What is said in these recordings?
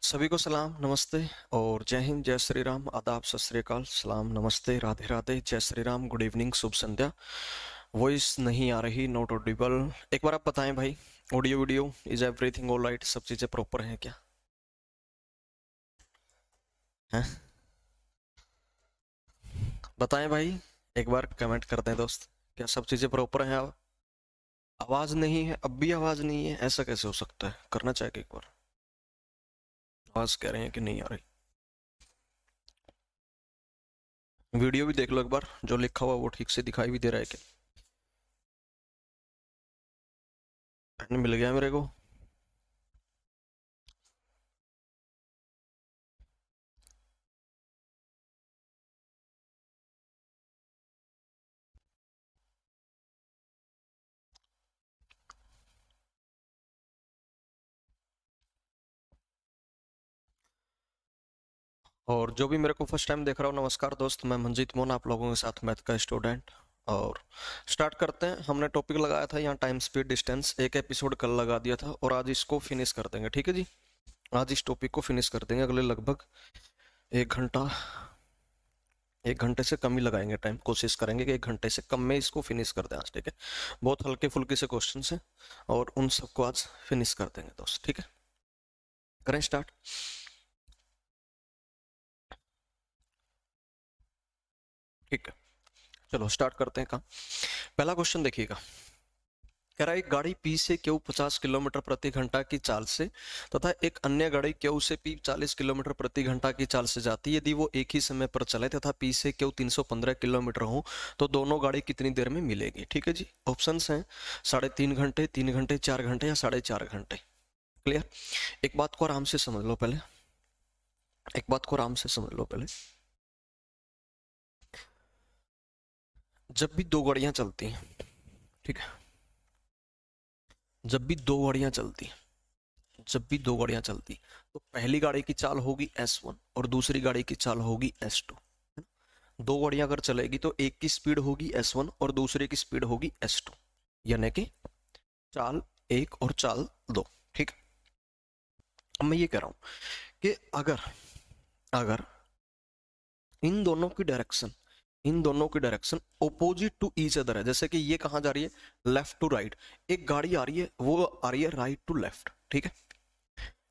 सभी को सलाम नमस्ते और जय हिंद, जय श्री राम, आदाब, सत श्री अकाल, सलाम नमस्ते, राधे राधे, जय श्री राम, गुड इवनिंग, शुभ संध्या। वॉइस नहीं आ रही, नॉट ऑडिबल। एक बार आप बताएं भाई, audio video is everything all right, सब चीजें प्रॉपर हैं क्या? हैं? बताएं भाई, एक बार कमेंट कर दें दोस्त, क्या सब चीजें प्रॉपर हैं? अब आवाज नहीं है, अब भी आवाज नहीं है, ऐसा कैसे हो सकता है? करना चाहिए एक बार। आवाज कह रहे हैं कि नहीं आ रही। वीडियो भी देख लो एक बार, जो लिखा हुआ वो ठीक से दिखाई भी दे रहा है क्या? पेन मिल गया मेरे को। और जो भी मेरे को फर्स्ट टाइम देख रहा हूँ, नमस्कार दोस्त, मैं मंजीत मोहन, आप लोगों के साथ मैथ का स्टूडेंट। और स्टार्ट करते हैं। हमने टॉपिक लगाया था यहाँ टाइम स्पीड डिस्टेंस, एक एपिसोड कल लगा दिया था और आज इसको फिनिश कर देंगे, ठीक है जी। आज इस टॉपिक को फिनिश कर देंगे, अगले लगभग 1 घंटा, 1 घंटे से कम ही लगाएंगे टाइम, कोशिश करेंगे कि 1 घंटे से कम में इसको फिनिश कर दें आज, ठीक है। बहुत हल्के फुल्के से क्वेश्चन है और उन सबको आज फिनिश कर देंगे दोस्त, ठीक है। करें स्टार्ट। ठीक है, चलो स्टार्ट करते हैं काम। पहला क्वेश्चन देखिएगा, कह रहा है एक गाड़ी पी से क्यू 50 किलोमीटर प्रति घंटा की चाल से तथा एक अन्य गाड़ी क्यू से पी 40 किलोमीटर प्रति घंटा की चाल से जाती है। यदि वो एक ही समय पर चले तथा पी से क्यू 315 किलोमीटर हो तो दोनों गाड़ी कितनी देर में मिलेगी? ठीक है जी। ऑप्शंस हैं 3.5 घंटे, 3 घंटे, 4 घंटे या 4.5 घंटे। क्लियर? एक बात को आराम से समझ लो पहले, एक बात को आराम से समझ लो पहले। जब भी दो गाड़ियां चलती हैं, ठीक है, जब भी दो गाड़ियां चलती हैं, जब भी दो गाड़ियां चलती, तो पहली गाड़ी की चाल होगी S1 और दूसरी गाड़ी की चाल होगी S2। दो गाड़ियां अगर चलेगी तो एक की स्पीड होगी S1 और दूसरे की स्पीड होगी S2, यानी कि चाल एक और चाल दो, ठीक। अब मैं ये कह रहा हूं कि अगर अगर इन दोनों की डायरेक्शन, इन दोनों की direction opposite to each other है, जैसे कि ये कहां जा रही है? Left to right. एक गाड़ी आ रही है, वो आ रही है राइट टू लेफ्ट, ठीक है।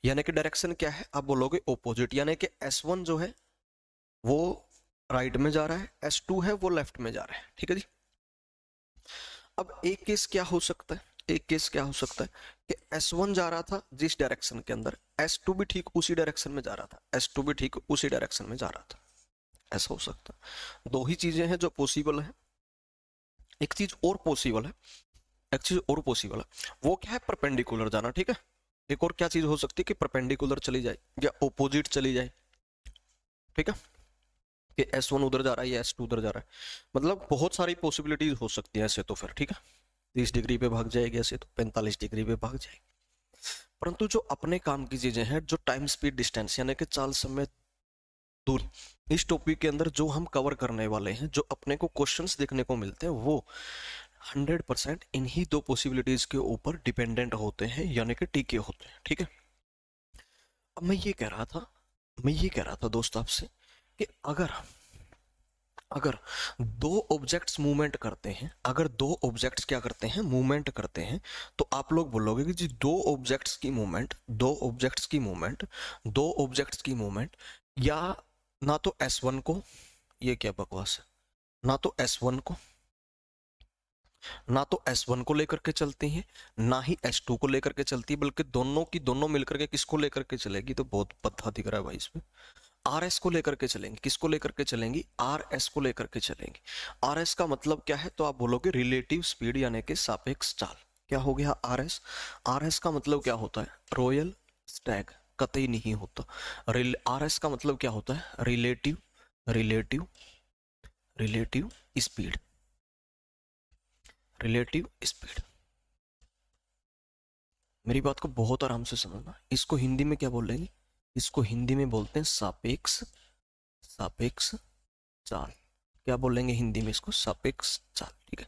यानी कि डायरेक्शन क्या है? आप बोलोगे ओपोजिट, यानी कि S1 जो है वो राइट में जा रहा है, S2 है वो लेफ्ट में जा रहा है, ठीक है जी। अब एक केस क्या हो सकता है, एक केस क्या हो सकता है कि S1 जा रहा था जिस डायरेक्शन के अंदर, S2 भी ठीक उसी डायरेक्शन में जा रहा था, S2 भी ठीक उसी डायरेक्शन में जा रहा था। ऐसा हो सकता है। दो ही चीजें हैं जो पॉसिबल है। एक चीज और पॉसिबल है, एक चीज और पॉसिबल है, वो क्या है? परपेंडिकुलर जाना, ठीक है। एक और क्या चीज हो सकती है कि परपेंडिकुलर चली जाए या ओपोजिट चली जाए, ठीक है, कि S1 उधर जा रहा है या S2 उधर जा रहा है। मतलब बहुत सारी पॉसिबिलिटीज हो सकती है ऐसे तो फिर, ठीक है। 30 डिग्री पे भाग जाएगी, ऐसे तो 45 डिग्री पे भाग जाएगी। परंतु जो अपने काम की चीजें हैं, जो टाइम स्पीड डिस्टेंस यानी कि चाल समय दूरी, इस टॉपिक के अंदर जो हम कवर करने वाले हैं, जो अपने को क्वेश्चंस देखने को मिलते हैं, वो 100% इन्हीं दो पॉसिबिलिटीज के ऊपर डिपेंडेंट होते हैं, यानी कि टिके होते हैं, ठीक है। अब मैं ये कह रहा था दोस्त आपसे कि अगर अगर दो ऑब्जेक्ट्स मूवमेंट करते हैं, अगर दो ऑब्जेक्ट्स क्या करते हैं? मूवमेंट करते हैं, तो आप लोग बोलोगे कि जी दो ऑब्जेक्ट्स की मूवमेंट, दो ऑब्जेक्ट्स की मूवमेंट, दो ऑब्जेक्ट्स की मूवमेंट, या ना तो S1 को, ये क्या बकवास है, ना तो S1 को, ना तो S1 को लेकर के चलती है, ना ही S2 को लेकर के चलती है, बल्कि दोनों की दोनों मिलकर के किसको लेकर के चलेगी? तो बहुत पता दिख रहा है भाई इसमें। RS को लेकर के चलेंगी। किसको लेकर के चलेंगी? RS को लेकर के चलेंगी। RS का मतलब क्या है? तो आप बोलोगे रिलेटिव स्पीड, यानी कि सापेक्ष चाल। क्या हो गया RS? RS का मतलब क्या होता है? रॉयल स्टैग, कतई नहीं होता। RS का मतलब क्या होता है? Relative, relative, relative speed, relative speed. मेरी बात को बहुत आराम से समझना। इसको हिंदी में क्या बोलेंगे? इसको हिंदी में बोलते हैं सापेक्ष, सापेक्ष चाल। क्या बोलेंगे हिंदी में इसको? सापेक्ष चाल, ठीक है।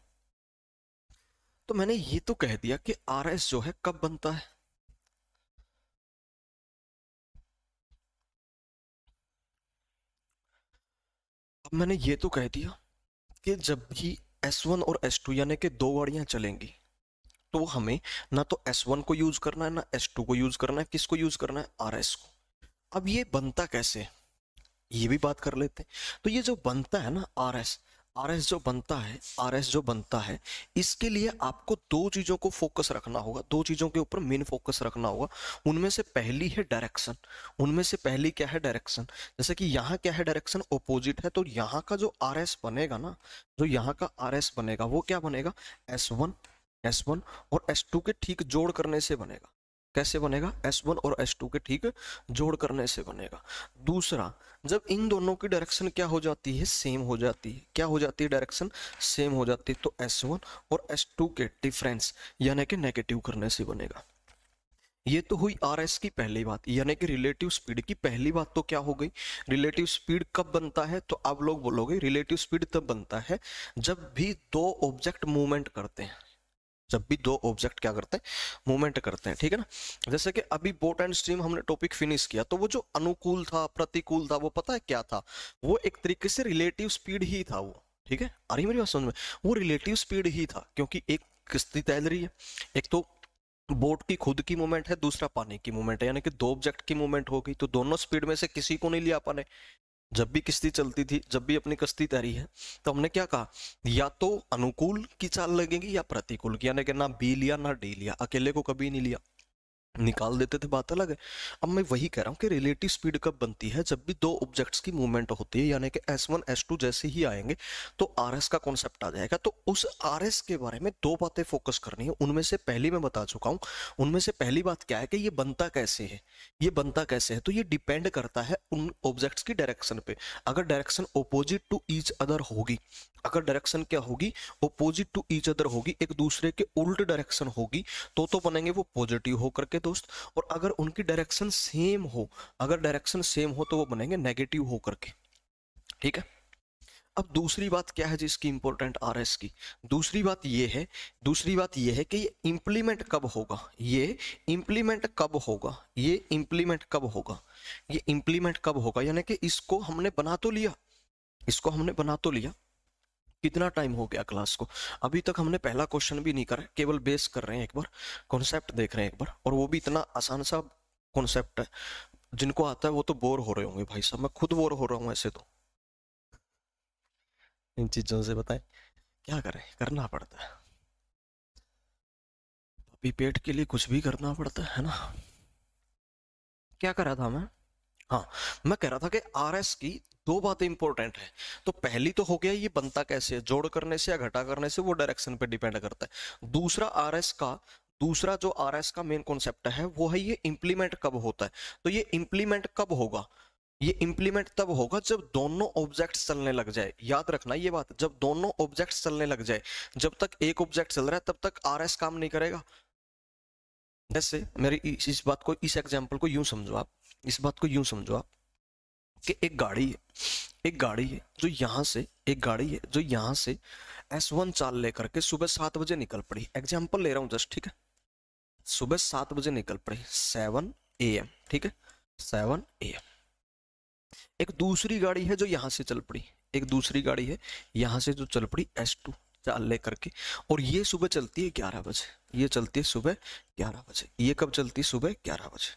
तो मैंने ये तो कह दिया कि RS जो है कब बनता है, अब मैंने ये तो कह दिया कि जब भी S1 और S2 यानी कि दो गाड़ियां चलेंगी तो हमें ना तो S1 को यूज करना है ना S2 को यूज करना है, किसको यूज करना है, RS को। अब ये बनता कैसे, ये भी बात कर लेते हैं। तो ये जो बनता है ना RS, RS जो बनता है, RS जो बनता है, इसके लिए आपको दो चीजों को फोकस रखना होगा, दो चीजों के ऊपर मेन फोकस रखना होगा। उनमें से पहली है डायरेक्शन, उनमें से पहली क्या है, डायरेक्शन। जैसे कि यहाँ क्या है, डायरेक्शन ऑपोजिट है, तो यहाँ का जो RS बनेगा ना, जो यहाँ का RS बनेगा वो क्या बनेगा, S1 और S2 के ठीक जोड़ करने से बनेगा। कैसे बनेगा, S1 और S2 के ठीक जोड़ करने से बनेगा। दूसरा, जब इन दोनों की डायरेक्शन क्या हो जाती है, सेम हो जाती है, क्या हो जाती है, डायरेक्शन सेम हो जाती है, तो S1 और S2 के डिफरेंस यानी कि नेगेटिव करने से बनेगा। ये तो हुई RS की पहली बात, यानी कि रिलेटिव स्पीड की पहली बात। तो क्या हो गई, रिलेटिव स्पीड कब बनता है, तो आप लोग बोलोगे रिलेटिव स्पीड तब बनता है जब भी दो ऑब्जेक्ट मूवमेंट करते हैं, जब भी दो ऑब्जेक्ट क्या करते हैं, मूवमेंट करते हैं, ठीक है ना। जैसे कि अभी बोट एंड स्ट्रीम हमने टॉपिक फिनिश किया, तो वो जो अनुकूल था प्रतिकूल था वो पता है क्या था, वो एक तरीके से रिलेटिव स्पीड ही था वो, ठीक है, आ रही मेरी बात समझ में, वो रिलेटिव स्पीड ही था, क्योंकि एक किश्ती तैर रही है, एक तो बोट की खुद की मूवमेंट है, दूसरा पानी की मूवमेंट है, यानी कि दो ऑब्जेक्ट की मूवमेंट हो गई, तो दोनों स्पीड में से किसी को नहीं लिया अपन। जब भी किश्ती चलती थी, जब भी अपनी कश्ती तैरी है, तो हमने क्या कहा, या तो अनुकूल की चाल लगेगी या प्रतिकूल की, यानी कि ना बी लिया ना डी लिया, अकेले को कभी नहीं लिया, निकाल देते थे, बात अलग है। अब मैं वही कह रहा हूँ कि रिलेटिव स्पीड कब बनती है, जब भी दो ऑब्जेक्ट्स की मूवमेंट होती है, यानी कि S1 S2 जैसे ही आएंगे तो RS का कॉन्सेप्ट आ जाएगा। तो उस RS के बारे में दो बातें फोकस करनी है, उनमें से पहली मैं बता चुका हूँ। उनमें से पहली बात क्या है कि ये बनता कैसे है, ये बनता कैसे है, तो ये डिपेंड करता है उन ऑब्जेक्ट्स की डायरेक्शन पे। अगर direction opposite to each other होगी, अगर डायरेक्शन क्या होगी, ओपोजिट टू ईच अदर होगी, एक दूसरे के उल्ट डायरेक्शन होगी, तो बनेंगे वो पॉजिटिव हो करके दोस्त। और अगर उनकी डायरेक्शन सेम हो, अगर डायरेक्शन सेम हो तो वो बनेंगे नेगेटिव हो करके, ठीक है। अब दूसरी बात क्या है जिसकी इंपॉर्टेंट RS की, दूसरी बात ये है, दूसरी बात ये है कि ये इंप्लीमेंट कब होगा, ये इंप्लीमेंट कब होगा, ये इंप्लीमेंट कब होगा, ये इंप्लीमेंट कब होगा, यानी कि इसको हमने बना तो लिया, इसको हमने बना तो लिया, कितना टाइम हो गया क्लास को, अभी तक हमने पहला क्वेश्चन भी नहीं करा, केवल बेस कर रहे हैं, एक बार कॉन्सेप्ट देख रहे हैं एक बार, और वो भी इतना आसान सा कॉन्सेप्ट है, जिनको आता है वो तो बोर हो रहे होंगे भाई साहब, मैं खुद बोर हो रहा हूँ ऐसे तो इन चीजों से, बताएं क्या करें, करना पड़ता है, अभी पेट के लिए कुछ भी करना पड़ता है ना। क्या कर रहा था मैं, हाँ, मैं कह रहा था कि RS की दो बातें इंपॉर्टेंट है। तो पहली तो हो गया ये बनता कैसे है, जोड़ करने से या घटा करने से, वो डायरेक्शन पे डिपेंड करता है। दूसरा RS का, दूसरा जो RS का मेन कॉन्सेप्ट है वो है ये इंप्लीमेंट कब होता है। तो ये इंप्लीमेंट कब होगा, ये इंप्लीमेंट तब होगा जब दोनों ऑब्जेक्ट्स चलने लग जाए, याद रखना ये बात, जब दोनों ऑब्जेक्ट्स चलने लग जाए। जब तक एक ऑब्जेक्ट चल रहा है तब तक RS काम नहीं करेगा। जैसे मेरी इस बात को, इस एग्जाम्पल को यूं समझो आप, इस बात को यूं समझो आप कि एक गाड़ी है, एक गाड़ी है जो यहाँ से, एक गाड़ी है जो यहाँ से S1 चाल लेकर के सुबह 7 बजे निकल पड़ी, एग्जाम्पल ले रहा हूँ जस्ट, ठीक है, सुबह 7 बजे निकल पड़ी, 7 AM, ठीक है, 7 AM। एक दूसरी गाड़ी है जो यहाँ से चल पड़ी, एक दूसरी गाड़ी है यहाँ से जो चल पड़ी S2 चाल लेकर के, और ये सुबह चलती है 11 बजे, ये चलती है सुबह 11 बजे। ये कब चलती है, सुबह 11 बजे,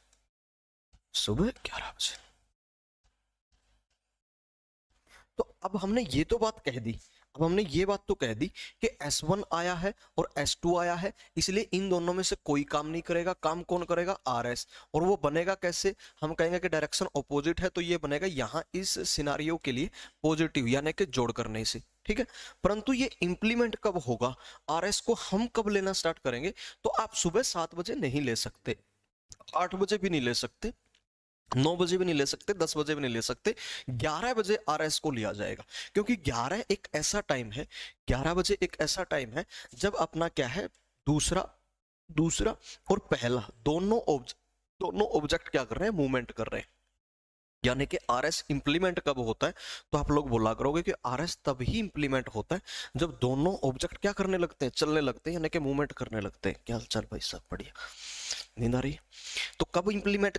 सुबह 11 बजे। तो अब हमने ये तो बात कह दी, अब हमने ये बात तो कह दी कि S1 आया है और S2 आया है, इसलिए इन दोनों में से कोई काम नहीं करेगा, काम कौन करेगा, RS। और वो बनेगा कैसे, हम कहेंगे कि डायरेक्शन ऑपोजिट है तो ये बनेगा यहाँ इस सिनारियो के लिए पॉजिटिव, यानी कि जोड़ करने से, ठीक है। परंतु ये इंप्लीमेंट कब होगा, RS को हम कब लेना स्टार्ट करेंगे, तो आप सुबह 7 बजे नहीं ले सकते, 8 बजे भी नहीं ले सकते, 9 बजे भी नहीं ले सकते, 10 बजे भी नहीं ले सकते, 11 बजे RS को लिया जाएगा। क्योंकि 11 एक ऐसा टाइम है, 11 बजे एक ऐसा टाइम है जब अपना क्या है, दूसरा दूसरा और पहला दोनों ऑब्जेक्ट क्या कर रहे हैं, मूवमेंट कर रहे हैं। यानी कि RS इंप्लीमेंट कब होता है, तो आप लोग बोला करोगे कि RS तब ही इंप्लीमेंट होता है जब दोनों ऑब्जेक्ट क्या करने लगते हैं, चलने लगते हैं, यानी कि मूवमेंट करने लगते हैं। क्या चल भाई सब बढ़िया, नींद आ रही है। तो कब इंप्लीमेंट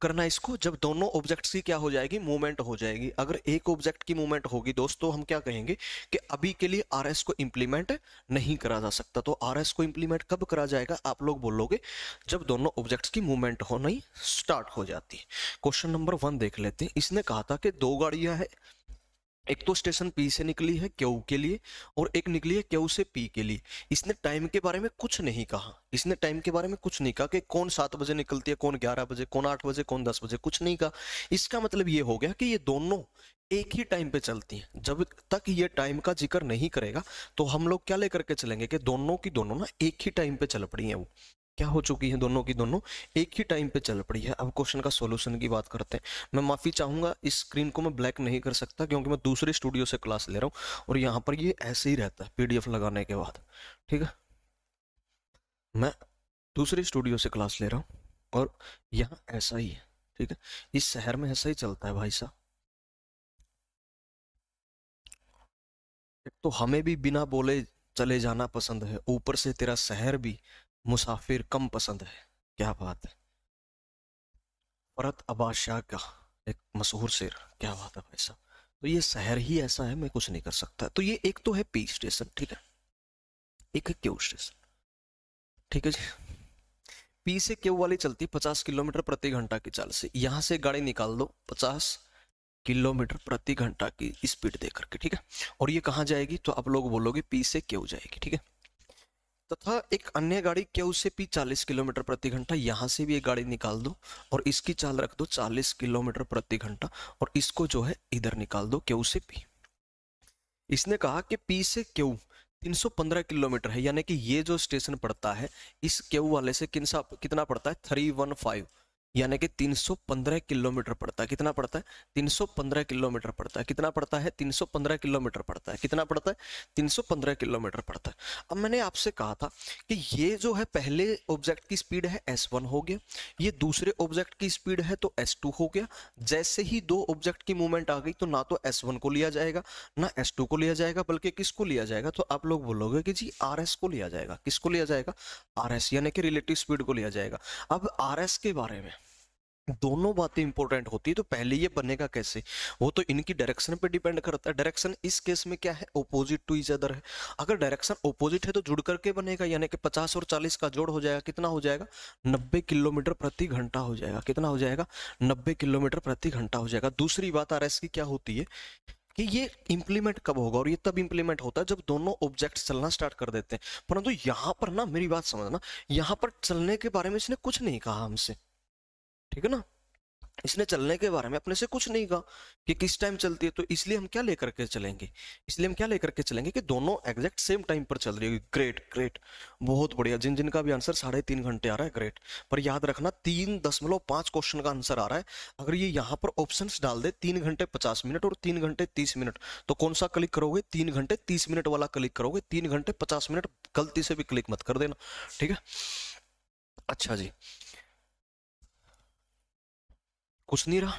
करना इसको जब दोनों ऑब्जेक्ट्स की क्या हो जाएगी, मूवमेंट हो जाएगी। अगर एक ऑब्जेक्ट की मूवमेंट होगी दोस्तों, हम क्या कहेंगे कि अभी के लिए आरएस को इंप्लीमेंट नहीं करा जा सकता। तो आरएस को इंप्लीमेंट कब करा जाएगा, आप लोग बोलोगे जब दोनों ऑब्जेक्ट्स की मूवमेंट होना ही स्टार्ट हो जाती है। क्वेश्चन नंबर 1 देख लेते हैं। इसने कहा था कि दो गाड़ियां हैं, एक तो स्टेशन पी से निकली है क्यू के लिए और एक निकली है क्यू से पी के लिए। इसने टाइम के बारे में कुछ नहीं कहा, इसने टाइम के बारे में कुछ नहीं कहा कि कौन 7 बजे निकलती है, कौन 11 बजे, कौन 8 बजे, कौन 10 बजे, कुछ नहीं कहा। इसका मतलब ये हो गया कि ये दोनों एक ही टाइम पे चलती हैं। जब तक ये टाइम का जिक्र नहीं करेगा तो हम लोग क्या लेकर के चलेंगे कि दोनों की दोनों ना एक ही टाइम पे चल पड़ी हैं। वो क्या हो चुकी है, दोनों की दोनों एक ही टाइम पे चल पड़ी है। अब क्वेश्चन का सॉल्यूशन की बात करते हैं। मैं माफी चाहूंगा, इस स्क्रीन को मैं ब्लैक नहीं कर सकता क्योंकि मैं दूसरे स्टूडियो से क्लास ले रहा हूँ और यहाँ पर ये ऐसे ही रहता है पीडीएफ लगाने के बाद। ठीक है, मैं दूसरे स्टूडियो से क्लास ले रहा हूँ और यहाँ ऐसा ही है। ठीक है, इस शहर में ऐसा ही चलता है भाई साहब। एक तो हमें भी बिना बोले चले जाना पसंद है, ऊपर से तेरा शहर भी मुसाफिर कम पसंद है। क्या बात है, फरत अब्बास शाह का एक मशहूर शेर। क्या बात है भाई साहब। तो ये शहर ही ऐसा है, मैं कुछ नहीं कर सकता। तो ये एक तो है पी स्टेशन, ठीक है, एक है क्यू स्टेशन। ठीक है जी, पी से क्यू वाली चलती 50 किलोमीटर प्रति घंटा की चाल से। यहां से गाड़ी निकाल दो 50 किलोमीटर प्रति घंटा की स्पीड दे करके। ठीक है, और ये कहाँ जाएगी, तो आप लोग बोलोगे पी से क्यू जाएगी। ठीक है, तथा एक अन्य गाड़ी क्यू से पी 40 किलोमीटर प्रति घंटा, यहां से भी एक गाड़ी निकाल दो और इसकी चाल रख दो 40 किलोमीटर प्रति घंटा और इसको जो है इधर निकाल दो क्यू से पी। इसने कहा कि पी से क्यू 315 किलोमीटर है, यानी कि ये जो स्टेशन पड़ता है इस क्यू वाले से कितना पड़ता है 315, यानी कि 315 किलोमीटर पड़ता है। कितना पड़ता है, 315 किलोमीटर पड़ता है। कितना पड़ता है, 315 किलोमीटर पड़ता है। कितना पड़ता है, 315 किलोमीटर पड़ता है। अब मैंने आपसे कहा था कि ये जो है पहले ऑब्जेक्ट की स्पीड है s1 हो गया, ये दूसरे ऑब्जेक्ट की स्पीड है तो s2 हो गया। जैसे ही दो ऑब्जेक्ट की मूवमेंट आ गई तो ना तो s1 को लिया जाएगा ना s2 को लिया जाएगा, बल्कि किसको लिया जाएगा, तो आप लोग बोलोगे कि जी rs को लिया जाएगा। किसको लिया जाएगा, rs, यानी कि रिलेटिव स्पीड को लिया जाएगा। अब rs के बारे में दोनों बातें इंपॉर्टेंट होती है, तो पहले ये बनेगा कैसे, वो तो इनकी डायरेक्शन पे डिपेंड करता है। डायरेक्शन इस केस में क्या है, ऑपोजिट टू ईच अदर है। अगर डायरेक्शन ऑपोजिट है तो जुड़ करके बनेगा, यानी कि 50 और 40 का जोड़ हो जाएगा। कितना हो जाएगा, 90 किलोमीटर प्रति घंटा हो जाएगा। कितना हो जाएगा, 90 किलोमीटर प्रति घंटा हो जाएगा। दूसरी बात आरएस की क्या होती है कि ये इंप्लीमेंट कब होगा, और ये तब इंप्लीमेंट होता है जब दोनों ऑब्जेक्ट चलना स्टार्ट कर देते हैं। परंतु यहाँ पर ना, मेरी बात समझना, यहाँ पर चलने के बारे में इसने कुछ नहीं कहा हमसे। ठीक है ना, इसने चलने के बारे में अपने से कुछ नहीं कहा कि किस टाइम चलती है। तो इसलिए हम क्या लेकर के चलेंगे, इसलिए हम क्या लेकर के चलेंगे कि दोनों एग्जैक्ट सेम टाइम पर चल रही है। ग्रेट ग्रेट, बहुत बढ़िया। जिन जिन का भी आंसर 3.5 घंटे आ रहा है, ग्रेट। पर याद रखना 3.5 क्वेश्चन का आंसर आ रहा है। अगर ये यहाँ पर ऑप्शंस डाल दे 3 घंटे 50 मिनट और 3 घंटे 30 मिनट, तो कौन सा क्लिक करोगे, 3 घंटे 30 मिनट वाला क्लिक करोगे। 3 घंटे 50 मिनट गलती से भी क्लिक मत कर देना। ठीक है, अच्छा जी, कुछ नहीं रहा,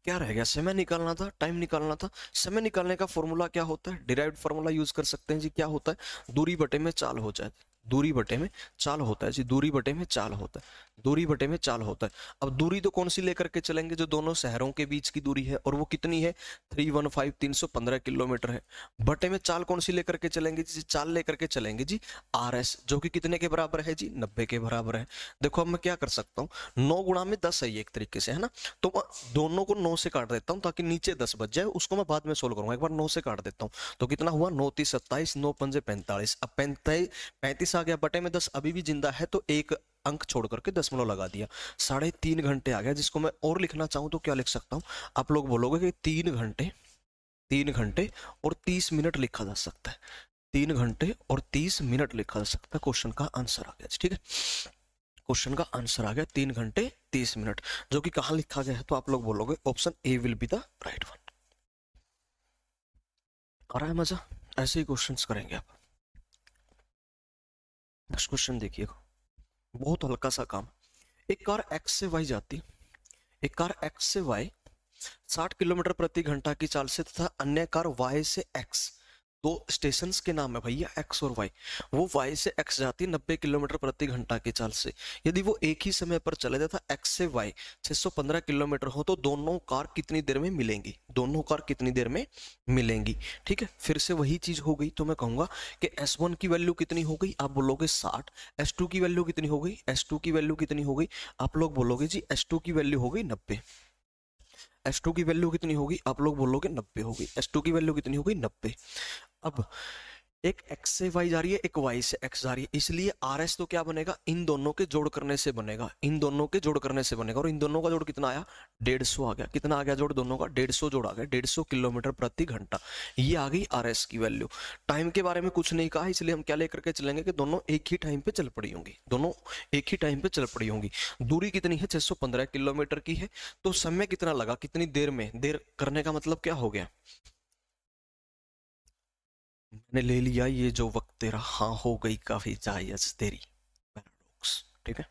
क्या रह गया, समय निकालना था, टाइम निकालना था। समय निकालने का फॉर्मूला क्या होता है, डिराइव्ड फॉर्मूला यूज कर सकते हैं जी। क्या होता है, दूरी बटे में चाल हो जाए, दूरी बटे में चाल होता है जी, दूरी बटे में चाल होता है, दूरी बटे में चाल होता है। अब दूरी तो कौन सी लेकर के चलेंगे, जो दोनों शहरों के बीच की दूरी है, और वो कितनी है 315 किलोमीटर है। बटे में चाल कौन सी लेकर के चलेंगे जी, चाल लेकर के चलेंगे जी RS, जो कि कितने के बराबर है जी, 90 के बराबर है। देखो अब मैं क्या कर सकता हूँ, 9 गुणा में 10 है ये एक तरीके से, है ना। तो मैं दोनों को 9 से काट देता हूँ ताकि नीचे 10 बच जाए, उसको मैं बाद में सोल्व करूंगा। एक बार 9 से काट देता हूँ तो कितना हुआ, 9 3 27, 9 5 45। अब 35 आ गया, बटे में 10 अभी भी जिंदा है तो एक अंक छोड़ करके दशमलव लगा दिया, 3.5 घंटे आ गया। जिसको मैं और लिखना चाहूं तो क्या लिख सकता हूं, आप लोग बोलोगे कि 3 घंटे और 30 मिनट लिखा जा सकता है। 3 घंटे और 30 मिनट लिखा जा सकता है। क्वेश्चन का आंसर आ गया, ठीक है, क्वेश्चन का आंसर आ गया 3 घंटे 30 मिनट, जो कि कहां लिखा गया है, तो आप लोग बोलोगे option A will be the right one. आ रहा है मजा, ऐसे ही क्वेश्चंस करेंगे आप। नेक्स्ट क्वेश्चन देखिएगा, बहुत हल्का सा काम। एक कार एक्स से वाई जाती, एक कार एक्स से वाई 60 किलोमीटर प्रति घंटा की चाल से, तथा अन्य कार वाई से एक्स दो स्टेशंस के नाम है भैया एक्स और वाई। वो वाई से एक्स जाती है 90 किलोमीटर प्रति घंटा की चाल से। यदि वो एक ही समय पर चले जाता एक्स से वाई 615 किलोमीटर हो, तो दोनों कार कितनी देर में मिलेंगी, दोनों कार कितनी देर में मिलेंगी। ठीक है, फिर से वही चीज हो गई। तो मैं कहूंगा कि S1 की वैल्यू कितनी हो गई, आप बोलोगे 60। S2 की वैल्यू कितनी हो गई, S2 की वैल्यू कितनी हो गई, आप लोग बोलोगे जी S2 की वैल्यू हो गई 90। S2 की वैल्यू कितनी होगी, आप लोग बोलोगे 90 होगी। S2 की वैल्यू कितनी होगी, 90। अब एक x से y जा रही है, एक y से x जा रही है, इसलिए RS तो क्या बनेगा, इन दोनों के जोड़ करने से बनेगा, इन दोनों के जोड़ करने से बनेगा। और इन दोनों का जोड़ कितना आया, 150 आ गया। कितना आ गया जोड़ दोनों का, 150 जोड़ आ गया, 150 किलोमीटर प्रति घंटा। ये आ गई RS की वैल्यू। टाइम के बारे में कुछ नहीं कहा, इसलिए हम क्या लेकर के चलेंगे कि दोनों एक ही टाइम पे चल पड़ी होंगी, दोनों एक ही टाइम पे चल पड़ी होंगी। दूरी कितनी है, 615 किलोमीटर की है। तो समय कितना लगा, कितनी देर में, देर करने का मतलब क्या हो गया, मैंने ले लिया ये जो वक्त तेरा, हाँ हो गई काफी जायज तेरी पैराडॉक्स। ठीक है,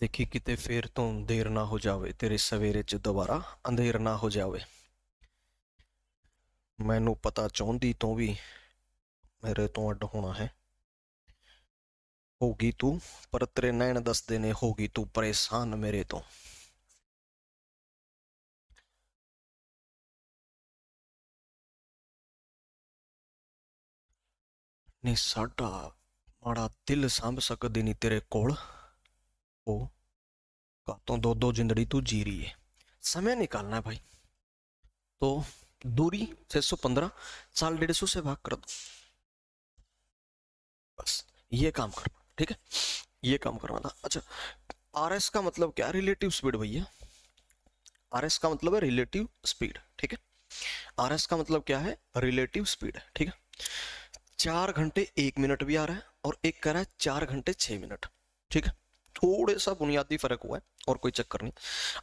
देखी किते फिर तो देर ना हो जावे, तेरे सवेरे च दोबारा अंधेर ना हो जावे। मैनू पता चाहती तो भी मेरे तो अड होना है। होगी तू, पर तेरे नैन दस देने, होगी तू परेशान मेरे तो। नहीं साडा माड़ा दिल सांभ सकदी नहीं तेरे कोल, ओ कातों दो दो जिंदड़ी तू जी रही है। समय निकालना है भाई। तो दूरी 615, साल 150 से भाग कर दो, बस ये काम करना। ठीक है, ये काम करना था। अच्छा, RS का मतलब क्या, रिलेटिव स्पीड भैया। RS का मतलब है रिलेटिव स्पीड। ठीक है, RS का मतलब क्या है, रिलेटिव स्पीड है। ठीक है, 4 घंटे 1 मिनट भी आ रहा है और एक कह रहा है 4 घंटे 6 मिनट। ठीक है, थोड़े सा बुनियादी फर्क हुआ है और कोई चक्कर नहीं।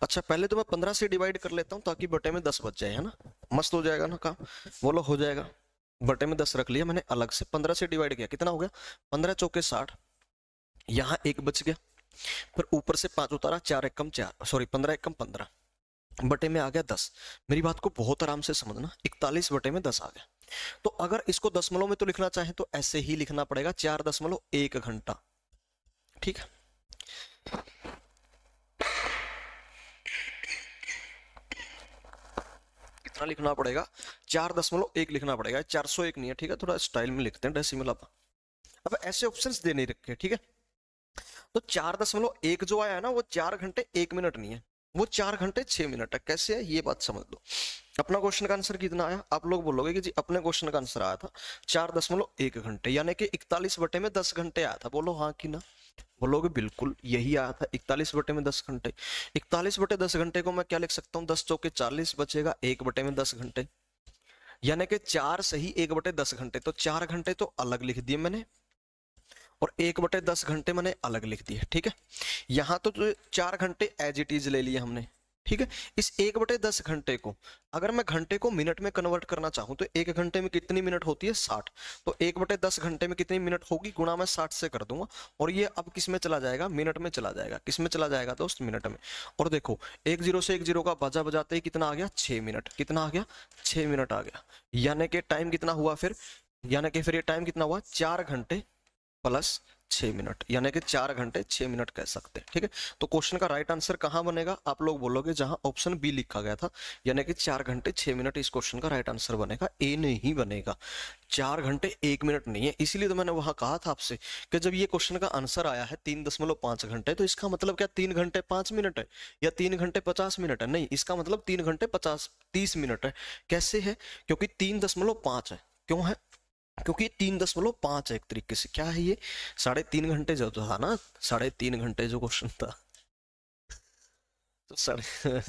अच्छा, पहले तो मैं 15 से डिवाइड कर लेता हूँ ताकि बटे में 10 बच जाए, है ना, मस्त हो जाएगा ना काम। बोलो हो जाएगा, बटे में 10 रख लिया मैंने अलग से, 15 से डिवाइड किया, कितना हो गया, 15 चौके 60, यहाँ एक बच गया, फिर ऊपर से 5 उतारा, 4 एकम 4, सॉरी 15 एकम 15, बटे में आ गया 10। मेरी बात को बहुत आराम से समझना, 41 बटे में 10 आ गया। तो अगर इसको दशमलव में तो लिखना चाहे तो ऐसे ही लिखना पड़ेगा, 4.1 घंटा। ठीक है, कितना लिखना पड़ेगा, 4.1 लिखना पड़ेगा, 401 नहीं है। ठीक है, थोड़ा स्टाइल में लिखते हैं डेसिमल। अब ऐसे ऑप्शंस दे नहीं रखे। ठीक है, तो 4.1 जो आया है ना, वो 4 घंटे 1 मिनट नहीं है, वो 4 घंटे 6 मिनट है। कैसे है ये बात समझ लो। अपना क्वेश्चन का आंसर कितना आया, आप लोग बोलोगे कि जी अपने क्वेश्चन का आंसर आया था 4.1 घंटे, यानी कि 41 बटे में 10 घंटे आया था। बोलो हाँ कि ना, बोलोगे बिल्कुल यही आया था, 41 बटे में 10 घंटे। 41 बटे 10 घंटे को मैं क्या लिख सकता हूँ, 10 चौके 40 बचेगा, 1 बटे में 10 घंटे, यानी कि 4 सही 1 बटे 10 घंटे। तो 4 घंटे तो अलग लिख दिए मैंने और 1 बटे 10 घंटे मैंने अलग लिख दिए। ठीक है, यहां तो 4 घंटे एज इट इज ले लिए हमने। ठीक है, इस 1 बटे 10 घंटे को अगर मैं घंटे को मिनट में कन्वर्ट करना चाहूं तो 1 घंटे में कितनी मिनट होती है, 60। तो 1 बटे 10 घंटे में कितनी मिनट होगी, गुणा मैं 60 से कर दूंगा, और ये अब किस में चला जाएगा, मिनट में चला जाएगा। किस में चला जाएगा दोस्त, मिनट में। और देखो 10 से 10 का बजा बजाते ही कितना आ गया, 6 मिनट। कितना आ गया, 6 मिनट आ गया, यानी कि टाइम कितना हुआ फिर, यानी कि फिर ये टाइम कितना हुआ, 4 घंटे +6 मिनट, यानी कि 4 घंटे 6 मिनट कह सकते हैं। ठीक है, तो क्वेश्चन का राइट आंसर कहां बनेगा, आप लोग बोलोगे जहां ऑप्शन बी लिखा गया था, यानी कि 4 घंटे 6 मिनट इस क्वेश्चन का राइट आंसर बनेगा, ए नहीं बनेगा। 4 घंटे 1 मिनट नहीं है, इसीलिए तो मैंने वहां कहा था आपसे कि जब ये क्वेश्चन का आंसर आया है 3.5 घंटे, तो इसका मतलब क्या 3 घंटे 5 मिनट है या 3 घंटे 50 मिनट है, नहीं, इसका मतलब 3 घंटे 30 मिनट है। कैसे है, क्योंकि 3.5 है, क्यों है, क्योंकि 3.5 है एक तरीके से। क्या है ये, 3.5 घंटे जो था ना, 3.5 घंटे जो क्वेश्चन था, तो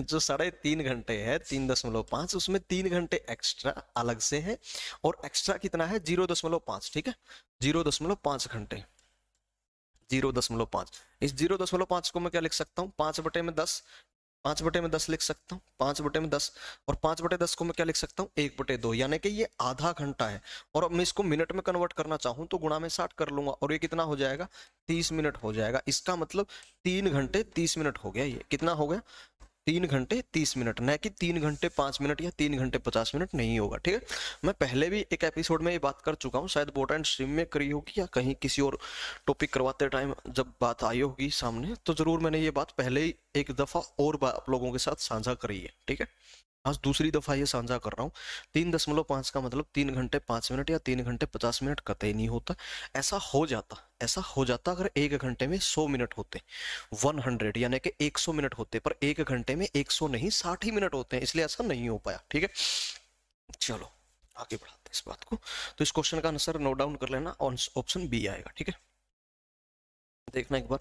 जो 3.5 घंटे है 3.5, उसमें 3 घंटे एक्स्ट्रा अलग से है, और एक्स्ट्रा कितना है 0.5। ठीक है, 0.5 घंटे, 0.5। इस 0.5 को मैं क्या लिख सकता हूँ, 5/10, 5/10 लिख सकता हूँ, 5/10। और 5/10 को मैं क्या लिख सकता हूँ, 1/2, यानी कि ये आधा घंटा है। और अब मैं इसको मिनट में कन्वर्ट करना चाहूँ तो गुणा में 60 कर लूंगा, और ये कितना हो जाएगा, 30 मिनट हो जाएगा। इसका मतलब 3 घंटे 30 मिनट हो गया। ये कितना हो गया, 3 घंटे 30 मिनट, न कि 3 घंटे 5 मिनट या 3 घंटे 50 मिनट नहीं होगा, ठीक है। मैं पहले भी एक एपिसोड में ये बात कर चुका हूँ, शायद बोट एंड स्ट्रीम में करी होगी या कहीं किसी और टॉपिक करवाते टाइम जब बात आई होगी सामने, तो जरूर मैंने ये बात पहले ही एक दफा और आप लोगों के साथ साझा करी है, ठीक है। आज दूसरी दफा ये साझा कर रहा हूँ। 3.5 का मतलब 3 घंटे 5 मिनट या 3 घंटे 50 मिनट कतई नहीं होता। ऐसा हो जाता अगर 1 घंटे में 100 मिनट होते, 100 यानी कि 100 मिनट होते, पर 1 घंटे में 100 नहीं 60 ही मिनट होते हैं, इसलिए ऐसा नहीं हो पाया, ठीक है। चलो आगे बढ़ाते हैं इस बात को। तो इस क्वेश्चन का आंसर नोट डाउन कर लेना, ऑप्शन बी आएगा, ठीक है। देखना एक बार,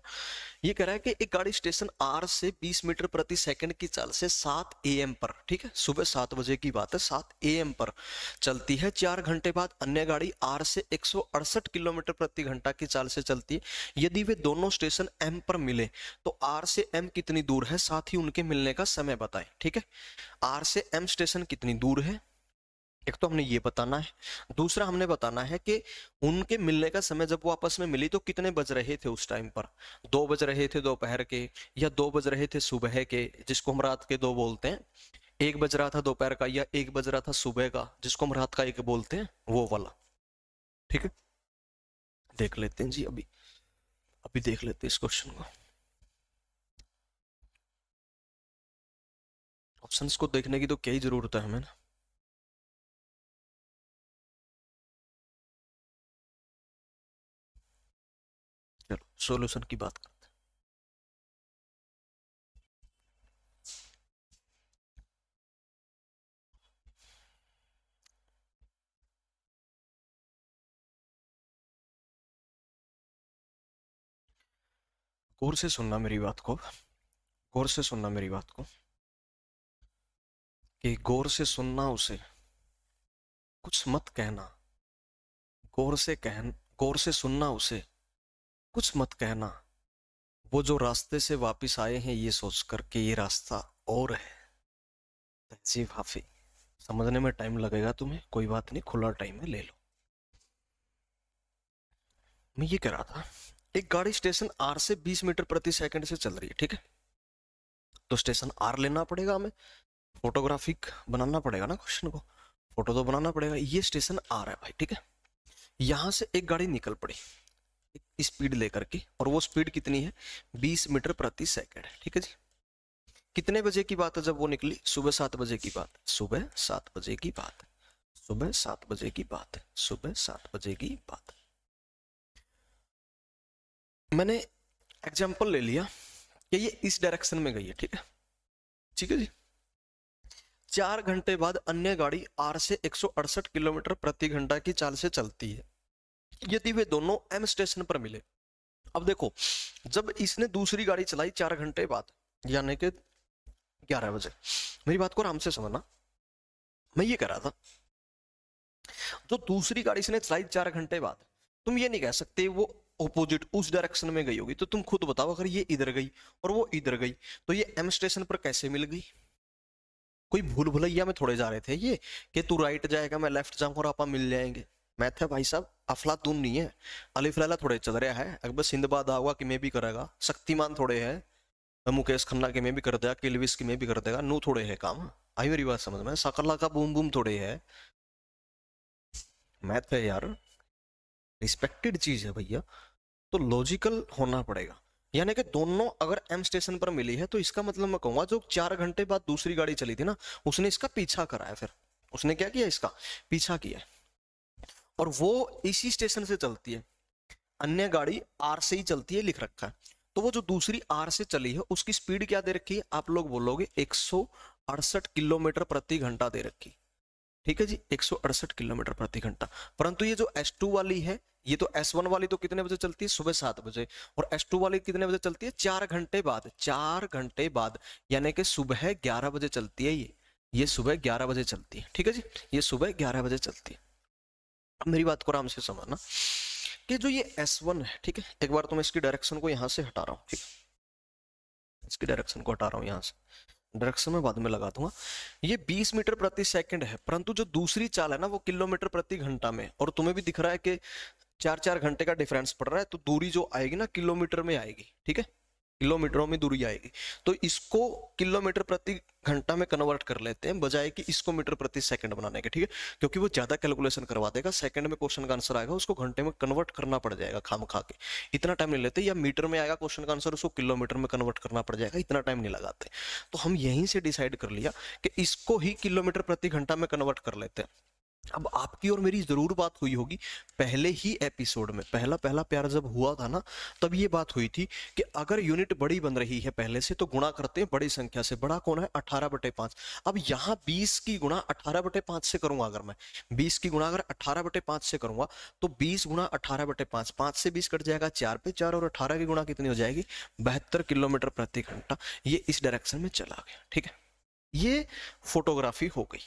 ये कह रहा है कि एक गाड़ी स्टेशन आर से 20 मीटर प्रति सेकंड की चाल से 7 AM पर, ठीक है, सुबह 7 बजे की बात है, 7 AM पर चलती है। 4 घंटे बाद अन्य गाड़ी आर से 168 किलोमीटर प्रति घंटा की चाल से चलती है। यदि वे दोनों स्टेशन एम पर मिले तो आर से एम कितनी दूर है, साथ ही उनके मिलने का समय बताएं, ठीक है। आर से एम स्टेशन कितनी दूर है, एक तो हमने ये बताना है, दूसरा हमने बताना है कि उनके मिलने का समय, जब वो आपस में मिली तो कितने बज रहे थे उस टाइम पर, 2 बज रहे थे दोपहर के, या 2 बज रहे थे सुबह के जिसको हम रात के 2 बोलते हैं, 1 बज रहा था दोपहर का, या 1 बज रहा था सुबह का जिसको हम रात का 1 बोलते हैं, वो वाला, ठीक है। देख लेते हैं जी, अभी अभी देख लेते हैं इस क्वेश्चन को। ऑप्शंस को देखने की तो क्या ही जरूरत है हमें ना। चलो सॉल्यूशन की बात करते हैं। गौर से सुनना मेरी बात को, गौर से सुनना मेरी बात को, कि गौर से सुनना, उसे कुछ मत कहना, गौर से सुनना उसे कुछ मत कहना, वो जो रास्ते से वापस आए हैं ये सोच कर के ये रास्ता और है। तहजीब हाफी, समझने में टाइम लगेगा तुम्हें, कोई बात नहीं, खुला टाइम है, ले लो। मैं ये कह रहा था, एक गाड़ी स्टेशन आर से 20 मीटर प्रति सेकंड से चल रही है, ठीक है। तो स्टेशन आर लेना पड़ेगा हमें, फोटोग्राफिक बनाना पड़ेगा ना क्वेश्चन को, फोटो तो बनाना पड़ेगा। ये स्टेशन आर है भाई, ठीक है। यहां से एक गाड़ी निकल पड़ी स्पीड लेकर के, और वो स्पीड कितनी है, 20 मीटर प्रति सेकंड, ठीक है जी। कितने बजे की बात है जब वो निकली, सुबह 7 बजे की बात, सुबह 7 बजे की बात, सुबह 7 बजे की बात, सुबह 7 बजे की बात। मैंने एग्जांपल ले लिया कि ये इस डायरेक्शन में गई है, ठीक है, ठीक है जी। 4 घंटे बाद अन्य गाड़ी आर से 168 किलोमीटर प्रति घंटा की चाल से चलती है। यदि वे दोनों एम स्टेशन पर मिले, अब देखो, जब इसने दूसरी गाड़ी चलाई 4 घंटे बाद, यानी कि 11 बजे, मेरी बात को आराम से समझना, मैं ये कह रहा था, जो दूसरी गाड़ी इसने चलाई 4 घंटे बाद, तुम ये नहीं कह सकते वो ऑपोजिट उस डायरेक्शन में गई होगी, तो तुम खुद बताओ, अगर ये इधर गई और वो इधर गई तो ये एम स्टेशन पर कैसे मिल गई। कोई भूल भुलैया में थोड़े जा रहे थे ये, कि तू राइट जाएगा मैं लेफ्ट जाऊंगा और आपा मिल जाएंगे। मैथ है भाई साहब, अफलातून नहीं है, अलिफ लैला थोड़े चल रहा है। अकबर सिंदबाद आऊगा कि मैं भी करेगा, शक्तिमान थोड़े है, मुकेश खन्ना के में भी कर देगा, किलविस की में भी कर देगा, नू थोड़े है काम। आई मेरी बात समझ में, सकला का बूम बूम थोड़े है। मैथ है यार, रिस्पेक्टेड चीज है भैया, तो लॉजिकल होना पड़ेगा। यानी कि दोनों अगर एम स्टेशन पर मिली है तो इसका मतलब मैं कहूंगा जो 4 घंटे बाद दूसरी गाड़ी चली थी ना, उसने इसका पीछा करा है, फिर उसने क्या किया, इसका पीछा किया है, और वो इसी स्टेशन से चलती है। अन्य गाड़ी आर से ही चलती है लिख रखा है, तो वो जो दूसरी आर से चली है उसकी स्पीड क्या दे रखी है, आप लोग बोलोगे 168 किलोमीटर प्रति घंटा दे रखी, ठीक है जी, 168 किलोमीटर प्रति घंटा। परंतु ये जो S2 वाली है, ये तो S1 वाली तो कितने बजे चलती है, सुबह 7 बजे, और S2 वाली कितने बजे चलती है, 4 घंटे बाद, 4 घंटे बाद, यानी कि सुबह 11 बजे चलती है ये सुबह 11 बजे चलती है, ठीक है जी, ये सुबह 11 बजे चलती है। अब मेरी बात को आराम से समझना कि जो ये S1 है, ठीक है, एक बार तो मैं इसकी डायरेक्शन को यहां से हटा रहा हूं, ठीक है, इसकी डायरेक्शन को हटा रहा हूं यहां से, डायरेक्शन में बाद में लगा दूंगा। ये 20 मीटर प्रति सेकंड है, परंतु जो दूसरी चाल है ना वो किलोमीटर प्रति घंटा में, और तुम्हें भी दिख रहा है कि 4-4 घंटे का डिफरेंस पड़ रहा है, तो दूरी जो आएगी ना किलोमीटर में आएगी, ठीक है। किलोमीटरों में दूरी आएगी। तो इसको किलोमीटर प्रति घंटा में कन्वर्ट कर लेते हैं बजाय कि इसको मीटर प्रति सेकंड बनाने के, ठीक है, क्योंकि वो ज्यादा कैलकुलेशन करवा देगा। सेकंड में क्वेश्चन का आंसर आएगा, उसको घंटे में कन्वर्ट करना पड़ जाएगा खाम खा के, इतना टाइम नहीं लेते। या मीटर में आएगा क्वेश्चन का आंसर, उसको किलोमीटर में कन्वर्ट करना पड़ जाएगा, इतना टाइम नहीं लगाते। तो हम यहीं से डिसाइड कर लिया कि इसको ही किलोमीटर प्रति घंटा में कन्वर्ट कर लेते हैं। अब आपकी और मेरी जरूर बात हुई होगी पहले ही एपिसोड में, पहला पहला प्यार जब हुआ था ना, तब ये बात हुई थी कि अगर यूनिट बड़ी बन रही है पहले से तो गुणा करते हैं बड़ी संख्या से। बड़ा कौन है? 18/5। अब यहाँ 20 की गुणा 18/5 से करूंगा, अगर मैं 20 की गुणा अगर 18/5 से करूंगा तो 20 गुणा 18/5, 5 से 20 कट जाएगा, 4 पे 4, और 18 की गुणा कितनी हो जाएगी? 72 किलोमीटर प्रति घंटा। ये इस डायरेक्शन में चला गया, ठीक है। ये फोटोग्राफी हो गई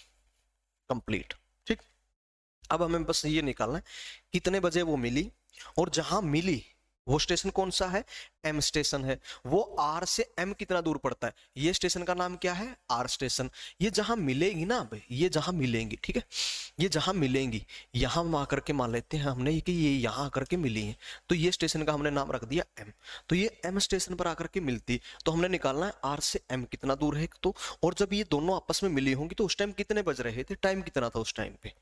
कंप्लीट, ठीक। अब हमें बस ये निकालना है कितने बजे वो मिली, और जहां मिली वो स्टेशन कौन सा है? एम स्टेशन है। वो आर से एम कितना दूर पड़ता है? ये स्टेशन का नाम क्या है? R station. ये जहां मिलेगी ना, अब ये जहां मिलेंगी, ठीक है, ये जहां मिलेंगी, यहां हम आकर के मान लेते हैं हमने कि ये यहां आकर के मिली है, तो ये स्टेशन का हमने नाम रख दिया एम। तो ये एम स्टेशन पर आकर के मिलती, तो हमने निकालना है आर से एम कितना दूर है तो, और जब ये दोनों आपस में मिली होंगी तो उस टाइम कितने बज रहे थे, टाइम कितना था उस टाइम पे,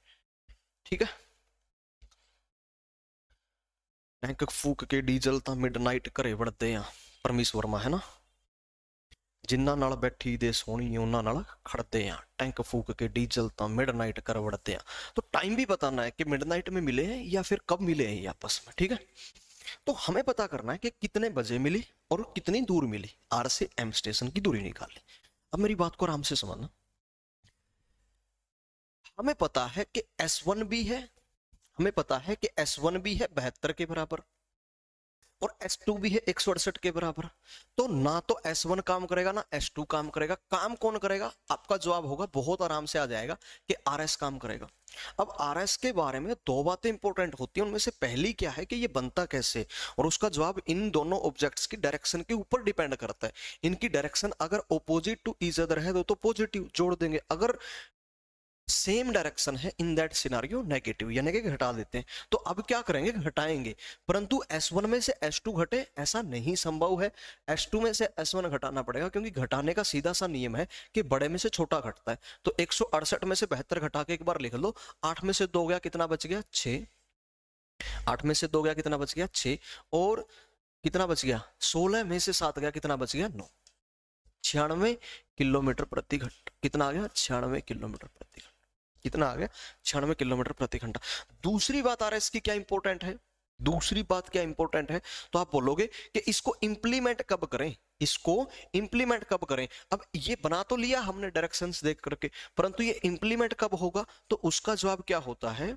ठीक है। टैंक फूक के डीजल ता मिडनाइट घरे वड़दे आ, परमेश वर्मा है ना। जिन्ना नाल बैठी दे सोहणी उन्ना नाल खड़दे आ, टैंक फूक के डीजल ता मिडनाइट कर वड़दे आ। तो टाइम भी बताना है कि मिडनाइट में मिले हैं या फिर कब मिले हैं ये आपस में, ठीक है। तो हमें पता करना है कि कितने बजे मिली और कितनी दूर मिली, आर से एम स्टेशन की दूरी निकालनी। अब मेरी बात को आराम से समझना। हमें पता है कि S1 भी है, हमें पता है कि S1 भी है 72 के बराबर, और S2 भी है 168 के बराबर। तो ना तो S1 काम करेगा ना S2 काम करेगा। काम कौन करेगा? आपका जवाब होगा, बहुत आराम से आ जाएगा, कि RS काम करेगा। अब RS के बारे में दो बातें इंपॉर्टेंट होती हैं, उनमें से पहली क्या है कि ये बनता कैसे, और उसका जवाब इन दोनों ऑब्जेक्ट्स की डायरेक्शन के ऊपर डिपेंड करता है। इनकी डायरेक्शन अगर ऑपोजिट टू ईच अदर है तो पॉजिटिव जोड़ देंगे, अगर सेम डायरेक्शन है इन दैट सिनारियो नेगेटिव, यानी कि घटा देते हैं। तो अब क्या करेंगे? घटाएंगे। परंतु S1 में से S2 घटे ऐसा नहीं संभव है, S2 में से S1 घटाना पड़ेगा, क्योंकि घटाने का सीधा सा नियम है कि बड़े में से छोटा घटता है। तो 168 में से 72 घटा के एक बार लिख लो। 8 में से 2 गया, कितना बच गया? 6। 8 में से 2 गया, कितना बच गया? 6। और कितना बच गया? 16 में से 7 गया, कितना बच गया? 9। 96 किलोमीटर प्रति घंटा। कितना आ गया? 96 किलोमीटर प्रति घंटा। कितना आ गया? 96 किलोमीटर प्रति घंटा। दूसरी बात आ रहा है इसकी क्या इंपॉर्टेंट है, दूसरी बात क्या इंपॉर्टेंट है, तो आप बोलोगे कि इसको इंप्लीमेंट कब करें, इसको इंप्लीमेंट कब करें। अब ये बना तो लिया हमने डायरेक्शंस देख करके, परंतु ये इंप्लीमेंट कब होगा, तो उसका जवाब क्या होता है,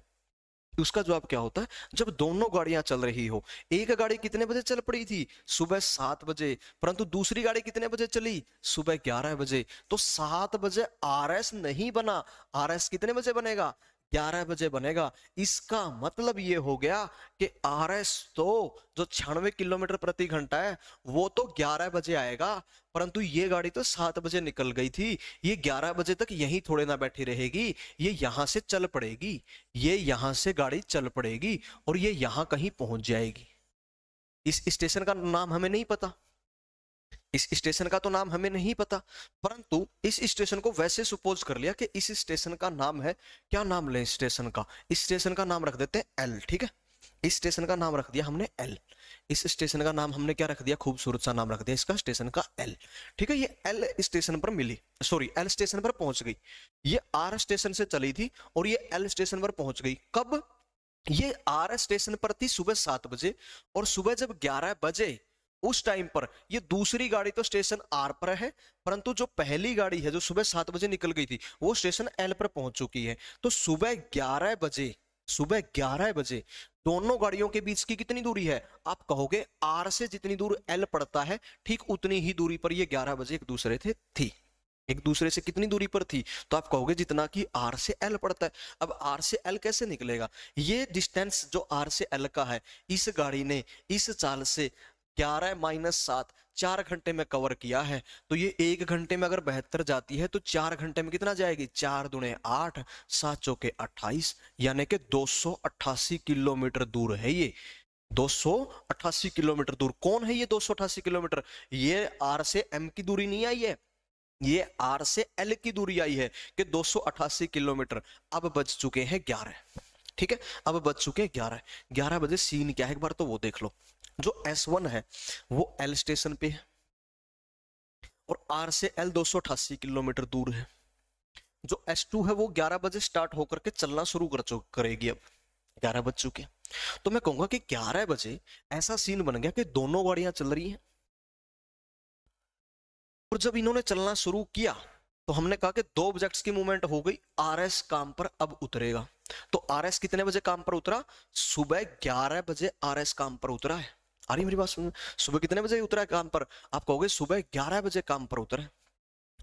उसका जवाब क्या होता है, जब दोनों गाड़ियां चल रही हो। एक गाड़ी कितने बजे चल पड़ी थी? सुबह 7 बजे। परंतु दूसरी गाड़ी कितने बजे चली? सुबह 11 बजे। तो 7 बजे RS नहीं बना, RS कितने बजे बनेगा? 11 बजे बनेगा। इसका मतलब ये हो गया कि RS तो जो 96 किलोमीटर प्रति घंटा है वो तो 11 बजे आएगा, परंतु ये गाड़ी तो 7 बजे निकल गई थी, ये 11 बजे तक यहीं थोड़े ना बैठी रहेगी, ये यहां से चल पड़ेगी, ये यहां से गाड़ी चल पड़ेगी और ये यहां कहीं पहुंच जाएगी। इस स्टेशन का नाम हमें नहीं पता, इस स्टेशन का तो नाम हमें नहीं पता, परंतु इस स्टेशन को वैसे सपोज कर लिया कि इस स्टेशन का नाम है, क्या नाम लें स्टेशन का? इस स्टेशन का नाम रख देते हैं L, ठीक है। इस स्टेशन का नाम रख दिया हमने L। इस स्टेशन का नाम हमने क्या रख दिया? खूबसूरत सा नाम रख दिया इसका, स्टेशन का L, ठीक है। ये L स्टेशन पर मिली, सॉरी L स्टेशन पर पहुंच गई। ये R स्टेशन से चली थी और ये L स्टेशन पर पहुंच गई। कब? ये R स्टेशन पर थी सुबह 7 बजे, और सुबह जब 11 बजे उस टाइम पर ये दूसरी गाड़ी तो स्टेशन आर पर है, परंतु जो पहली गाड़ी है जो सुबह 7 बजे निकल गई थी वो स्टेशन एल पर पहुंच चुकी है। तो सुबह 11 बजे, सुबह 11 बजे दोनों गाड़ियों के बीच की कितनी दूरी है? आप कहोगे आर से जितनी दूर एल पड़ता है ठीक उतनी ही दूरी पर ये 11 बजे एक दूसरे थे थी। एक दूसरे से कितनी दूरी पर थी? तो आप कहोगे जितना कि आर से एल पड़ता है। अब आर से एल कैसे निकलेगा? ये डिस्टेंस जो आर से एल का है, इस गाड़ी ने इस चाल से 11 - 7 4 घंटे में कवर किया है। तो ये 1 घंटे में अगर 72 जाती है तो 4 घंटे में कितना जाएगी? 4 दूने 8, 7 चौके 28, यानी कि 288 किलोमीटर दूर है ये। 288 किलोमीटर दूर। कौन है ये 288 किलोमीटर? ये आर से एम की दूरी नहीं आई है, ये आर से एल की दूरी आई है कि 288 किलोमीटर। अब बज चुके हैं 11, ठीक है, अब बज चुके हैं 11। 11 बजे सीन क्या है एक बार तो वो देख लो। जो S1 है वो एल स्टेशन पे है और आर से एल 288 किलोमीटर दूर है। जो S2 है वो 11 बजे स्टार्ट होकर के चलना शुरू करेगी। अब 11 बज चुके हैं, तो मैं कहूंगा कि 11 बजे ऐसा सीन बन गया कि दोनों गाड़ियां चल रही हैं। और जब इन्होंने चलना शुरू किया तो हमने कहा कि दो ऑब्जेक्ट्स की मूवमेंट हो गई। आरएस काम पर अब उतरेगा। तो आरएस कितने बजे काम पर उतरा? सुबह 11 बजे आरएस काम पर उतरा है। आ रही मेरी बात सुन? सुबह कितने बजे उतरा है काम पर? आप कहोगे सुबह 11 बजे काम पर उतरा है।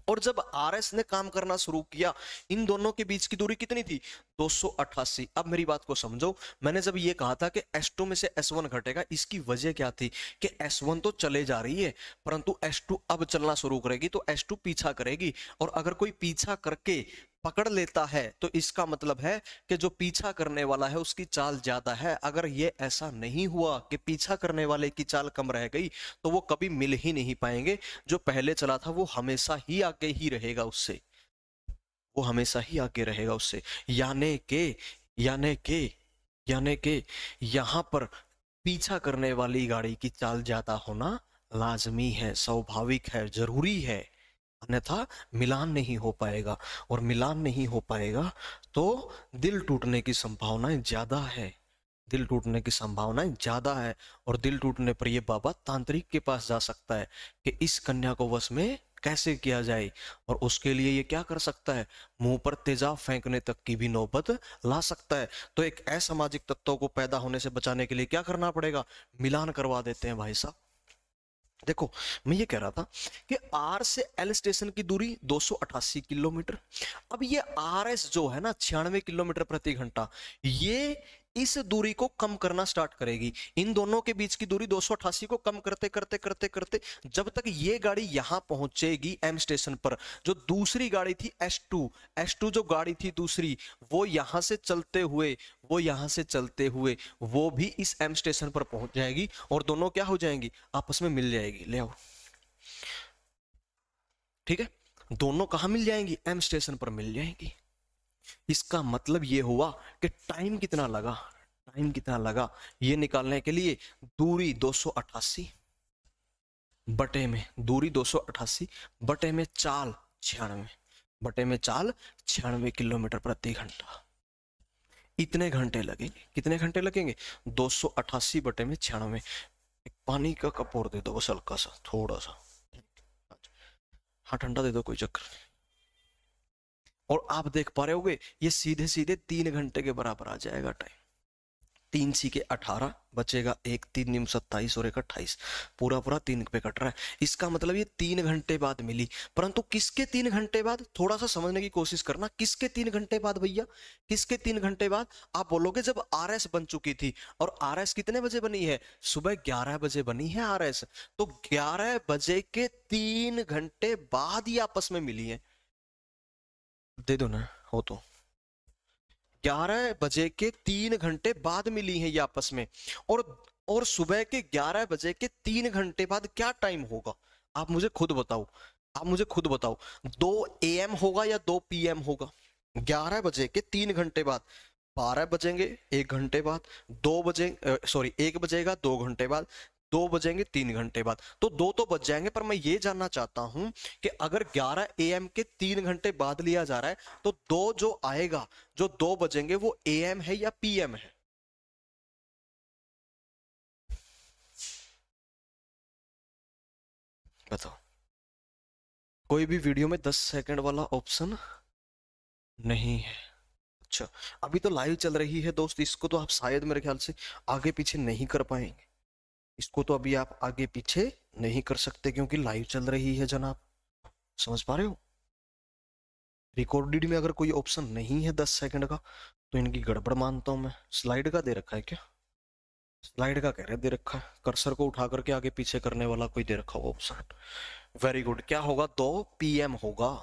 और जब आरएस ने काम करना शुरू किया, इन दोनों के बीच की दूरी कितनी थी? 288। अब मेरी बात को समझो, मैंने जब ये कहा था कि S2 में से S1 घटेगा, इसकी वजह क्या थी कि S1 तो चले जा रही है परंतु S2 अब चलना शुरू करेगी तो S2 पीछा करेगी। और अगर कोई पीछा करके पकड़ लेता है तो इसका मतलब है कि जो पीछा करने वाला है उसकी चाल ज्यादा है। अगर ये ऐसा नहीं हुआ कि पीछा करने वाले की चाल कम रह गई तो वो कभी मिल ही नहीं पाएंगे। जो पहले चला था वो हमेशा ही आगे ही रहेगा उससे, वो हमेशा ही आगे रहेगा उससे। यानी के यानी के यानी के यहां पर पीछा करने वाली गाड़ी की चाल ज्यादा होना लाजमी है, स्वाभाविक है, जरूरी है, अन्यथा मिलान नहीं हो पाएगा। और मिलान नहीं हो पाएगा तो दिल टूटने की संभावनाएं ज्यादा है, दिल टूटने की संभावनाएं ज्यादा है। और दिल टूटने पर ये बाबा तांत्रिक के पास जा सकता है कि इस कन्या को वश में कैसे किया जाए। और उसके लिए ये क्या कर सकता है? मुंह पर तेजाब फेंकने तक की भी नौबत ला सकता है। तो एक असामाजिक तत्वों को पैदा होने से बचाने के लिए क्या करना पड़ेगा? मिलान करवा देते हैं भाई साहब। देखो, मैं ये कह रहा था कि आर से एल स्टेशन की दूरी 288 किलोमीटर। अब ये आर एस जो है ना 96 किलोमीटर प्रति घंटा, ये इस दूरी को कम करना स्टार्ट करेगी। इन दोनों के बीच की दूरी 288 को कम करते करते करते करते जब तक ये गाड़ी यहां पहुंचेगी एम स्टेशन पर, जो दूसरी गाड़ी थी S2 जो गाड़ी थी दूसरी, वो यहां से चलते हुए वो यहां से चलते हुए वो भी इस एम स्टेशन पर पहुंच जाएगी और दोनों क्या हो जाएंगी? आपस में मिल जाएगी। ले आओ, ठीक है, दोनों कहां मिल जाएंगी? एम स्टेशन पर मिल जाएंगी। इसका मतलब ये हुआ कि टाइम कितना लगा, टाइम कितना लगा ये निकालने के लिए, दूरी 288 बटे में दूरी 288 बटे में चाल 96 बटे में चाल 96 किलोमीटर प्रति घंटा। इतने घंटे लगेंगे। कितने घंटे लगेंगे? 288 बटे में 96। एक पानी का कप और दे दो बस, हल्का सा, थोड़ा सा। हाँ, ठंडा दे दो, कोई चक्कर नहीं। और आप देख पा रहे होगे ये सीधे सीधे 3 घंटे के बराबर आ जाएगा टाइम। 3 सी के 18 बचेगा, एक 3 निम 27 और एक 28, पूरा पूरा 3 पे कट रहा है। इसका मतलब ये 3 घंटे बाद मिली। परंतु किसके 3 घंटे बाद? थोड़ा सा समझने की कोशिश करना। किसके 3 घंटे बाद भैया? किसके 3 घंटे बाद? आप बोलोगे जब आरएस बन चुकी थी। और आरएस कितने बजे बनी है? सुबह 11 बजे बनी है आरएस। तो 11 बजे के 3 घंटे बाद ही आपस में मिली है। दे दो ना हो तो। 11 बजे के 3 घंटे बाद मिली है ये आपस में। और और सुबह के 11 बजे के 3 घंटे बाद क्या टाइम होगा? आप मुझे खुद बताओ, आप मुझे खुद बताओ। 2 AM होगा या 2 PM होगा? 11 बजे के 3 घंटे बाद 12 बजेंगे 1 घंटे बाद, 2 बजे सॉरी 1 बजेगा 2 घंटे बाद, 2 बजेंगे 3 घंटे बाद। तो 2 तो बज जाएंगे। पर मैं ये जानना चाहता हूं कि अगर 11 AM के 3 घंटे बाद लिया जा रहा है तो 2 जो आएगा, जो 2 बजेंगे, वो AM है या PM है? बताओ। कोई भी वीडियो में 10 सेकंड वाला ऑप्शन नहीं है। अच्छा, अभी तो लाइव चल रही है दोस्त, इसको तो आप शायद मेरे ख्याल से आगे पीछे नहीं कर पाएंगे। इसको तो अभी आप आगे पीछे नहीं कर सकते क्योंकि लाइव चल रही है जनाब। समझ पा रहे हो? रिकॉर्डेड में अगर कोई ऑप्शन नहीं है 10 सेकंड का तो इनकी गड़बड़ मानता हूं मैं। स्लाइड का दे रखा है क्या? स्लाइड का कह रहे दे रखा है, कर्सर को उठा करके आगे पीछे करने वाला कोई दे रखा होगा ऑप्शन। Very good. क्या होगा? 2 PM होगा।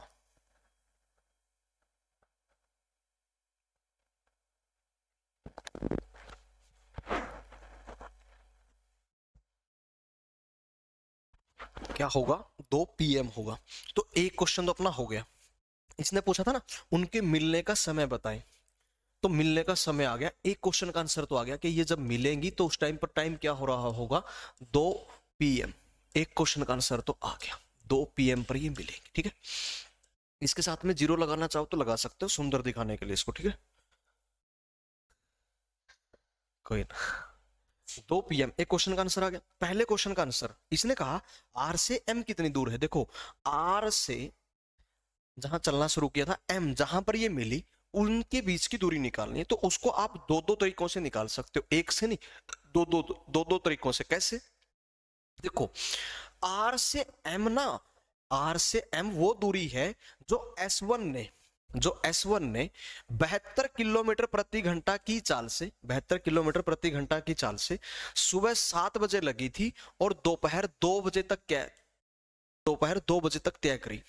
क्या होगा, 2 PM होगा। तो एक क्वेश्चन तो अपना हो गया। इसने पूछा था ना उनके मिलने का समय बताएं, तो मिलने का समय आ गया। एक क्वेश्चन का आंसर तो आ गया कि ये जब मिलेंगी तो उस टाइम पर टाइम क्या हो रहा होगा, 2 PM। एक क्वेश्चन का आंसर तो आ गया, 2 PM पर ये मिलेंगी। ठीक है, इसके साथ में जीरो लगाना चाहो तो लगा सकते हो सुंदर दिखाने के लिए इसको। ठीक है, कोई ना। 2 PM एक क्वेश्चन का आंसर आ गया। पहले क्वेश्चन का आंसर इसने कहा R से M कितनी दूर है। देखो R से जहां चलना शुरू किया था M, जहां पर ये मिली, उनके बीच की दूरी निकालनी है। तो उसको आप दो दो तरीकों से निकाल सकते हो, एक से नहीं, दो दो दो दो तरीकों से। कैसे, देखो R से M ना, R से M वो दूरी है जो S1 ने 72 किलोमीटर प्रति घंटा की चाल से, 72 किलोमीटर प्रति घंटा की चाल से सुबह 7 बजे लगी थी और दोपहर 2 बजे तक तय करी।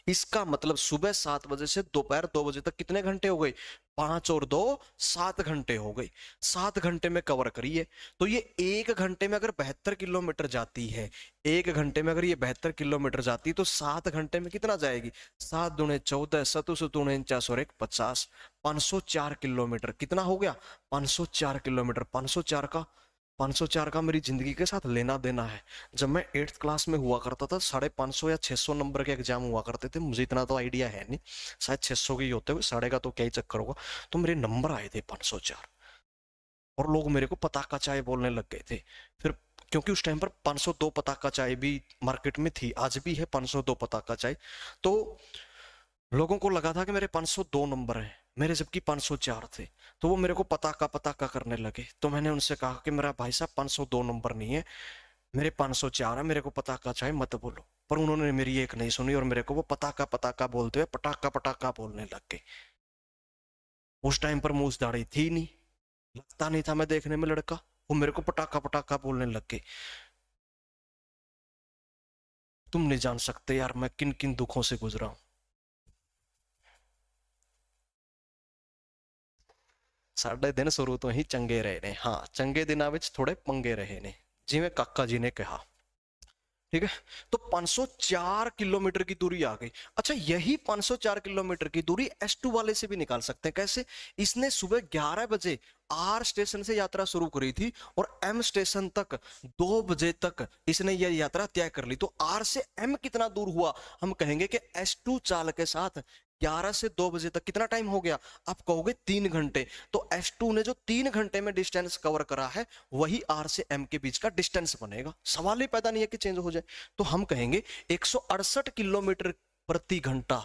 इसका मतलब सुबह 7 बजे से दोपहर 2 बजे तक कितने घंटे हो गए, 5 और 2 7 घंटे हो गए। 7 घंटे में कवर करिए। तो ये 1 घंटे में अगर 72 किलोमीटर जाती है, 1 घंटे में अगर ये 72 किलोमीटर जाती है तो 7 घंटे में कितना जाएगी, 7 दूने 14, 7 दूने 49 और 1 50, 504 किलोमीटर। कितना हो गया, 504 किलोमीटर। 504 का मेरी जिंदगी के साथ लेना देना है। जब मैं 8th क्लास में हुआ करता था, 550 या 600 नंबर के एग्जाम हुआ करते थे। मुझे इतना तो आइडिया है नहीं, शायद 600 के ही होते हुए, साढ़े का तो क्या ही चक्कर होगा। तो मेरे नंबर आए थे 504 और लोग मेरे को पताका चाय बोलने लग गए थे। फिर क्योंकि उस टाइम पर 502 पताका चाय भी मार्केट में थी, आज भी है 502 पताका चाय। तो लोगों को लगा था कि मेरे 502 नंबर हैं, मेरे जबकि 504 थे। तो वो मेरे को पताका करने लगे। तो मैंने उनसे कहा कि मेरा भाई साहब 502 नंबर नहीं है, मेरे 504 है, मेरे को पताका चाहे मत बोलो। पर उन्होंने मेरी एक नहीं सुनी और मेरे को वो पताका बोलते हुए पटाका बोलने लग गए। उस टाइम पर मूछ दाढ़ी थी नहीं, लगता नहीं था मैं देखने में लड़का, वो मेरे को पटाका बोलने लग गए। तुम नहीं जान सकते यार मैं किन किन दुखों से गुजरा हूं। साढ़े दिन शुरू तो ही चंगे रहे ने, हाँ चंगे दिनों ਵਿੱਚ थोड़े पंगे रहे ने, जिਵੇਂ काका जी ने कहा। ठीक है, तो 504 किलोमीटर की दूरी आ गई। अच्छा, यही 504 किलोमीटर की दूरी S2 वाले से भी निकाल सकते हैं। कैसे, इसने सुबह 11 बजे R स्टेशन से यात्रा शुरू करी थी और M स्टेशन तक 2 बजे तक इसने यह यात्रा तय कर ली। तो R से M कितना दूर हुआ, हम कहेंगे कि S2 चाल के साथ 11 से 2 बजे तक कितना टाइम हो गया, आप कहोगे 3 घंटे। तो S2 ने जो 3 घंटे में डिस्टेंस कवर करा है, वही R से M के बीच का डिस्टेंस बनेगा। सवाल ही पैदा नहीं है कि चेंज हो जाए। तो हम कहेंगे 168 किलोमीटर प्रति घंटा,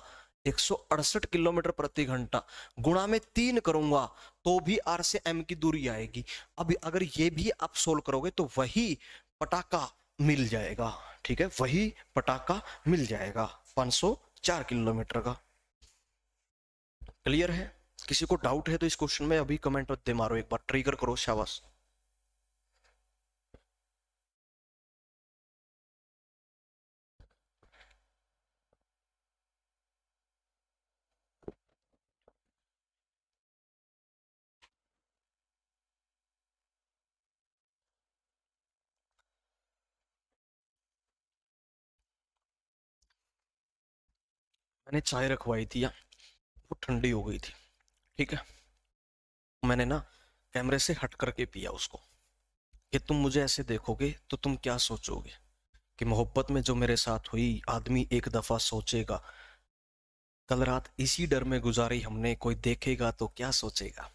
168 किलोमीटर प्रति घंटा गुणा में 3 करूंगा तो भी R से M की दूरी आएगी। अब अगर ये भी आप सोल्व करोगे तो वही पटाका मिल जाएगा। ठीक है, वही पटाका मिल जाएगा 504 किलोमीटर का। क्लियर है, किसी को डाउट है तो इस क्वेश्चन में अभी कमेंट दे मारो, एक बार ट्रिगर करो, शाबाश। मैंने चाय रखवाई थी, वो ठंडी हो गई थी। ठीक है, मैंने ना कैमरे से हट करके पिया उसको कि तुम मुझे ऐसे देखोगे तो तुम क्या सोचोगे कि मोहब्बत में जो मेरे साथ हुई, आदमी एक दफा सोचेगा, कल रात इसी डर में गुजारी हमने, कोई देखेगा तो क्या सोचेगा।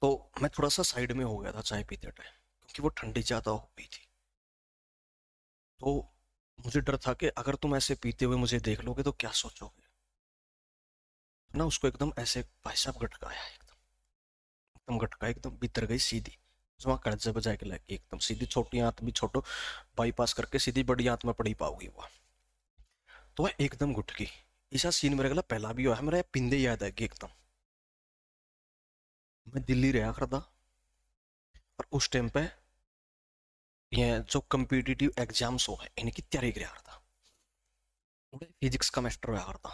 तो मैं थोड़ा सा साइड में हो गया था चाय पीते टाइम, क्योंकि वो ठंडी ज्यादा हो गई थी। तो मुझे डर था कि अगर तुम ऐसे पीते हुए मुझे देख लोगे तो क्या सोचोगे ना। उसको एकदम ऐसे भाई साहब गटकाया, एकदम गटका, एकदम भीतर गई सीधी, वहां कड़जे बजाए के लगी एकदम सीधी। छोटी आंत भी छोटो बाईपास करके सीधी बड़ी आंत में पड़ी पाओगी वो। तो वह एकदम घुट गई। ऐसा सीन मेरे गला पहला भी हुआ है, मेरा पिंदे याद है कि एकदम मैं दिल्ली रहा करता और उस टाइम पे ये जो कम्पिटिटिव एग्जाम्स हो है इनकी तैयारी करा करता। फिजिक्स का मास्टर हुआ करता,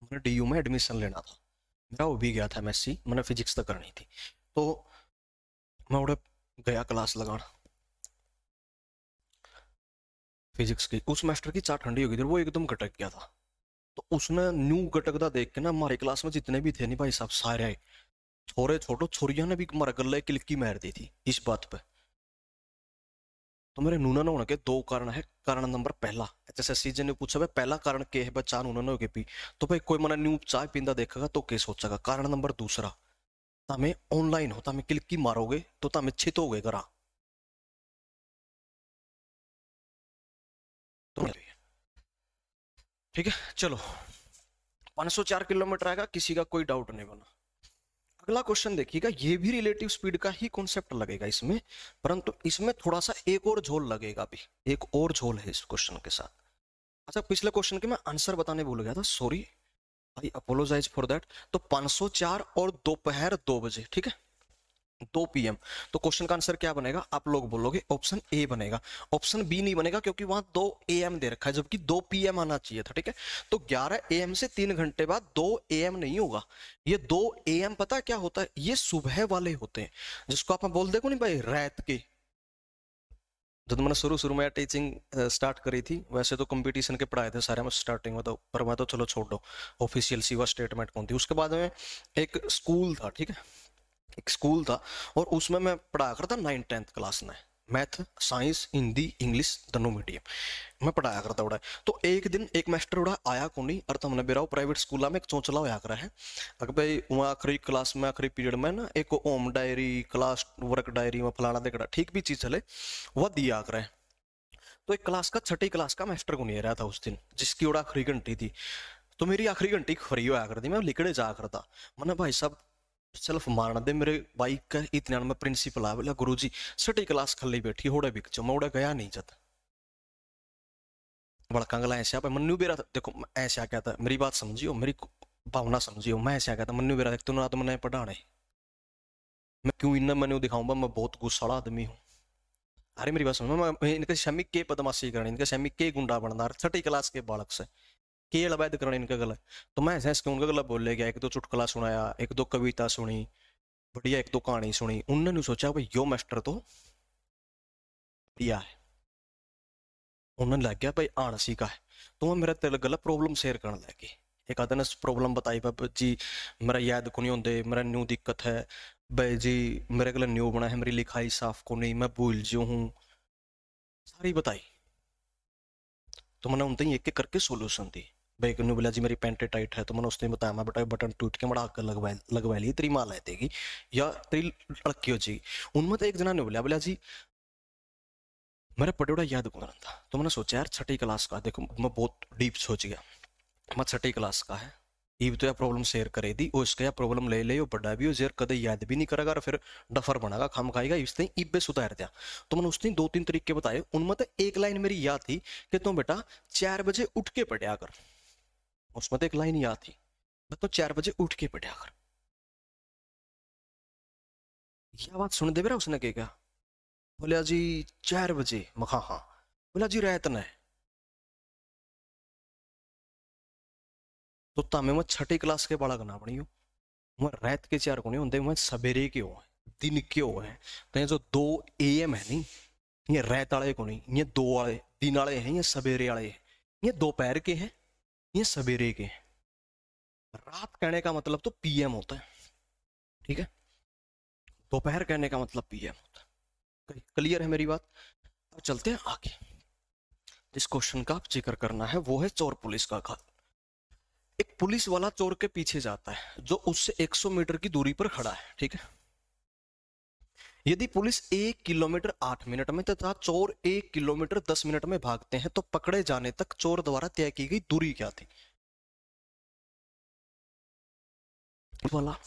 मैंने DU में एडमिशन लेना था, मेरा वो भी गया था MSc, मैंने फिजिक्स तो करनी थी। तो मैं उड़े गया क्लास लगाना, फिजिक्स की। उस मास्टर की चाट ठंडी हो गई थी, वो एकदम गटक गया था। तो उसने न्यू गटकदा देख के ना हमारी क्लास में जितने भी थे नहीं भाई साहब, सारे आए, छोरे छोटो छोरिया ने भी हमारा गले किलकी मार दी थी इस बात पे। तो मेरे नूना न होने के दो कारण है। कारण नंबर पहला, एचएसएससी जी ने पूछा भाई पहला कारण के है भाई चार नूना हो के पी, तो भाई कोई मना न्यू चाय पींदा देखेगा तो के सोचेगा। कारण नंबर दूसरा, तमें ऑनलाइन हो, तमें किलकी मारोगे तो तमें छित हो गए करा। तो ठीक है चलो, 504 किलोमीटर आएगा, किसी का कोई डाउट नहीं बना। अगला क्वेश्चन देखिएगा, ये भी रिलेटिव स्पीड का ही कॉन्सेप्ट लगेगा इसमें, परंतु इसमें थोड़ा सा एक और झोल लगेगा भी, एक और झोल है इस क्वेश्चन के साथ। अच्छा, पिछले क्वेश्चन के मैं आंसर बताने भूल गया था, sorry, I apologise for that. तो 504 और दोपहर 2 बजे, ठीक है, 2 PM। तो क्वेश्चन का आंसर क्या बनेगा, आप लोग बोलोगे ऑप्शन ए बनेगा। ऑप्शन बी नहीं बनेगा क्योंकि वहां 2 AM दे रखा है, जबकि 2 PM आना चाहिए था, ठीक है। तो 11 AM से 3 घंटे बाद 2 AM नहीं होगा। ये 2 AM पता है क्या होता है, ये सुबह वाले होते हैं, जिसको आप बोल देखो नहीं भाई रात के। जब मैंने शुरू शुरू में टीचिंग स्टार्ट करी थी, वैसे तो कंपटीशन के पढ़ाए थे सारे में स्टार्टिंग में, तो पर मैं तो चलो छोड़ दो, ऑफिशियल सीवा स्टेटमेंट कौन थी। उसके बाद में एक स्कूल था, ठीक है, एक स्कूल था, और उसमें मैं पढ़ा करता 9th-10th क्लास में, मैथ साइंस हिंदी इंग्लिश दोनों मीडियम मैं पढ़ाया करता उड़ा। तो एक दिन एक मास्टर उड़ा आया को नहीं, और तुमने बेरा प्राइवेट स्कूल में एक चौंचला होया करा है। अगर भाई वहाँ आखिरी क्लास में आखिरी पीरियड में ना एक home diary class work diary में फलाना देखना ठीक भी चीज चले वह दिया करे। तो एक क्लास का छठी क्लास का मास्टर को नहीं रहा था उस दिन, जिसकी उड़ा आखिरी घंटी थी। तो मेरी आखिरी घंटी फ्री होया करती, मैं लिखने जा करता। मैंने भाई साहब सेल्फ मारना दे मेरे बाइक का इतना में प्रिंसिपल आ बोला गुरु जी छठी क्लास खली बैठी होड़े बिक जो मैं उड़ा गया नहीं जत बड़का गला ऐसा पे मन्नू बेरा देखो ऐसा क्या था, मेरी बात समझियो, मेरी भावना समझियो। मैं ऐसा कहता मन्नू बेरा देख तू ना तो मैंने पढ़ाने, मैं क्यों इन्ना मैंने दिखाऊंगा, मैं बहुत गुस्साला आदमी हूँ। अरे मेरी बात समझो, मैं इनके शमिक के बदमाशी करनी, इनके शमिक के गुंडा बनना छठी क्लास के बालक से के अवैध करने इनका गला। तो मैं ऐसा उनका गला बोले गया, एक दो चुटकुला सुनाया, एक दो कविता सुनी, बढ़िया एक दो कहानी सुनी। उन्होंने सोचा भाई यो मास्टर तो बढ़िया है, उन्होंने लग गया भाई आणसी का है। तो मैं मेरा तेरे गला प्रॉब्लम शेयर करने लगे। एक आदमी ने प्रॉब्लम बताई बाबा जी मेरा याद को नहीं होंगे, मेरा न्यू दिक्कत है भाई जी, मेरे गला न्यू बना है, मेरी लिखाई साफ को नहीं, मैं भूल जो हूँ, सारी बताई। तो मैंने उनते ही एक एक करके सोल्यूशन दी। भाई ने बोला जी मेरी पैंट टाइट है, तो मैंने उसने बताया मैं बेटा बटन टूट के मड़ा कर लगवा ली, तेरी माँ ला देगी या तेरी लड़की हो जाएगी। उनमें तो एक जना ने बोला बोला जी मेरा पटेड़ा याद कौन था। तो मैंने सोचा यार छठी क्लास का, देखो मैं बहुत डीप सोच गया, मैं छठी क्लास का है, इब तो यह प्रॉब्लम शेयर करे दी और इसका यह प्रॉब्लम ले ले बड़ा भी हो जेर कदे याद भी नहीं करेगा और फिर डफर बनागा खाम खाएगा, इस तरह इब्बे सुधार दिया। तो मैंने उस दिन 2-3 तरीके बताए, उनमें तो एक लाइन मेरी याद थी कि तुम बेटा 4 बजे उठ के पढ़ा कर। उसमें तो एक लाइन याद थी, तो 4 बजे उठ के पढ़ा कर। यह बात सुन दे बेरा उसने क्या बोलिया जी 4 बजे, मखा हाँ, बोला जी रात ने। तो तामे मैं छठी क्लास के बालक ना बनी हूँ, मैं रात के 4 को नहीं होंगे, मैं सवेरे के हो दिन के हो है। तो ये जो 2 AM है नहीं, ये रात वाले को नहीं, ये दो वाले दिन वाले हैं, ये सवेरे वाले हैं, ये दोपहर के हैं, ये सवेरे के हैं। रात कहने का मतलब तो PM होता है, ठीक है, दोपहर कहने का मतलब PM होता है। क्लियर है मेरी बात। अब चलते हैं आगे, जिस क्वेश्चन का आप जिक्र करना है वो है चोर पुलिस का घात। एक पुलिस वाला चोर के पीछे जाता है जो उससे 100 मीटर की दूरी पर खड़ा है, ठीक है। यदि पुलिस 1 किलोमीटर 8 मिनट में तथा चोर 1 किलोमीटर 10 मिनट में भागते हैं तो पकड़े जाने तक चोर द्वारा तय की गई दूरी क्या थी वाला।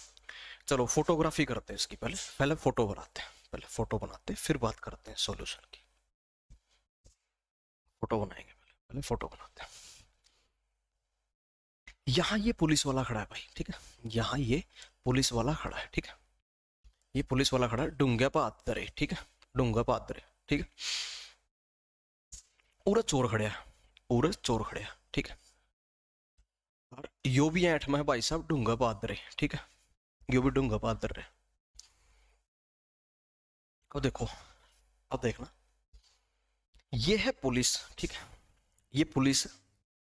चलो फोटोग्राफी करते हैं इसकी, पहले पहले फोटो बनाते हैं, पहले फोटो बनाते हैं फिर बात करते हैं सॉल्यूशन की। फोटो बनाएंगे, पहले पहले फोटो बनाते हैं। यहाँ ये पुलिस वाला खड़ा है भाई, ठीक है, यहाँ ये पुलिस वाला खड़ा है, ठीक है, ये पुलिस वाला खड़ा है डूंगा पादरे, ठीक है, डूंगा पादरे, ठीक है। पूरा चोर खड़े, पूरा चोर खड़े, ठीक है। और यो भी ऐठ में है भाई साहब डूंगा पादरे, ठीक है, यो भी डूंगा पादरे। अब देखो, अब देखना, ये है पुलिस, ठीक है, ये पुलिस है,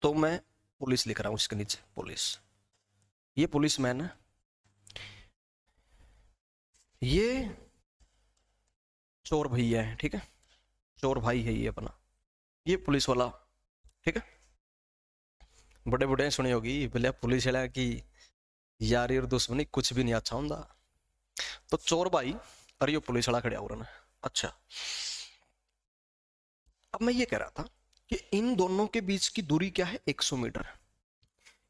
तो मैं पुलिस लिख रहा हूं इसके नीचे पुलिस। ये पुलिस मैन है, ये चोर भैया है, ठीक है, चोर भाई है ये अपना, ये पुलिस वाला, ठीक है। बड़े बड़े सुनी होगी बोले पुलिस वाला की यारी और दुश्मनी कुछ भी नहीं अच्छा होता। तो चोर भाई और ये पुलिस वाला खड़ा हो रहा है। अच्छा, अब मैं ये कह रहा था कि इन दोनों के बीच की दूरी क्या है, 100 मीटर।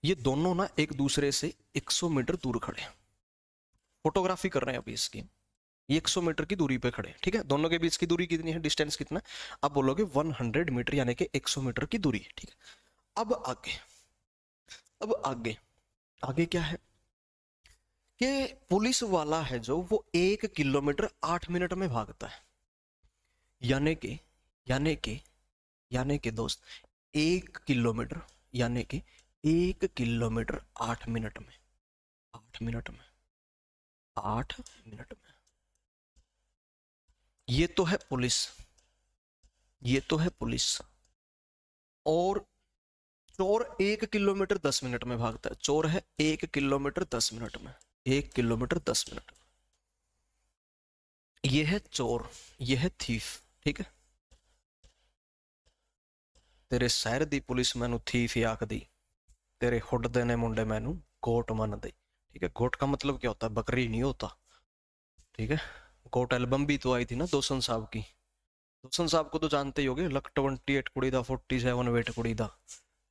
ये दोनों ना एक दूसरे से 100 मीटर दूर खड़े हैं, फोटोग्राफी कर रहे हैं अभी इसकी। ये 100 मीटर की दूरी पे खड़े, ठीक है। दोनों के बीच की दूरी कितनी है, डिस्टेंस कितना, आप बोलोगे 100 मीटर, यानी कि 100 मीटर की दूरी, ठीक है। अब आगे, अब आगे, आगे क्या है कि पुलिस वाला है जो वो 1 किलोमीटर 8 मिनट में भागता है, यानी कि यानी कि यानी कि दोस्त 1 किलोमीटर, यानी कि 1 किलोमीटर 8 मिनट में, 8 मिनट में, 8 मिनट में। ये तो है पुलिस, ये तो है पुलिस। और चोर 1 किलोमीटर 10 मिनट में भागता है, चोर है 1 किलोमीटर 10 मिनट में, 1 किलोमीटर 10 मिनट। ये है चोर, ये है थीफ, ठीक है। तेरे शहर दी पुलिस मैनू थीफ आख दी, तेरे हुड देने मुंडे मैनू गोट मन दे, ठीक है। गोट का मतलब क्या होता है, बकरी नहीं होता, ठीक है। गोट एल्बम भी तो आई थी ना दोसन साहब की, दोसन साहब को तो जानते ही होगे, लक 28 कुड़ी दा 47 वेट कुड़ी दा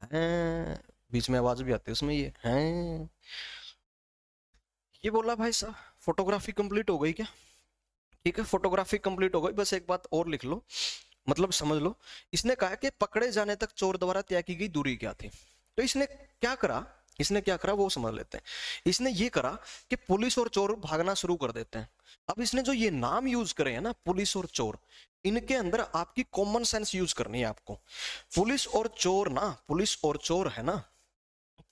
हैं, बीच में आवाज भी आती है उसमें, ये हैं। ये बोला भाई साहब फोटोग्राफी कंप्लीट हो गई क्या, ठीक है, फोटोग्राफी कंप्लीट हो गई। बस एक बात और लिख लो, मतलब समझ लो। इसने कहा कि पकड़े जाने तक चोर द्वारा तय की गई दूरी क्या थी। तो इसने क्या करा, इसने क्या करा वो समझ लेते हैं। इसने ये करा कि पुलिस और चोर भागना शुरू कर देते हैं। अब इसने जो ये नाम यूज करे हैं ना, पुलिस और चोर, इनके अंदर आपकी कॉमन सेंस यूज करनी है आपको। पुलिस और चोर ना, पुलिस और चोर है ना,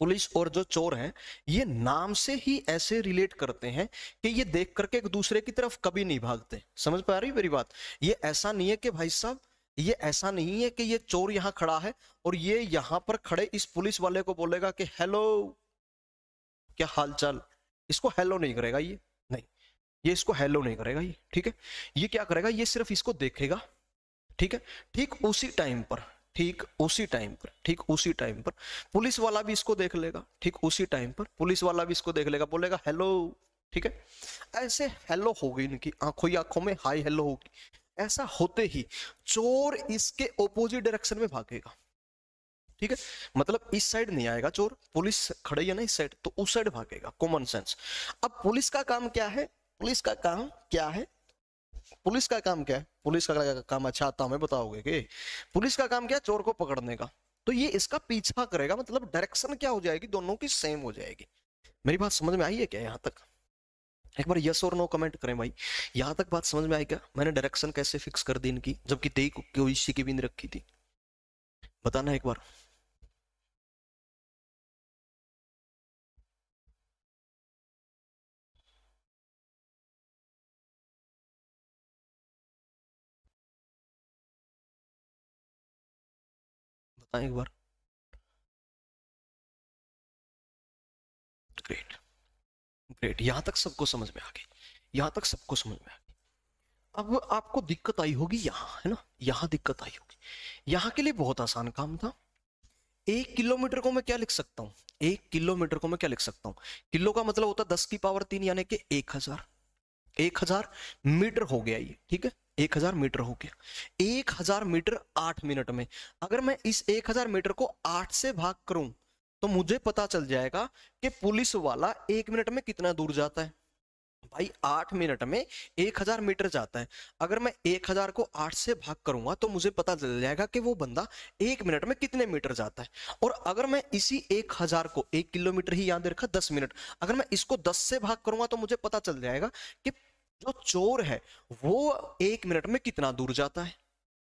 पुलिस और जो चोर हैं, ये नाम से ही ऐसे रिलेट करते हैं कि ये देख करके एक दूसरे की तरफ कभी नहीं भागते। समझ पा रही मेरी बात। ये ऐसा नहीं है कि भाई साहब, ये ऐसा नहीं है कि ये चोर यहां खड़ा है और ये यहां पर खड़े इस पुलिस वाले को बोलेगा कि हेलो क्या हालचाल, इसको हेलो नहीं करेगा ये, नहीं, ये इसको हेलो नहीं करेगा ये, ठीक है। ये क्या करेगा, ये सिर्फ इसको देखेगा, ठीक है। ठीक उसी टाइम पर, ठीक उसी टाइम पर, ठीक उसी टाइम पर पुलिस वाला भी इसको देख लेगा, ठीक उसी टाइम पर पुलिस वाला भी इसको देख लेगा, बोलेगा हेलो, ठीक है। ऐसे हेलो होगी, इनकी आंखों ही आंखों में हाई हेलो होगी। ऐसा होते ही चोर इसके ऑपोजिट डायरेक्शन में भागेगा, ठीक है। मतलब इस साइड नहीं आएगा चोर, पुलिस खड़े है ना इस साइड, तो उस साइड भागेगा, कॉमन सेंस। अब पुलिस का काम क्या है, पुलिस का काम क्या है, पुलिस का काम क्या है, पुलिस का काम, अच्छा आता हमें बताओगे कि पुलिस का काम क्या है, चोर को पकड़ने का। तो ये इसका पीछा करेगा, मतलब डायरेक्शन क्या हो जाएगी, दोनों की सेम हो जाएगी। मेरी बात समझ में आई है क्या यहाँ तक, एक बार यस और नो कमेंट करें भाई। यहाँ तक बात समझ में आई क्या, मैंने डायरेक्शन कैसे फिक्स कर दी इनकी, जबकि तेई कोई सी की भी नहीं रखी थी, बताना एक बार। बताएं एक बार। ग्रेट, ग्रेट, यहाँ तक सबको समझ में आ गई, यहाँ तक सबको समझ में आ गई। अब आपको दिक्कत आई होगी यहाँ, है ना, यहाँ दिक्कत आई होगी। यहाँ के लिए बहुत आसान काम था। 1 किलोमीटर को मैं क्या लिख सकता हूँ, 1 किलोमीटर को मैं क्या लिख सकता हूँ, किलो का मतलब होता है 10 की पावर 3, यानी कि 1000, 1000 मीटर हो गया ये, ठीक है। 1000 मीटर हो गया, 1000 मीटर 8 मिनट में। अगर मैं इस 1000 मीटर को 8 से भाग करूं तो मुझे पता चल जाएगा कि पुलिस वाला 1 मिनट में कितना दूर जाता है। भाई 8 मिनट में 1000 मीटर जाता है। अगर मैं 1000 को 8 से भाग करूंगा तो मुझे पता चल जाएगा कि वो बंदा 1 मिनट में कितने मीटर जाता है। और अगर मैं इसी 1000 को, 1 किलोमीटर ही याद रखा 10 मिनट, अगर मैं इसको 10 से भाग करूंगा तो मुझे पता चल जाएगा कि जो चोर है वो 1 मिनट में कितना दूर जाता है,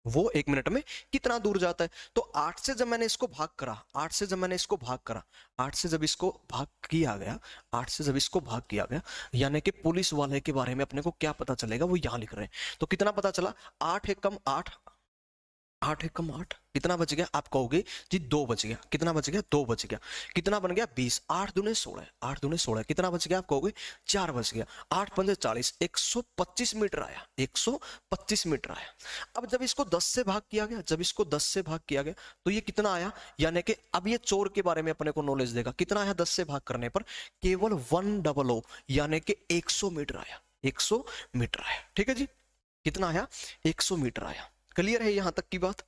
वो 1 मिनट में कितना दूर जाता है। तो 8 से जब मैंने इसको भाग करा, 8 से जब मैंने इसको भाग करा, 8 से जब इसको भाग किया गया, 8 से जब इसको भाग किया गया, यानी कि पुलिस वाले के बारे में अपने को क्या पता चलेगा वो यहां लिख रहे हैं। तो कितना पता चला, 8 एक कम 8, 8 एकम 8, कितना बच गया? आप कहोगे जी 2 बच गया। कितना बच गया? 2 बच गया। कितना बन गया? 20। 8 दूने 16, 8 दूने 16, कितना बच गया? आप कहोगे 4 बच गया। 8 पंजे 40, 125 मीटर आया, 125 मीटर आया। अब जब इसको 10 से भाग किया गया, जब इसको 10 से भाग किया गया तो ये कितना आया? यानी कि अब ये चोर के बारे में अपने को नॉलेज देगा। कितना आया 10 से भाग करने पर? केवल 100, यानी कि 100 मीटर आया, 100 मीटर आया। ठीक है जी, कितना आया? 100 मीटर आया। क्लियर है यहां तक की बात?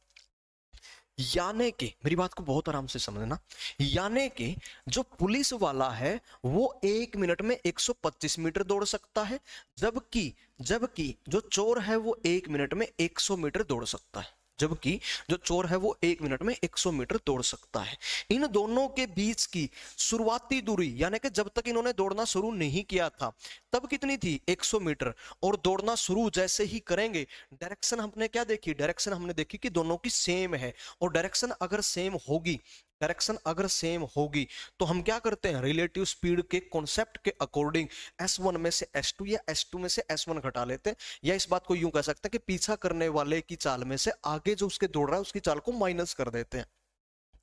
यानी कि मेरी बात को बहुत आराम से समझना, यानी कि जो पुलिस वाला है वो 1 मिनट में 125 मीटर दौड़ सकता है, जबकि जबकि जो चोर है वो 1 मिनट में 100 मीटर दौड़ सकता है। जबकि जो चोर है वो 1 मिनट में 100 मीटर दौड़ सकता है। इन दोनों के बीच की शुरुआती दूरी, यानी कि जब तक इन्होंने दौड़ना शुरू नहीं किया था तब कितनी थी? 100 मीटर। और दौड़ना शुरू जैसे ही करेंगे, डायरेक्शन हमने क्या देखी? डायरेक्शन हमने देखी कि दोनों की सेम है। और डायरेक्शन अगर सेम होगी, डायरेक्शन अगर सेम होगी तो हम क्या करते हैं? रिलेटिव स्पीड के कॉन्सेप्ट के अकॉर्डिंग S1 में से S2 या S2 में से S1 घटा लेते हैं, या इस बात को यूं कह सकते हैं कि पीछा करने वाले की चाल में से आगे जो उसके दौड़ रहा है उसकी चाल को माइनस कर देते हैं।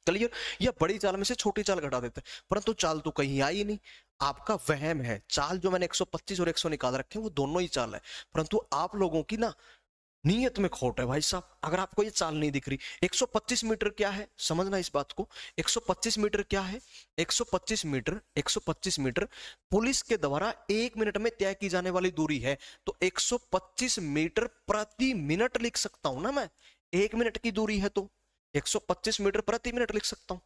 क्लियर? या बड़ी चाल में से छोटी चाल घटा देते हैं। परंतु चाल तो कहीं आई नहीं, आपका वहम है। चाल जो मैंने 125 और 100 निकाल रखे हैं वो दोनों ही चाल है, परंतु आप लोगों की ना नीयत में खोट है भाई साहब। अगर आपको ये चाल नहीं दिख रही, 125 मीटर क्या है समझना इस बात को। 125 मीटर क्या है? 125 मीटर, 125 मीटर पुलिस के द्वारा 1 मिनट में तय की जाने वाली दूरी है। तो 125 मीटर प्रति मिनट लिख सकता हूं ना मैं। 1 मिनट की दूरी है तो 125 मीटर प्रति मिनट लिख सकता हूं।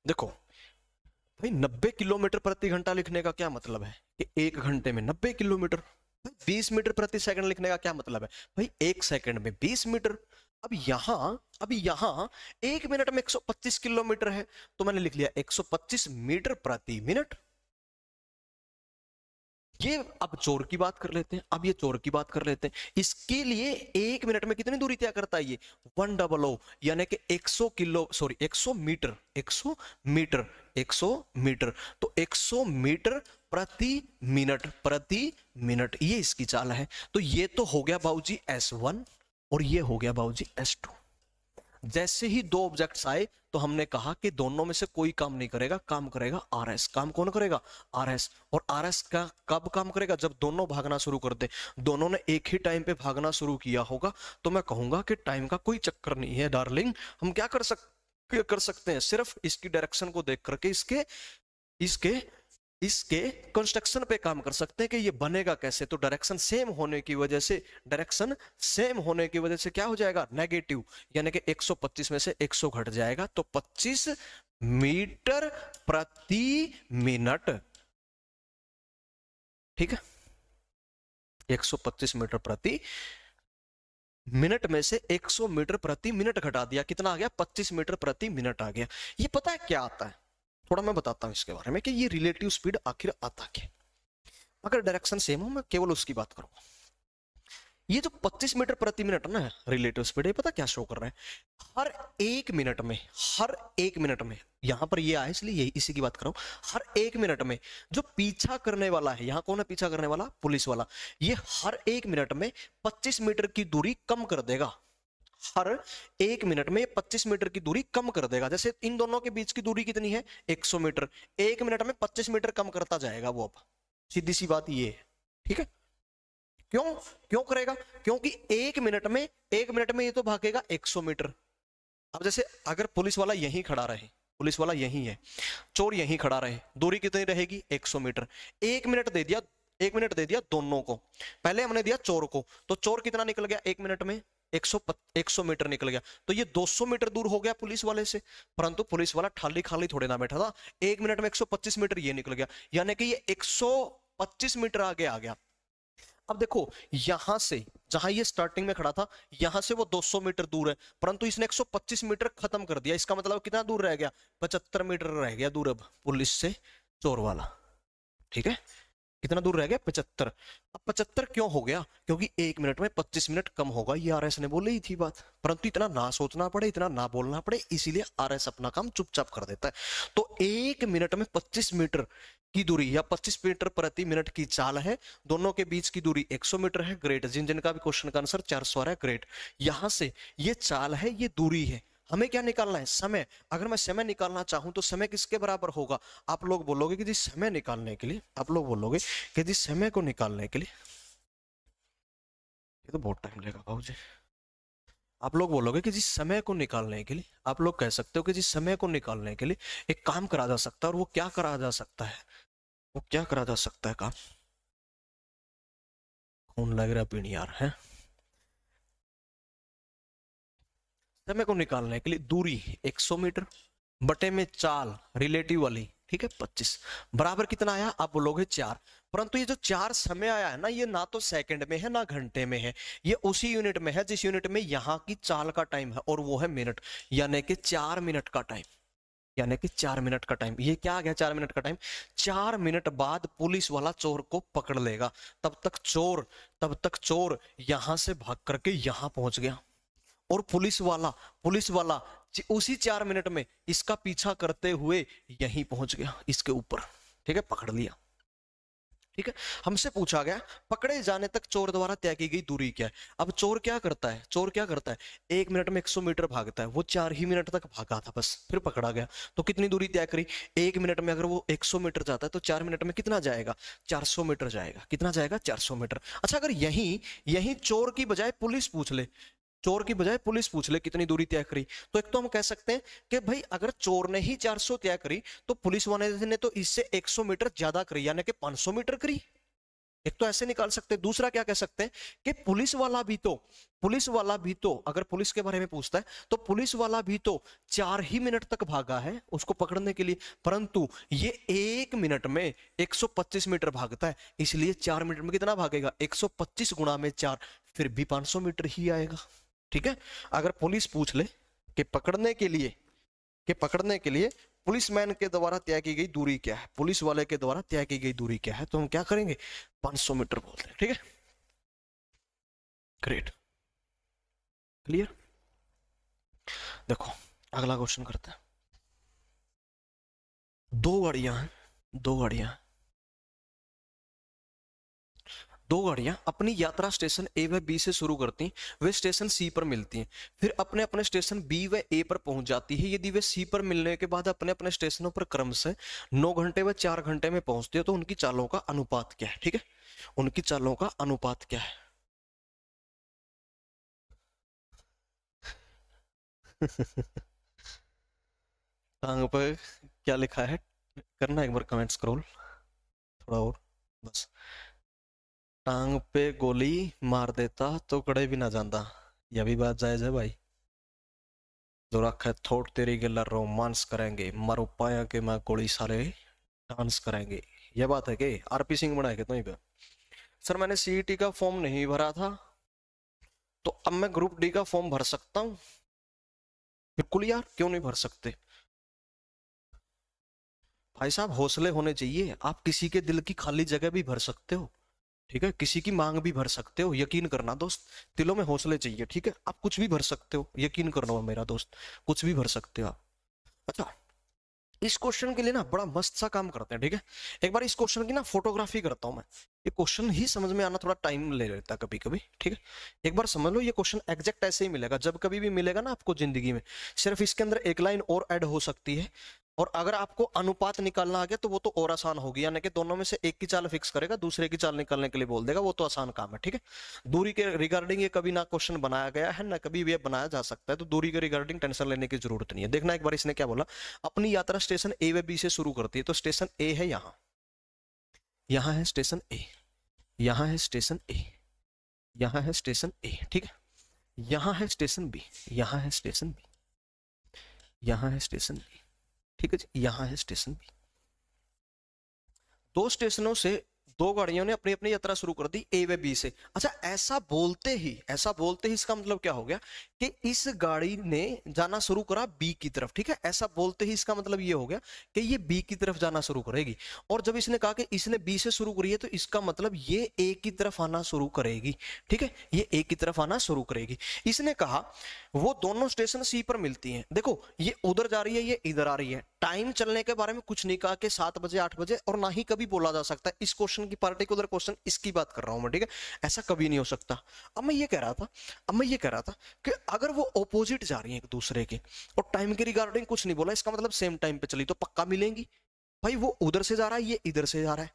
देखो भाई, 90 किलोमीटर प्रति घंटा लिखने का क्या मतलब है कि 1 घंटे में 90 किलोमीटर। 20 मीटर प्रति सेकंड लिखने का क्या मतलब है? भाई 1 सेकंड में 20 मीटर। अब यहां 1 मिनट में 125 किलोमीटर है, तो मैंने लिख लिया 125 मीटर प्रति मिनट। ये अब चोर की बात कर लेते हैं, अब ये चोर की बात कर लेते हैं। इसके लिए 1 मिनट में कितनी दूरी तय करता है ये? 100, यानी कि 100 मीटर, 100 मीटर, 100 मीटर। तो 100 मीटर प्रति मिनट ये इसकी चाल है। तो ये तो हो गया बाबूजी S1 और ये हो गया बाबूजी S2। जैसे ही दो ऑब्जेक्ट्स आए तो हमने कहा कि दोनों में से कोई काम नहीं करेगा, काम करेगा RS। काम कौन करेगा? RS। और RS का कब काम करेगा? जब दोनों भागना शुरू कर दे। दोनों ने एक ही टाइम पे भागना शुरू किया होगा तो मैं कहूंगा कि टाइम का कोई चक्कर नहीं है डार्लिंग। हम क्या कर सकते हैं? सिर्फ इसकी डायरेक्शन को देख करके इसके इसके इसके कंस्ट्रक्शन पे काम कर सकते हैं कि ये बनेगा कैसे। तो डायरेक्शन सेम होने की वजह से, डायरेक्शन सेम होने की वजह से क्या हो जाएगा? नेगेटिव, यानी कि 125 में से 100 घट जाएगा तो 25 मीटर प्रति मिनट। ठीक है, 125 मीटर प्रति मिनट में से 100 मीटर प्रति मिनट घटा दिया, कितना आ गया? 25 मीटर प्रति मिनट आ गया। ये पता है क्या आता है? थोड़ा मैं बताता हूं इसके बारे में कि ये रिलेटिव स्पीड आखिर आता क्या। अगर डायरेक्शन सेम हो, मैं केवल उसकी बात करूंगा। ये जो 25 मीटर प्रति मिनट ना रिलेटिव स्पीड, ये पता क्या शो कर रहा है? हर 1 मिनट में, हर 1 मिनट में, यहां पर ये आया इसलिए यही इसी की बात कर रहा हूं। हर 1 मिनट में जो पीछा करने वाला है, यहां कौन है पीछा करने वाला? पुलिस वाला। ये हर 1 मिनट में 25 मीटर की दूरी कम कर देगा। हर 1 मिनट में 25 मीटर की दूरी कम कर देगा। जैसे इन दोनों के बीच की दूरी कितनी है? 100 मीटर। 1 मिनट में 25 मीटर कम करता जाएगा वो। अब सीधी सी बात ये है। ठीक है, क्यों क्यों करेगा? क्योंकि 1 मिनट में ये तो भागेगा 100 मीटर। अब जैसे अगर पुलिस वाला यहीं खड़ा रहे, पुलिस वाला यहीं है, चोर यहीं खड़ा रहे, दूरी कितनी रहेगी? 100 मीटर। 1 मिनट दे दिया, 1 मिनट दे दिया दोनों को। पहले हमने दिया चोर को, तो चोर कितना निकल गया 1 मिनट में? 100 मीटर निकल गया। तो ये 200 मीटर दूर हो गया पुलिस वाले से। परंतु पुलिस वाला खाली खाली थोड़े ना बैठा था, 1 मिनट में 125 मीटर ये निकल गया, यानी कि ये 125 मीटर आगे आ गया। अब देखो, यहां से जहां ये स्टार्टिंग में खड़ा था, यहां से वो 200 मीटर दूर है, परंतु इसने 125 मीटर खत्म कर दिया। इसका मतलब कितना दूर रह गया? 75 मीटर रह गया दूर अब पुलिस से चोर वाला। ठीक है, कितना दूर रह गया, 75। अब 75 क्यों हो गया, क्योंकि 1 मिनट में 25 मिनट कम होगा, ये आरएस ने बोली ही थी बात, परंतु इतना ना सोचना पड़े, इतना ना बोलना पड़े, इसीलिए आरएस अपना काम चुपचाप कर देता है। तो 1 मिनट में 25 मीटर की दूरी या 25 मीटर प्रति मिनट की चाल है, दोनों के बीच की दूरी 100 मीटर है। ग्रेट, जिन जिनका भी क्वेश्चन का आंसर 400 आ रहा है, ग्रेट। यहां से ये चाल है, ये दूरी है, हमें क्या निकालना है, समय। अगर मैं समय निकालना चाहूं तो समय किसके बराबर होगा, आप लोग बोलोगे कि जी समय निकालने के लिए, आप लोग बोलोगे कि जी समय को निकालने के लिए, ये तो बहुत टाइम लेगा भाऊ जी। आप लोग बोलोगे कि जी समय को निकालने के लिए, आप लोग कह सकते हो कि जी समय को निकालने के लिए एक काम करा जा सकता है, और वो क्या करा जा सकता है, वो क्या करा जा सकता है काम, खून लग रहा पीनी यार है। समय को निकालने के लिए दूरी 100 मीटर बटे में चाल रिलेटिव वाली, ठीक है, 25 बराबर कितना आया, आप बोलोगे 4। परंतु ये जो 4 समय आया है ना, ये ना तो सेकंड में है ना घंटे में है, ये उसी यूनिट में है जिस यूनिट में यहाँ की चाल का टाइम है, और वो है मिनट, यानी कि 4 मिनट का टाइम, यानी कि 4 मिनट का टाइम। ये क्या आ गया, 4 मिनट का टाइम। 4 मिनट बाद पुलिस वाला चोर को पकड़ लेगा, तब तक चोर यहां से भाग करके यहां पहुंच गया, और पुलिस वाला उसी 4 मिनट में इसका पीछा करते हुए यहीं पहुंच गया, इसके ऊपर, ठीक है, पकड़ लिया। ठीक है, हमसे पूछा गया पकड़े जाने तक चोर द्वारा तय की गई दूरी क्या है। अब चोर क्या करता है, चोर क्या करता है, 1 मिनट में 100 मीटर भागता है, वो 4 ही मिनट तक भागा था बस, फिर पकड़ा गया। तो कितनी दूरी तय करी, 1 मिनट में अगर वो 100 मीटर जाता है तो 4 मिनट में कितना जाएगा, 400 मीटर जाएगा। कितना जाएगा, 400 मीटर। अच्छा, अगर यही यही चोर की बजाय पुलिस पूछ ले, चोर की बजाय पुलिस पूछ ले कितनी दूरी तय करी, तो एक तो हम कह सकते हैं कि भाई अगर चोर ने ही 400 तय करी तो पुलिस वाले ने तो इससे 100 मीटर ज्यादा करी, यानी कि 500 मीटर करी। एक तो ऐसे निकाल सकते हैं। दूसरा क्या कह सकते हैं कि पुलिस वाला भी तो अगर पुलिस के बारे में पूछता है तो पुलिस वाला भी तो 4 ही मिनट तक भागा है उसको पकड़ने के लिए, परंतु ये 1 मिनट में 125 मीटर भागता है, इसलिए 4 मिनट में कितना भागेगा, 125 गुणा में 4, फिर भी 500 मीटर ही आएगा। ठीक है, अगर पुलिस पूछ ले कि पकड़ने के लिए पुलिसमैन के द्वारा तय की गई दूरी क्या है, पुलिस वाले के द्वारा तय की गई दूरी क्या है, तो हम क्या करेंगे, 500 मीटर बोलते हैं। ठीक है, ग्रेट, क्लियर। देखो अगला क्वेश्चन करते हैं। दो गाड़ियां हैं, दो गाड़ियां हैं, दो गाड़ियां अपनी यात्रा स्टेशन ए व बी से शुरू करती हैं, वे स्टेशन सी पर मिलती हैं, फिर अपने अपने स्टेशन बी व ए पर पहुंच जाती है। यदि वे सी पर मिलने के बाद अपने अपने स्टेशनों पर क्रमशः 9 घंटे व 4 घंटे में पहुंचती है, तो उनकी चालों का अनुपात क्या है। ठीक है, उनकी चालों का अनुपात क्या है। टांग पर क्या लिखा है, करना एक बार कमेंट स्क्रॉल थोड़ा और, बस। टांग पे गोली मार देता तो कड़े भी ना जाता, यह भी बात जायज है भाई। जो रखा है थोड़ तेरी गला रोमांस करेंगे, मारो पाया के मैं गोली सारे डांस करेंगे, यह बात है कि आरपी सिंह बनाए के तो पे। सर मैंने सीईटी का फॉर्म नहीं भरा था, तो अब मैं ग्रुप डी का फॉर्म भर सकता हूँ। बिल्कुल यार, क्यों नहीं भर सकते भाई साहब, हौसले होने चाहिए। आप किसी के दिल की खाली जगह भी भर सकते हो, ठीक है, किसी की मांग भी भर सकते हो, यकीन करना दोस्त, दिलों में हौसले चाहिए। ठीक है, आप कुछ भी भर सकते हो, यकीन करना मेरा दोस्त, कुछ भी भर सकते हो आप। अच्छा, इस क्वेश्चन के लिए ना बड़ा मस्त सा काम करते हैं। ठीक है, एक बार इस क्वेश्चन की ना फोटोग्राफी करता हूं मैं, ये क्वेश्चन ही समझ में आना थोड़ा टाइम ले लेता है कभी कभी। ठीक है, एक बार समझ लो, ये क्वेश्चन एग्जैक्ट ऐसे ही मिलेगा, जब कभी भी मिलेगा ना आपको जिंदगी में, सिर्फ इसके अंदर एक लाइन और ऐड हो सकती है, और अगर आपको अनुपात निकालना आ गया तो वो तो और आसान होगी, यानी कि दोनों में से एक की चाल फिक्स करेगा, दूसरे की चाल निकालने के लिए बोल देगा, वो तो आसान काम है। ठीक है, दूरी के रिगार्डिंग ये कभी ना क्वेश्चन बनाया गया है ना कभी भी बनाया जा सकता है, तो दूरी के रिगार्डिंग टेंशन लेने की जरूरत नहीं है। देखना एक बार इसने क्या बोला, अपनी यात्रा स्टेशन ए व बी से शुरू करती है, तो स्टेशन ए है यहाँ, यहाँ है स्टेशन ए, यहाँ है स्टेशन ए, यहाँ है स्टेशन ए, ठीक है, यहाँ है स्टेशन बी, यहाँ है स्टेशन बी, यहाँ है स्टेशन बी, ठीक है जी, यहाँ है स्टेशन बी। दो स्टेशनों से दो गाड़ियों ने अपनी अपनी यात्रा शुरू कर दी ए व बी से। अच्छा, ऐसा बोलते ही इसका मतलब क्या हो गया कि इस गाड़ी ने जाना शुरू करा बी की तरफ, ठीक है। ऐसा बोलते ही इसका मतलब ये हो गया कि ये बी की तरफ जाना शुरू करेगी। और जब इसने कहा कि इसने बी से शुरू करी है तो इसका मतलब ये ए की तरफ आना शुरू करेगी, ठीक है, ये ए की तरफ आना शुरू करेगी। इसने कहा वो दोनों स्टेशन सी पर मिलती हैं। देखो, ये उधर जा रही है, ये इधर आ रही है। टाइम चलने के बारे में कुछ नहीं कहा कि 7 बजे 8 बजे, और ना ही कभी बोला जा सकता है। इस क्वेश्चन की पार्टिकुलर क्वेश्चन इसकी बात कर रहा हूं मैं, ठीक है, ऐसा कभी नहीं हो सकता। अब मैं ये कह रहा था कि अगर वो ऑपोजिट जा रही है एक दूसरे के और टाइम के रिगार्डिंग कुछ नहीं बोला, इसका मतलब सेम टाइम पे चली तो पक्का मिलेंगी। भाई वो उधर से जा रहा है, ये इधर से जा रहा है,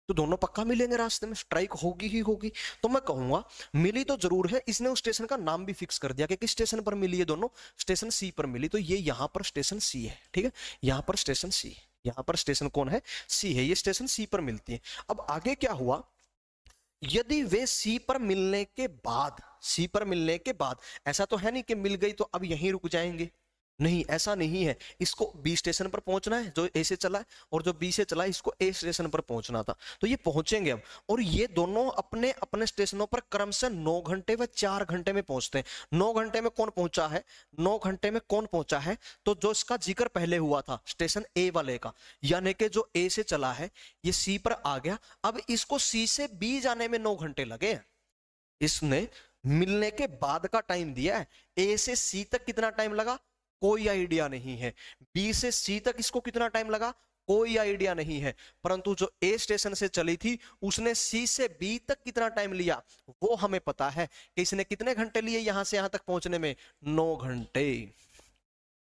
तो दोनों पक्का मिलेंगे रास्ते में, स्ट्राइक होगी ही होगी। तो मैं कहूंगा मिली तो जरूर है। इसने उस स्टेशन का नाम भी फिक्स कर दिया कि किस स्टेशन पर मिली है, दोनों स्टेशन सी पर मिली, तो ये यहां पर स्टेशन सी है, ठीक है, यहां पर स्टेशन सी है। यहां पर स्टेशन कौन है? सी है, ये स्टेशन सी पर मिलती है। अब आगे क्या हुआ, यदि वे सी पर मिलने के बाद, ऐसा तो है नहीं कि मिल गई तो अब यहीं रुक जाएंगे, नहीं, ऐसा नहीं है। इसको बी स्टेशन पर पहुंचना है जो ए से चला है, और जो बी से चला है इसको ए स्टेशन पर पहुंचना था, तो ये पहुंचेंगे अब। और ये दोनों अपने अपने स्टेशनों पर क्रमशः 9 घंटे व 4 घंटे में पहुंचते हैं। 9 घंटे में कौन पहुंचा है? 9 घंटे में कौन पहुंचा है? तो जो इसका जिक्र पहले हुआ था स्टेशन ए वाले का, यानी कि जो ए से चला है ये सी पर आ गया। अब इसको सी से बी जाने में 9 घंटे लगे हैं। इसने मिलने के बाद का टाइम दिया है। ए से सी तक कितना टाइम लगा, कोई आइडिया नहीं है। बी से सी तक इसको कितना टाइम लगा, कोई आइडिया नहीं है। परंतु जो ए स्टेशन से चली थी उसने सी से बी तक कितना टाइम लिया वो हमें पता है कि इसने कितने घंटे लिए यहां से यहां तक पहुंचने में, 9 घंटे।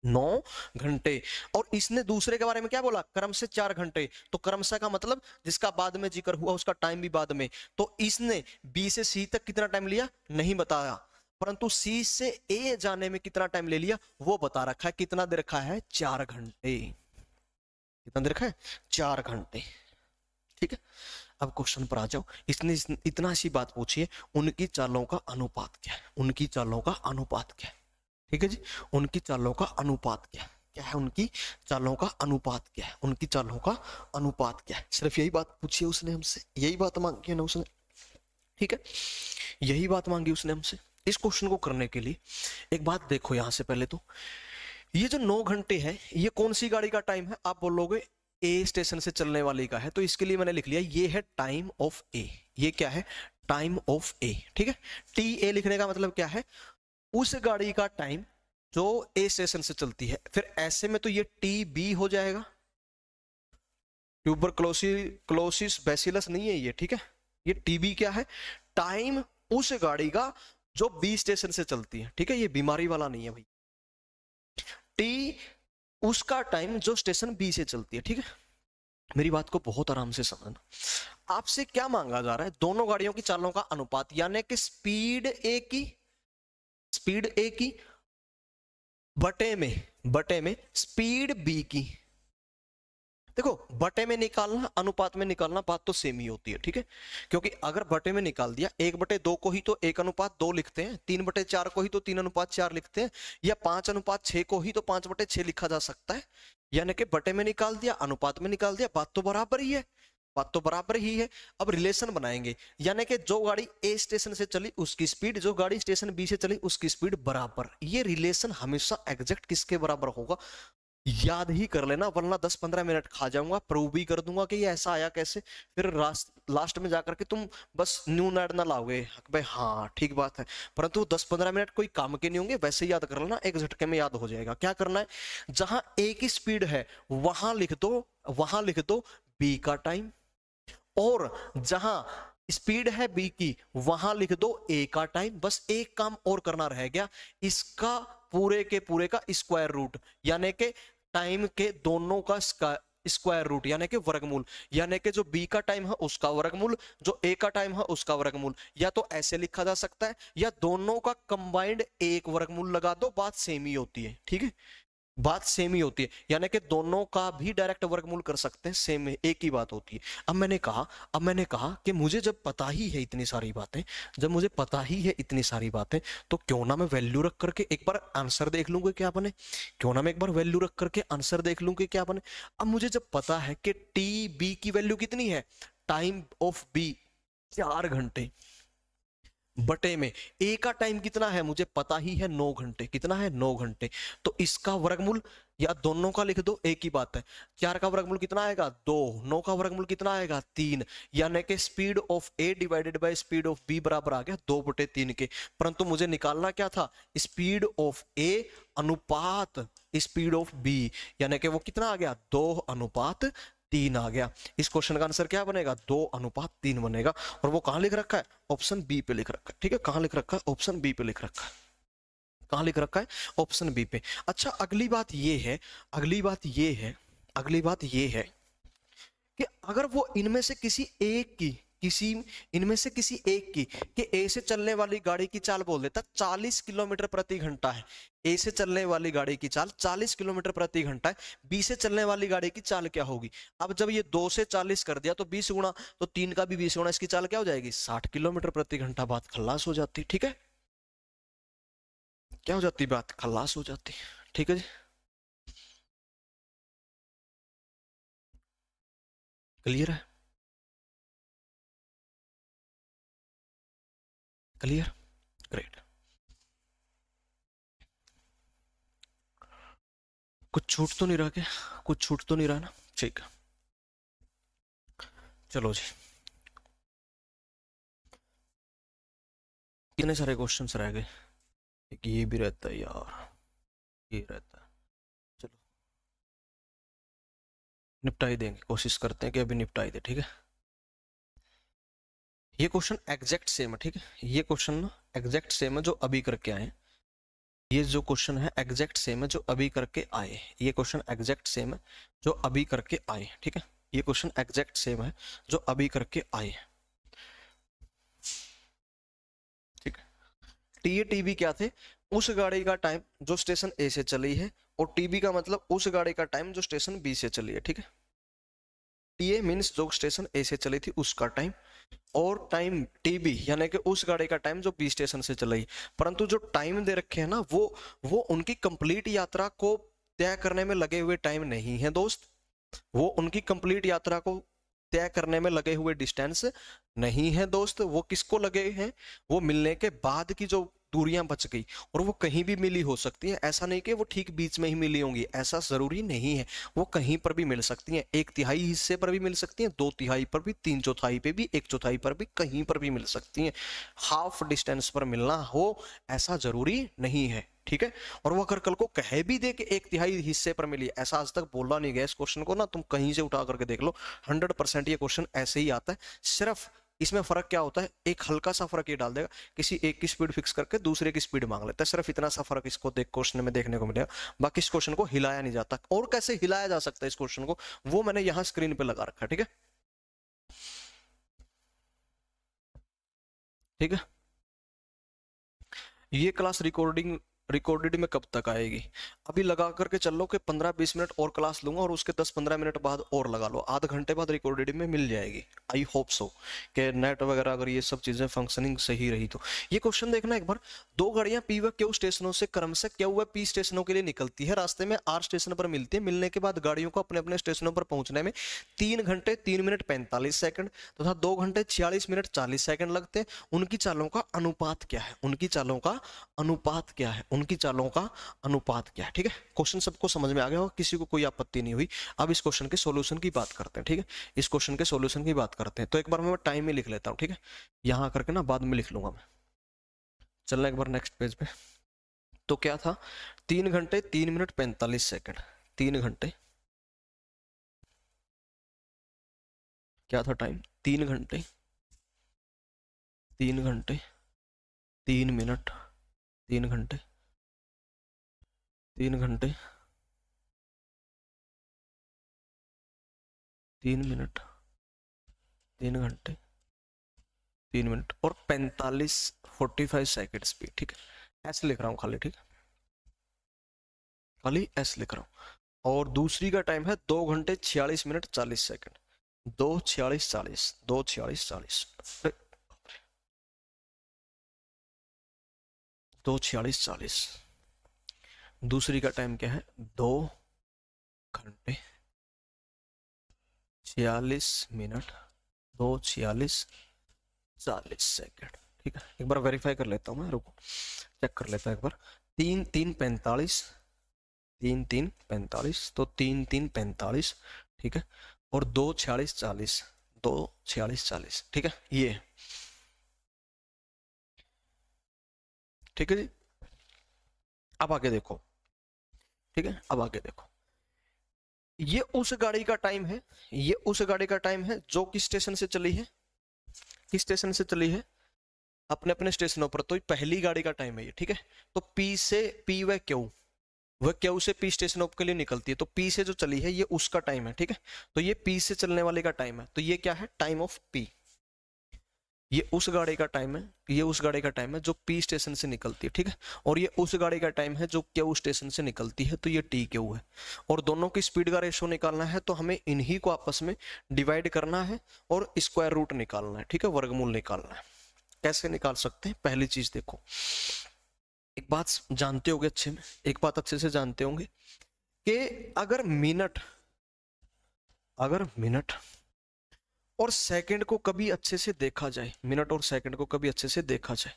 9 घंटे। और इसने दूसरे के बारे में क्या बोला, क्रम से 4 घंटे। तो क्रमशः का मतलब जिसका बाद में जिक्र हुआ उसका टाइम भी बाद में। तो इसने बी से सी तक कितना टाइम लिया नहीं बताया, परंतु सी से ए जाने में कितना टाइम ले लिया वो बता रखा है। कितना दे रखा है? 4 घंटे। कितना दे रखा है? 4 घंटे, ठीक है। अब क्वेश्चन पर आ जाओ। इसने इतना सी बात पूछी है, उनकी चालों का अनुपात क्या है? उनकी चालों का अनुपात क्या है? ठीक है जी, उनकी चालों का अनुपात क्या है? क्या है उनकी चालों का अनुपात क्या है? उनकी चालों का अनुपात क्या है? सिर्फ यही बात पूछी है उसने हमसे, यही बात मांगी है ना उसने, ठीक है, यही बात मांगी उसने हमसे। इस क्वेश्चन को करने के लिए एक बात देखो, यहां से पहले तो ये जो 9 घंटे है ये कौन सी गाड़ी का टाइम है? आप बोलोगे ए स्टेशन से चलने वाली का है, तो इसके लिए मैंने लिख लिया ये है टाइम ऑफ ए। ये क्या है? टाइम ऑफ ए, ठीक है। टी ए लिखने का मतलब क्या है? उस गाड़ी का टाइम जो ए स्टेशन से चलती है। फिर ऐसे में तो ये टी बी हो जाएगा, ट्यूबरक्लोसिस बैसिलस नहीं है ये, ठीक है। ये टीबी क्या है? टाइम उस गाड़ी का जो बी स्टेशन से चलती है, ठीक है, ये बीमारी वाला नहीं है भाई। टी उसका टाइम जो स्टेशन बी से चलती है, ठीक है। मेरी बात को बहुत आराम से समझना। आपसे क्या मांगा जा रहा है? दोनों गाड़ियों की चालों का अनुपात, यानी कि स्पीड ए की बटे में स्पीड बी की। देखो, बटे में निकालना अनुपात में निकालना बात तो सेम ही होती है, ठीक है। क्योंकि अगर बटे में निकाल दिया 1/2 को ही तो 1:2 लिखते हैं, 3/4 को ही तो 3:4 लिखते हैं, या 5:6 को ही तो 5/6 लिखा जा सकता है। यानी कि बटे में निकाल दिया, अनुपात में निकाल दिया, बात तो बराबर ही है, बात तो बराबर ही है। अब रिलेशन बनाएंगे, यानी कि जो गाड़ी ए स्टेशन से चली उसकी स्पीड, जो गाड़ी स्टेशन बी से चली उसकी स्पीड बराबर। ये रिलेशन हमेशा एग्जैक्ट किसके बराबर होगा याद ही कर लेना, वरना 10-15 मिनट खा जाऊंगा, प्रूव भी कर दूंगा कि ये ऐसा आया कैसे। फिर लास्ट में जाकर के तुम बस न्यू नाइट ना लाओगे भाई, हाँ ठीक बात है, परंतु 10-15 मिनट कोई काम के नहीं होंगे, वैसे याद कर लेना, एक झटके में याद हो जाएगा। क्या करना है? जहां ए की स्पीड है वहां लिख दो बी का टाइम, और जहां स्पीड है बी की वहां लिख दो ए का टाइम। बस एक काम और करना रह गया, इसका पूरे के पूरे का स्क्वायर रूट, यानी कि टाइम के दोनों का स्क्वायर रूट, यानी कि वर्गमूल, यानी कि जो बी का टाइम है उसका वर्गमूल, जो ए का टाइम है उसका वर्गमूल। या तो ऐसे लिखा जा सकता है, या दोनों का कंबाइंड एक वर्गमूल लगा दो, बात सेम ही होती है, ठीक है, बात सेम ही होती है। यानी कि दोनों का भी डायरेक्ट वर्गमूल कर सकते हैं, सेम एक ही बात होती है। अब मैंने कहा कि मुझे जब पता ही है इतनी सारी बातें, तो क्यों ना मैं वैल्यू रख करके एक बार आंसर देख लूंगा क्या बने, अब मुझे जब पता है कि टी बी की वैल्यू कितनी है, टाइम ऑफ बी 4 घंटे बटे में ए का टाइम कितना है मुझे पता ही है 9 घंटे, कितना है 9 घंटे, तो इसका वर्गमूल या दोनों का लिख दो, एक ही बात है। 4 का वर्गमूल कितना आएगा 2, 9 का वर्गमूल कितना आएगा 3, यानी कि speed of A divided by speed of B बराबर आ गया 2/3 के। परंतु मुझे निकालना क्या था, स्पीड ऑफ ए अनुपात स्पीड ऑफ बी, यानी कि वो कितना आ गया 2:3 आ गया। इस क्वेश्चन का आंसर क्या बनेगा 2:3 बनेगा। और वो कहां लिख रखा है, ऑप्शन बी पे लिख रखा है। ठीक है, कहां लिख रखा है, ऑप्शन बी पे लिख रखा है। कहां लिख रखा है, ऑप्शन बी पे। अच्छा, अगली बात ये है, अगली बात ये है, अगली बात ये है कि अगर वो इनमें से किसी एक की, किसी इनमें से किसी एक की कि ए से चलने वाली गाड़ी की चाल बोल देता 40 किलोमीटर प्रति घंटा है, ए से चलने वाली गाड़ी की चाल 40 किलोमीटर प्रति घंटा है, बी से चलने वाली गाड़ी की चाल क्या होगी। अब जब ये 2 से 40 कर दिया तो 20 गुणा, तो 3 का भी 20 गुणा, इसकी चाल क्या हो जाएगी 60 किलोमीटर प्रति घंटा। बात खल्लास हो जाती, ठीक है, क्या हो जाती, बात खल्लास हो जाती। ठीक है जी, क्लियर है, क्लियर, ग्रेट। कुछ छूट तो नहीं रहा क्या, कुछ छूट तो नहीं रहा ना, ठीक है। चलो जी, कितने सारे क्वेश्चंस रह गए, एक ये भी रहता है यार, ये रहता है। चलो निपटा ही देंगे, कोशिश करते हैं कि अभी निपटा ही दे, ठीक है। ये क्वेश्चन एग्जैक्ट सेम है, ठीक है, ये क्वेश्चन ना एग्जैक्ट सेम है जो अभी करके आए। ये जो क्वेश्चन है एग्जैक्ट सेम है जो अभी करके आए, ये क्वेश्चन एग्जैक्ट सेम है जो अभी करके आए, ठीक है, ये क्वेश्चन एग्जैक्ट सेम है जो अभी करके आए, ठीक है। टी ए टीबी क्या थे, उस गाड़ी का टाइम जो स्टेशन ए से चली है, और टीबी का मतलब उस गाड़ी का टाइम जो स्टेशन बी से चली है, ठीक है। टी ए मीन्स जो स्टेशन ए से चली थी उसका टाइम, और टाइम टीबी यानी कि उस गाड़ी का टाइम जो बी स्टेशन से चलाई। परंतु जो टाइम दे रखे हैं ना वो उनकी कंप्लीट यात्रा को तय करने में लगे हुए टाइम नहीं है दोस्त, वो उनकी कंप्लीट यात्रा को तय करने में लगे हुए डिस्टेंस नहीं है दोस्त। वो किसको लगे हैं, वो मिलने के बाद की जो दूरियां बच गई, और वो कहीं भी मिली हो सकती है, ऐसा नहीं कि वो ठीक बीच में ही मिली होंगी, ऐसा जरूरी नहीं है, वो कहीं पर भी मिल सकती हैं, 1/3 हिस्से पर भी मिल सकती हैं, 2/3 पर भी, 3/4 पे भी, 1/4 पर भी, कहीं पर भी मिल सकती हैं। हाफ डिस्टेंस पर मिलना हो ऐसा जरूरी नहीं है, ठीक है। और वो अगर कल को कह भी दे कि 1/3 हिस्से पर मिली, ऐसा आज तक बोला नहीं गया इस क्वेश्चन को ना, तुम कहीं से उठा करके देख लो, 100% ये क्वेश्चन ऐसे ही आता है। सिर्फ इसमें फर्क क्या होता है, एक हल्का सा फर्क ये डाल देगा, किसी एक की स्पीड फिक्स करके दूसरे की स्पीड मांग लेता है, सिर्फ इतना सा फर्क इसको देख क्वेश्चन में देखने को मिलेगा। बाकी इस क्वेश्चन को हिलाया नहीं जाता, और कैसे हिलाया जा सकता है इस क्वेश्चन को, वो मैंने यहां स्क्रीन पे लगा रखा है, ठीक है, ठीक है। ये क्लास रिकॉर्डेड में कब तक आएगी, अभी लगा करके चल लो कि 15-20 मिनट और क्लास लूंगा, और उसके 10-15 मिनट बाद और लगा लो, आधा घंटे बाद रिकॉर्डेड में मिल जाएगी। आई होप सो कि नेट वगैरह अगर ये सब चीजें फंक्शनिंग सही रही तो। ये क्वेश्चन देखना एक बार, 2 गाड़ियां पी व क्यू स्टेशनों से क्रमशः क्यू व पी स्टेशनों के लिए निकलती है, रास्ते में आर स्टेशन पर मिलती है, मिलने के बाद गाड़ियों को अपने अपने स्टेशनों पर पहुंचने में 3 घंटे 3 मिनट 45 सेकंड तथा 2 घंटे 46 मिनट 40 सेकंड लगते हैं। उनकी चालों का अनुपात क्या है, उनकी चालों का अनुपात क्या है, उनकी चालों का अनुपात क्या है, ठीक है। क्वेश्चन सबको समझ में आ गया होगा, किसी को कोई आपत्ति नहीं हुई। अब इस क्वेश्चन के सॉल्यूशन की बात करते हैं, ठीक है, इस क्वेश्चन के सॉल्यूशन की बात करते हैं। तो एक बार मैं टाइम में लिख लेता हूं, ठीक है, यहां करके ना बाद में लिख लूंगा मैं। चलना एक बार नेक्स्ट पेज पे। तो क्या था, 3 घंटे 3 मिनट 45 सेकंड, 3 घंटे, क्या था टाइम, 3 घंटे 3 घंटे 3 मिनट 3 घंटे 3 घंटे 3 मिनट 3 घंटे 3 मिनट और 45 सेकेंड स्पीड, ठीक है, ऐसे लिख रहा हूँ खाली, ठीक है, खाली ऐसे लिख रहा हूँ। और दूसरी का टाइम है 2 घंटे 46 मिनट 40 सेकेंड, 2:46:40 2:46:40 2:46:40। दूसरी का टाइम क्या है, 2 घंटे 46 मिनट 2:46:40 ठीक है, एक बार वेरीफाई कर लेता हूँ मैं, रुको चेक कर लेता हूँ एक बार। 3:3:45, 3:3:45, तो 3:3:45 ठीक है, और 2:46:40, 2:46:40 ठीक है, ये ठीक है जी। अब आगे देखो, ठीक है, अब आगे देखो, ये उस गाड़ी का टाइम है, ये उस गाड़ी का टाइम है जो किस स्टेशन से चली है, किस स्टेशन से चली है, अपने अपने स्टेशनों पर। तो पहली गाड़ी का टाइम है ये, ठीक है। तो पी से पी व क्यू, वह क्यू से पी स्टेशन के लिए निकलती है, तो पी से जो चली है ये उसका टाइम है, ठीक है। तो ये पी से चलने वाले का टाइम है, तो ये क्या है, टाइम ऑफ पी। ये उस गाड़ी का टाइम है, ये उस गाड़ी का टाइम है जो पी स्टेशन से निकलती है, ठीक है। और ये उस गाड़ी का टाइम है जो क्यू स्टेशन से निकलती है, तो ये टी क्यू है। और दोनों की स्पीड का रेशो निकालना है, तो हमें इन्हीं को आपस में डिवाइड करना है और स्क्वायर रूट निकालना है, ठीक है, वर्गमूल निकालना है। कैसे निकाल सकते हैं, पहली चीज देखो, एक बात जानते होंगे अच्छे में, एक बात अच्छे से जानते होंगे कि अगर मिनट और सेकंड को कभी अच्छे से देखा जाए, मिनट और सेकंड को कभी अच्छे से देखा जाए,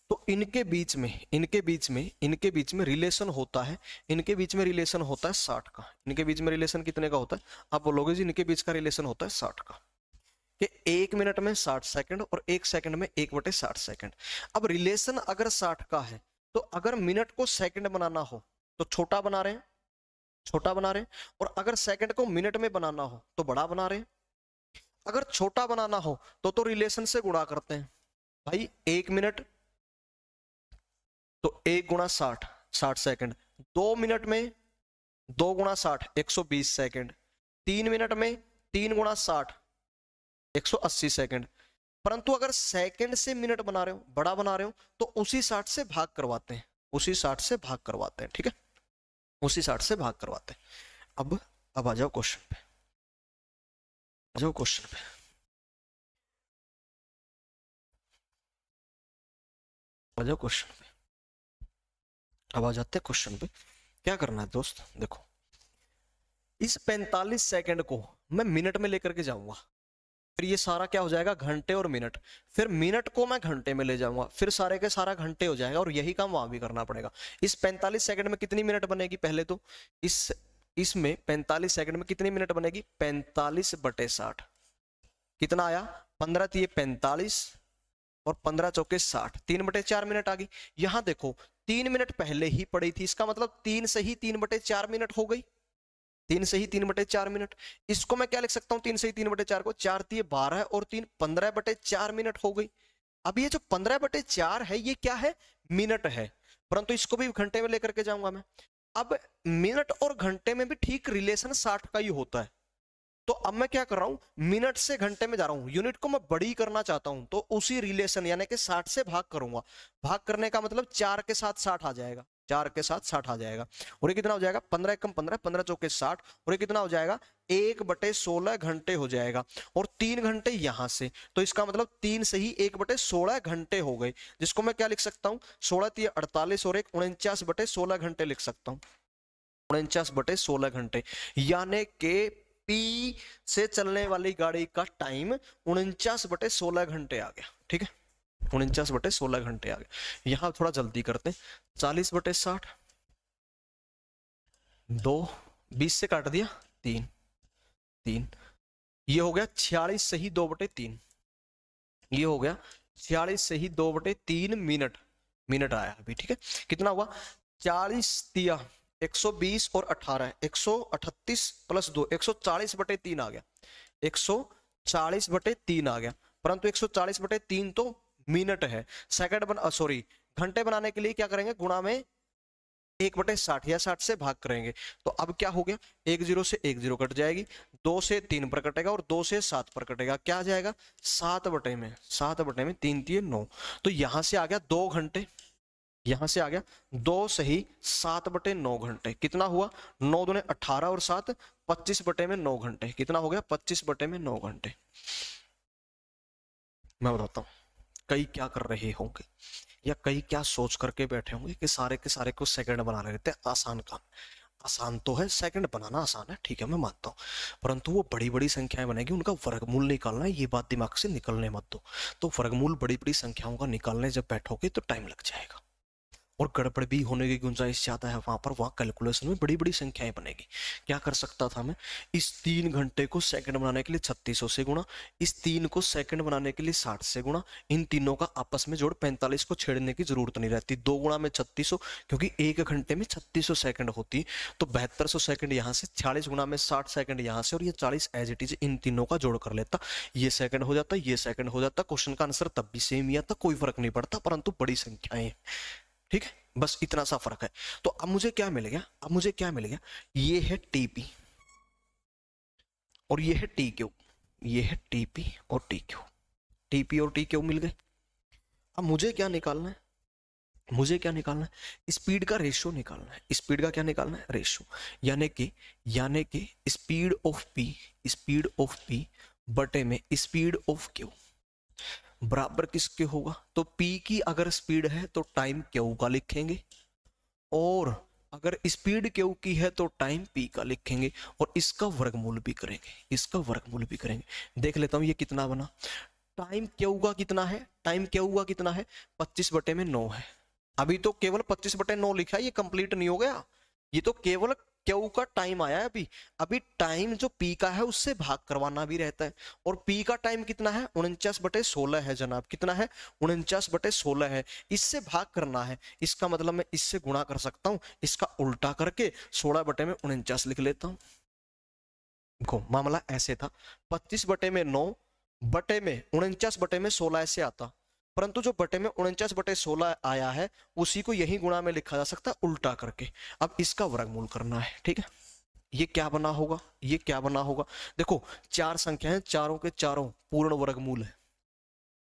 तो इनके बीच में रिलेशन होता है, इनके बीच में रिलेशन होता है 60 का। इनके बीच में रिलेशन कितने का होता है, आप बोलोगे जी इनके बीच का रिलेशन होता है 60 का, कि 1 मिनट में 60 सेकंड और 1 सेकंड में 1/60 सेकंड। अब रिलेशन अगर 60 का है, तो अगर मिनट को सेकंड बनाना हो तो छोटा बना रहे हैं, छोटा बना रहे हैं, और अगर सेकंड को मिनट में बनाना हो तो बड़ा बना रहे हैं। अगर छोटा बनाना हो तो रिलेशन से गुणा करते हैं भाई, 1 मिनट तो 1 × 60, 60 सेकंड। 2 मिनट में 2 × 60, 120 सेकंड। 3 मिनट में 3 × 60, 180 सेकंड। परंतु अगर सेकंड से मिनट बना रहे हो, बड़ा बना रहे हो, तो उसी 60 से भाग करवाते हैं, उसी 60 से भाग करवाते हैं, ठीक है, उसी 60 से भाग करवाते हैं। अब आ जाओ क्वेश्चन पे, आ जाओ क्वेश्चन पे, आ जाओ क्वेश्चन पे। अब आ जाते हैं क्वेश्चन पे। क्या करना है दोस्त, देखो, इस 45 सेकंड को मैं मिनट में लेकर के जाऊंगा, फिर ये सारा क्या हो जाएगा, घंटे और मिनट। फिर मिनट को मैं घंटे में ले जाऊंगा, फिर सारे के सारा घंटे हो जाएगा, और यही काम वहां भी करना पड़ेगा। इस 45 सेकंड में कितनी मिनट बनेगी, पहले तो इसमें 45 सेकंड में कितनी मिनट बनेगी, 45/60। कितना आया, 15 × 45 और 15×4 = 3/4 मिनट आ गई। यहां देखो 3 मिनट पहले ही पड़ी थी, इसका मतलब 3 से ही 3/4 मिनट हो गई, 3 से ही 3/4 मिनट। इसको मैं क्या लिख सकता हूँ, 3 से ही 3/4 को, 4 × 12 और 3 15/4 मिनट हो गई। अब ये जो 15/4 है ये क्या है, मिनट है, परंतु इसको भी घंटे में लेकर के जाऊंगा मैं। अब मिनट और घंटे में भी ठीक रिलेशन 60 का ही होता है। तो अब मैं क्या कर रहा हूं, मिनट से घंटे में जा रहा हूं, यूनिट को मैं बड़ी करना चाहता हूं, तो उसी रिलेशन यानी कि 60 से भाग करूंगा। भाग करने का मतलब 4 के साथ 60 आ जाएगा, 4 के साथ 60 आ जाएगा। और ये कितना हो जाएगा, 15 × 15, 15×4 = 60, और ये कितना हो जाएगा, 1/16 घंटे हो जाएगा। और 3 घंटे यहां से, तो इसका मतलब 3 से ही 1/16 घंटे हो गए, जिसको मैं क्या लिख सकता हूँ, 16 × 3 = 48 और 1 49/16 घंटे लिख सकता हूँ, 49/16 घंटे। यानी कि पी से चलने वाली गाड़ी का टाइम 49/16 घंटे आ गया, ठीक है, 49/16 घंटे आ गया। यहां थोड़ा जल्दी करते हैं, 40/60, 2, 20 से काट दिया, 3, 3, ये हो गया 46 से ही 2/3, ये हो गया 46 से ही 2/3 मिनट, मिनट आया अभी, ठीक है। कितना हुआ, 40 दिया 120 और 18, 138 + 2, 140/3 आ गया, 140/3 आ गया। परंतु 140/3 तो मिनट है, सेकंड सॉरी घंटे बनाने के लिए क्या करेंगे, गुणा में 1/60 या 60 से भाग करेंगे। तो अब क्या हो गया, 1 0 से 1 0 कट जाएगी, 2 से 3 पर कटेगा और 2 से 7 पर कटेगा, क्या आ जाएगा, 7/में, 3 3 9। तो यहां से आ गया 2 घंटे, यहां से आ गया 2 सही 7/9 घंटे। कितना हुआ, 9 दूने 18 और 7 25/9 घंटे। कितना हो गया, 25/9 घंटे। मैं बताता हूं कई क्या कर रहे होंगे, या कई क्या सोच करके बैठे होंगे कि सारे के सारे को सेकंड बना लेते हैं, आसान काम। आसान तो है, सेकंड बनाना आसान है, ठीक है मैं मानता हूँ, परंतु वो बड़ी बड़ी संख्याएं बनेगी, उनका वर्गमूल निकालना है, ये बात दिमाग से निकलने मत दो। तो वर्गमूल बड़ी बड़ी संख्याओं का निकालने जब बैठोगे तो टाइम लग जाएगा, और गड़बड़ भी होने की गुंजाइश ज्यादा है वहां पर, वहां कैलकुलेशन में बड़ी बड़ी संख्याएं बनेगी। क्या कर सकता था मैं, इस 3 घंटे को सेकंड बनाने के लिए 3600 से गुणा, इस 3 को सेकंड बनाने के लिए 60 से गुणा, इन तीनों का आपस में जोड़, 45 को छेड़ने की जरूरत नहीं रहती, 2 गुणा में 3600, क्योंकि 1 घंटे में 3600 सेकंड होती, तो 7200 सेकंड यहाँ से, 40 गुणा में 60 सेकंड यहाँ से, और ये 40 एज इट इज इन तीनों का जोड़ कर लेता, ये सेकंड हो जाता, ये सेकंड हो जाता, क्वेश्चन का आंसर तब भी सेम ही आता, कोई फर्क नहीं पड़ता, परंतु बड़ी संख्याएं, ठीक है, बस इतना सा फर्क है। तो अब मुझे क्या मिल गया, अब मुझे क्या मिल गया, ये है टीपी और ये है टी क्यू, ये है टीपी और टी क्यू, टीपी और टी क्यू मिल गए। अब मुझे क्या निकालना है, मुझे क्या निकालना है, स्पीड का रेशियो निकालना है, स्पीड का क्या निकालना है, रेशियो, यानी कि speed of P, speed of P बटे में स्पीड ऑफ क्यू बराबर किसके होगा, तो P की अगर स्पीड है तो टाइम Q का लिखेंगे, और अगर स्पीड Q की है तो टाइम P का लिखेंगे, और इसका वर्गमूल भी करेंगे, इसका वर्गमूल भी करेंगे। देख लेता हूं ये कितना बना, टाइम Q का कितना है, टाइम Q का कितना है, 25 बटे में 9 है, अभी तो केवल 25 बटे 9 लिखा है, ये कंप्लीट नहीं हो गया, ये तो केवल क्यू का टाइम आया है अभी, अभी टाइम जो पी का है उससे भाग करवाना भी रहता है, और पी का टाइम कितना है, 49/16 है जनाब, कितना है, 49/16 है, इससे भाग करना है, इसका मतलब मैं इससे गुणा कर सकता हूं, इसका उल्टा करके 16/49 लिख लेता हूं। देखो मामला ऐसे था, 25/9 बटे में 49/16 ऐसे आता, परंतु जो बटे में 49/16 आया है उसी को यही गुणा में लिखा जा सकता है उल्टा करके। अब इसका वर्गमूल करना है, ठीक है, ये क्या बना होगा, ये क्या बना होगा, देखो 4 संख्या है, चारों के चारों पूर्ण वर्गमूल है,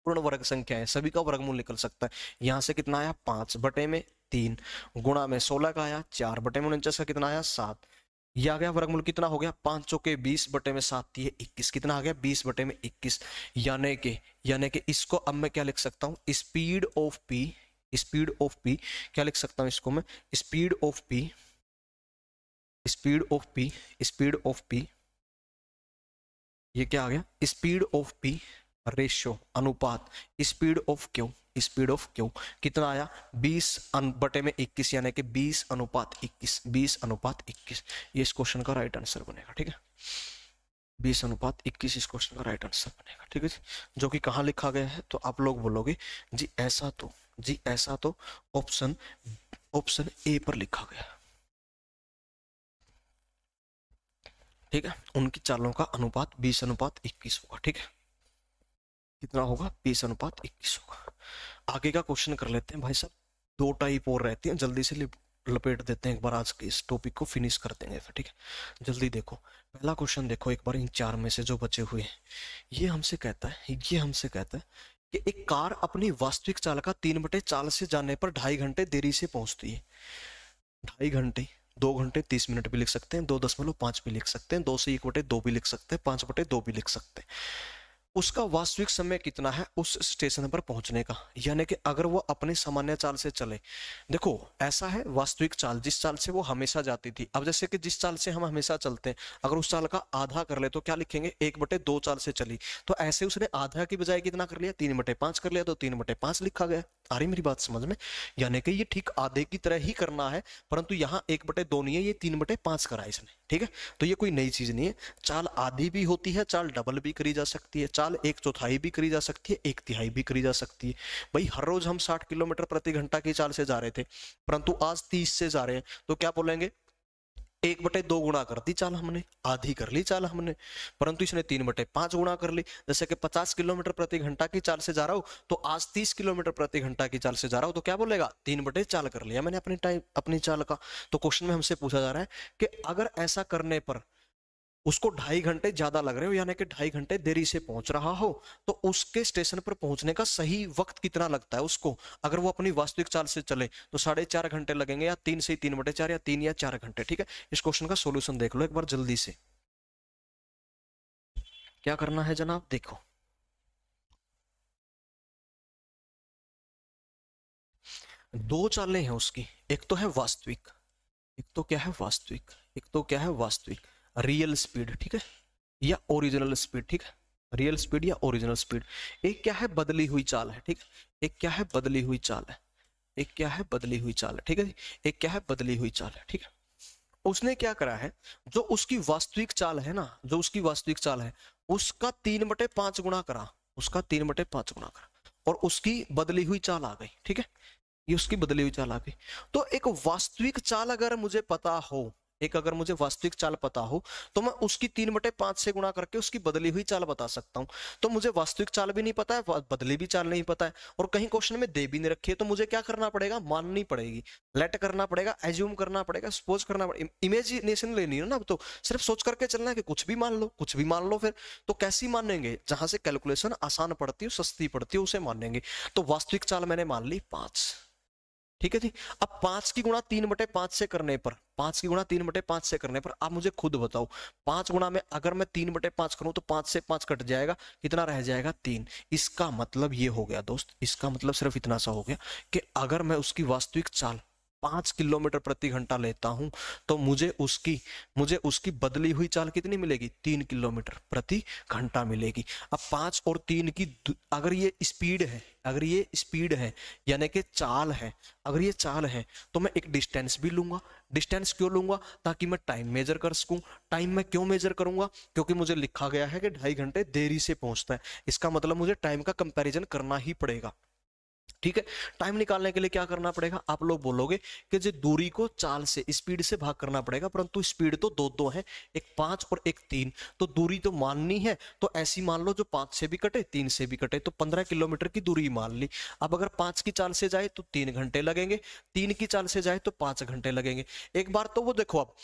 पूर्ण वर्ग संख्या है, सभी का वर्गमूल निकल सकता है। यहां से कितना आया, 5/3 गुणा में 16 का आया, 4/49 का कितना आया, 7, ये आ गया वर्गमूल, कितना हो गया, 5 चौके 20/7 ये 21, कितना आ गया, 20/21, यानी कि इसको अब मैं क्या लिख सकता हूं, speed of P, speed of P क्या लिख सकता हूं इसको मैं, speed of P, speed of P, speed of P, ये क्या आ गया, स्पीड ऑफ पी रेशियो अनुपात speed of Q, speed of Q कितना आया, 20/21, यानी कि 20:21, 20:21, ये इस क्वेश्चन का राइट आंसर बनेगा, ठीक है, 20:21 इस क्वेश्चन का राइट आंसर बनेगा, ठीक है जी, जो कि कहाँ लिखा गया है, तो आप लोग बोलोगे जी ऐसा तो, जी ऐसा तो ऑप्शन, ऑप्शन ए पर लिखा गया, ठीक है, उनकी चालों का अनुपात 20:21 होगा, ठीक है, कितना होगा, 20:21 होगा। आगे का क्वेश्चन कर लेते हैं भाई साहब, 2 टाइप और रहती हैं, जल्दी से लपेट देते हैं एक बार, आज के इस टॉपिक को फिनिश कर देंगे फिर, ठीक है, जल्दी देखो, पहला क्वेश्चन देखो एक बार, इन 4 में से जो बचे हुए हैं, ये हमसे कहता है, ये हमसे कहता है कि एक कार अपनी वास्तविक चाल का 3/4 से जाने पर 2.5 घंटे देरी से पहुंचती है, 2.5 घंटे, 2 घंटे 30 मिनट भी लिख सकते हैं, 2.5 भी लिख सकते हैं, 2 से 1/2 भी लिख सकते हैं, 5/2 भी लिख सकते हैं, उसका वास्तविक समय कितना है उस स्टेशन पर पहुंचने का, यानी कि अगर वो अपनी सामान्य चाल से चले, देखो ऐसा है, वास्तविक चाल जिस चाल से वो हमेशा जाती थी, अब जैसे कि जिस चाल से हम हमेशा चलते हैं, अगर उस चाल का आधा कर ले तो क्या लिखेंगे, 1/2 चाल से चली, तो ऐसे उसने आधा की बजाय कितना कर लिया, 3/5 कर लिया, तो 3/5 लिखा गया, आ रही मेरी बात समझ में, यानी कि ये ठीक आधे की तरह ही करना है, परंतु यहाँ 1/2 नहीं है, ये 3/5 करा इसने, ठीक है, तो ये कोई नई चीज नहीं है, चाल आधी भी होती है, चाल डबल भी करी जा सकती है, चाल 1/4 भी करी जा सकती है, 1/3 भी करी जा सकती है, भाई हर रोज हम 60 किलोमीटर प्रति घंटा की चाल से जा रहे थे, परंतु आज 30 से जा रहे हैं, तो क्या बोलेंगे, 1/2 गुणा कर दी चाल हमने, आधी कर ली चाल हमने, परंतु इसने 3/5 गुणा कर ली, जैसे कि 50 किलोमीटर प्रति घंटा की चाल से जा रहा हूं, तो आज 30 किलोमीटर प्रति घंटा की चाल से जा रहा हूं, तो क्या बोलेगा, 3/4 कर लिया मैंने अपनी टाइम, अपनी चाल का। तो क्वेश्चन में हमसे पूछा जा रहा है कि अगर ऐसा करने पर उसको 2.5 घंटे ज्यादा लग रहे हो, यानी कि 2.5 घंटे देरी से पहुंच रहा हो, तो उसके स्टेशन पर पहुंचने का सही वक्त कितना लगता है उसको, अगर वो अपनी वास्तविक चाल से चले तो 4.5 घंटे लगेंगे, या 3 से 3/4, या 3 या 4 घंटे, ठीक है। इस क्वेश्चन का सोल्यूशन देख लो एक बार जल्दी से, क्या करना है जनाब, देखो दो चालें हैं उसकी, एक तो है वास्तविक, एक तो क्या है वास्तविक, एक तो क्या है वास्तविक, रियल स्पीड, ठीक है, या ओरिजिनल स्पीड, ठीक है, रियल स्पीड या ओरिजिनल स्पीड। एक क्या है बदली हुई चाल है, ठीक है, एक क्या है बदली हुई चाल है, एक क्या है बदली हुई चाल है, ठीक है जी, एक क्या है बदली हुई चाल है, ठीक है। उसने क्या करा है, जो उसकी वास्तविक चाल है ना, जो उसकी वास्तविक चाल है उसका 3/5 गुना करा, उसका 3/5 गुना करा, और उसकी बदली हुई चाल आ गई, ठीक है, ये उसकी बदली हुई चाल आ गई। तो एक वास्तविक चाल अगर मुझे पता हो, एक अगर मुझे वास्तविक चाल पता हो, तो मैं उसकी 3/5 से गुणा करके उसकी बदली हुई चाल बता सकता हूं। तो मुझे वास्तविक चाल भी नहीं पता है, बदली भी चाल नहीं पता है, और कहीं क्वेश्चन में दे भी नहीं रखी है, तो मुझे क्या करना पड़ेगा, माननी पड़ेगी, लेट करना पड़ेगा, एज्यूम करना पड़ेगा, सपोज करना पड़ेगा, इमेजिनेशन लेनी है ना। अब तो सिर्फ सोच करके चलना है कि कुछ भी मान लो, कुछ भी मान लो। फिर तो कैसी मानेंगे, जहां से कैलकुलेशन आसान पड़ती है, सस्ती पड़ती है, उसे मानेंगे। तो वास्तविक चाल मैंने मान ली 5, ठीक है जी। अब 5 की गुणा 3/5 से करने पर, 5 की गुणा 3/5 से करने पर आप मुझे खुद बताओ, 5 गुणा में अगर मैं 3/5 करूं तो 5 से 5 कट जाएगा, कितना रह जाएगा 3। इसका मतलब ये हो गया दोस्त, इसका मतलब सिर्फ इतना सा हो गया कि अगर मैं उसकी वास्तविक चाल 5 किलोमीटर प्रति घंटा लेता हूं, तो मुझे उसकी बदली हुई चाल कितनी मिलेगी, 3 किलोमीटर प्रति घंटा मिलेगी। अब 5 और 3 की अगर ये स्पीड है, अगर ये स्पीड है यानी कि चाल है, अगर ये चाल है, तो मैं एक डिस्टेंस भी लूंगा। डिस्टेंस क्यों लूंगा, ताकि मैं टाइम मेजर कर सकूं। टाइम मैं क्यों मेजर करूंगा, क्योंकि मुझे लिखा गया है कि 2.5 घंटे देरी से पहुंचता है, इसका मतलब मुझे टाइम का कंपैरिजन करना ही पड़ेगा, ठीक है। टाइम निकालने के लिए क्या करना पड़ेगा, आप लोग बोलोगे कि जो दूरी को चाल से, स्पीड से भाग करना पड़ेगा, परंतु स्पीड तो दो दो है, एक 5 और एक 3, तो दूरी तो माननी है, तो ऐसी मान लो जो 5 से भी कटे 3 से भी कटे, तो 15 किलोमीटर की दूरी मान ली। अब अगर 5 की चाल से जाए तो 3 घंटे लगेंगे, 3 की चाल से जाए तो 5 घंटे लगेंगे। एक बार तो वो देखो, अब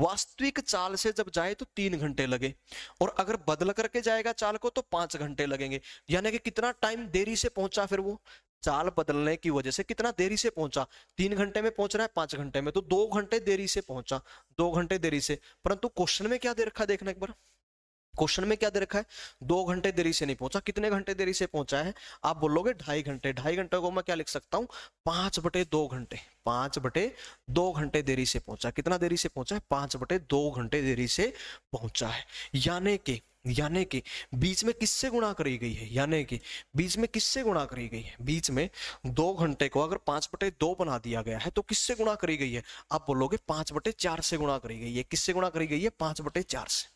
वास्तविक चाल से जब जाए तो 3 घंटे लगे, और अगर बदल करके जाएगा चाल को तो 5 घंटे लगेंगे, यानी कि कितना टाइम देरी से पहुंचा, फिर वो चाल बदलने की वजह से कितना देरी से पहुंचा, 3 घंटे में पहुंच रहा है 5 घंटे में, तो 2 घंटे देरी से पहुंचा, 2 घंटे देरी से। परंतु क्वेश्चन में क्या दे रखा है, देखना एक बार, क्वेश्चन में क्या दे रखा है, 2 घंटे देरी से नहीं पहुंचा, कितने घंटे देरी से पहुंचा है, आप बोलोगे 2.5 घंटे। 2.5 घंटे को मैं क्या लिख सकता हूं, 5/2 घंटे, 5/2 घंटे देरी से पहुंचा। कितना देरी से पहुंचा है, 5/2 घंटे देरी से पहुंचा है। यानी कि बीच में किससे गुणा करी गई है, यानी कि बीच में किससे गुणा करी गई है, बीच में 2 घंटे को अगर 5/2 बना दिया गया है तो किससे गुणा करी गई है, आप बोलोगे 5/4 से गुणा करी गई है। किससे गुणा करी गई है, 5/4 से।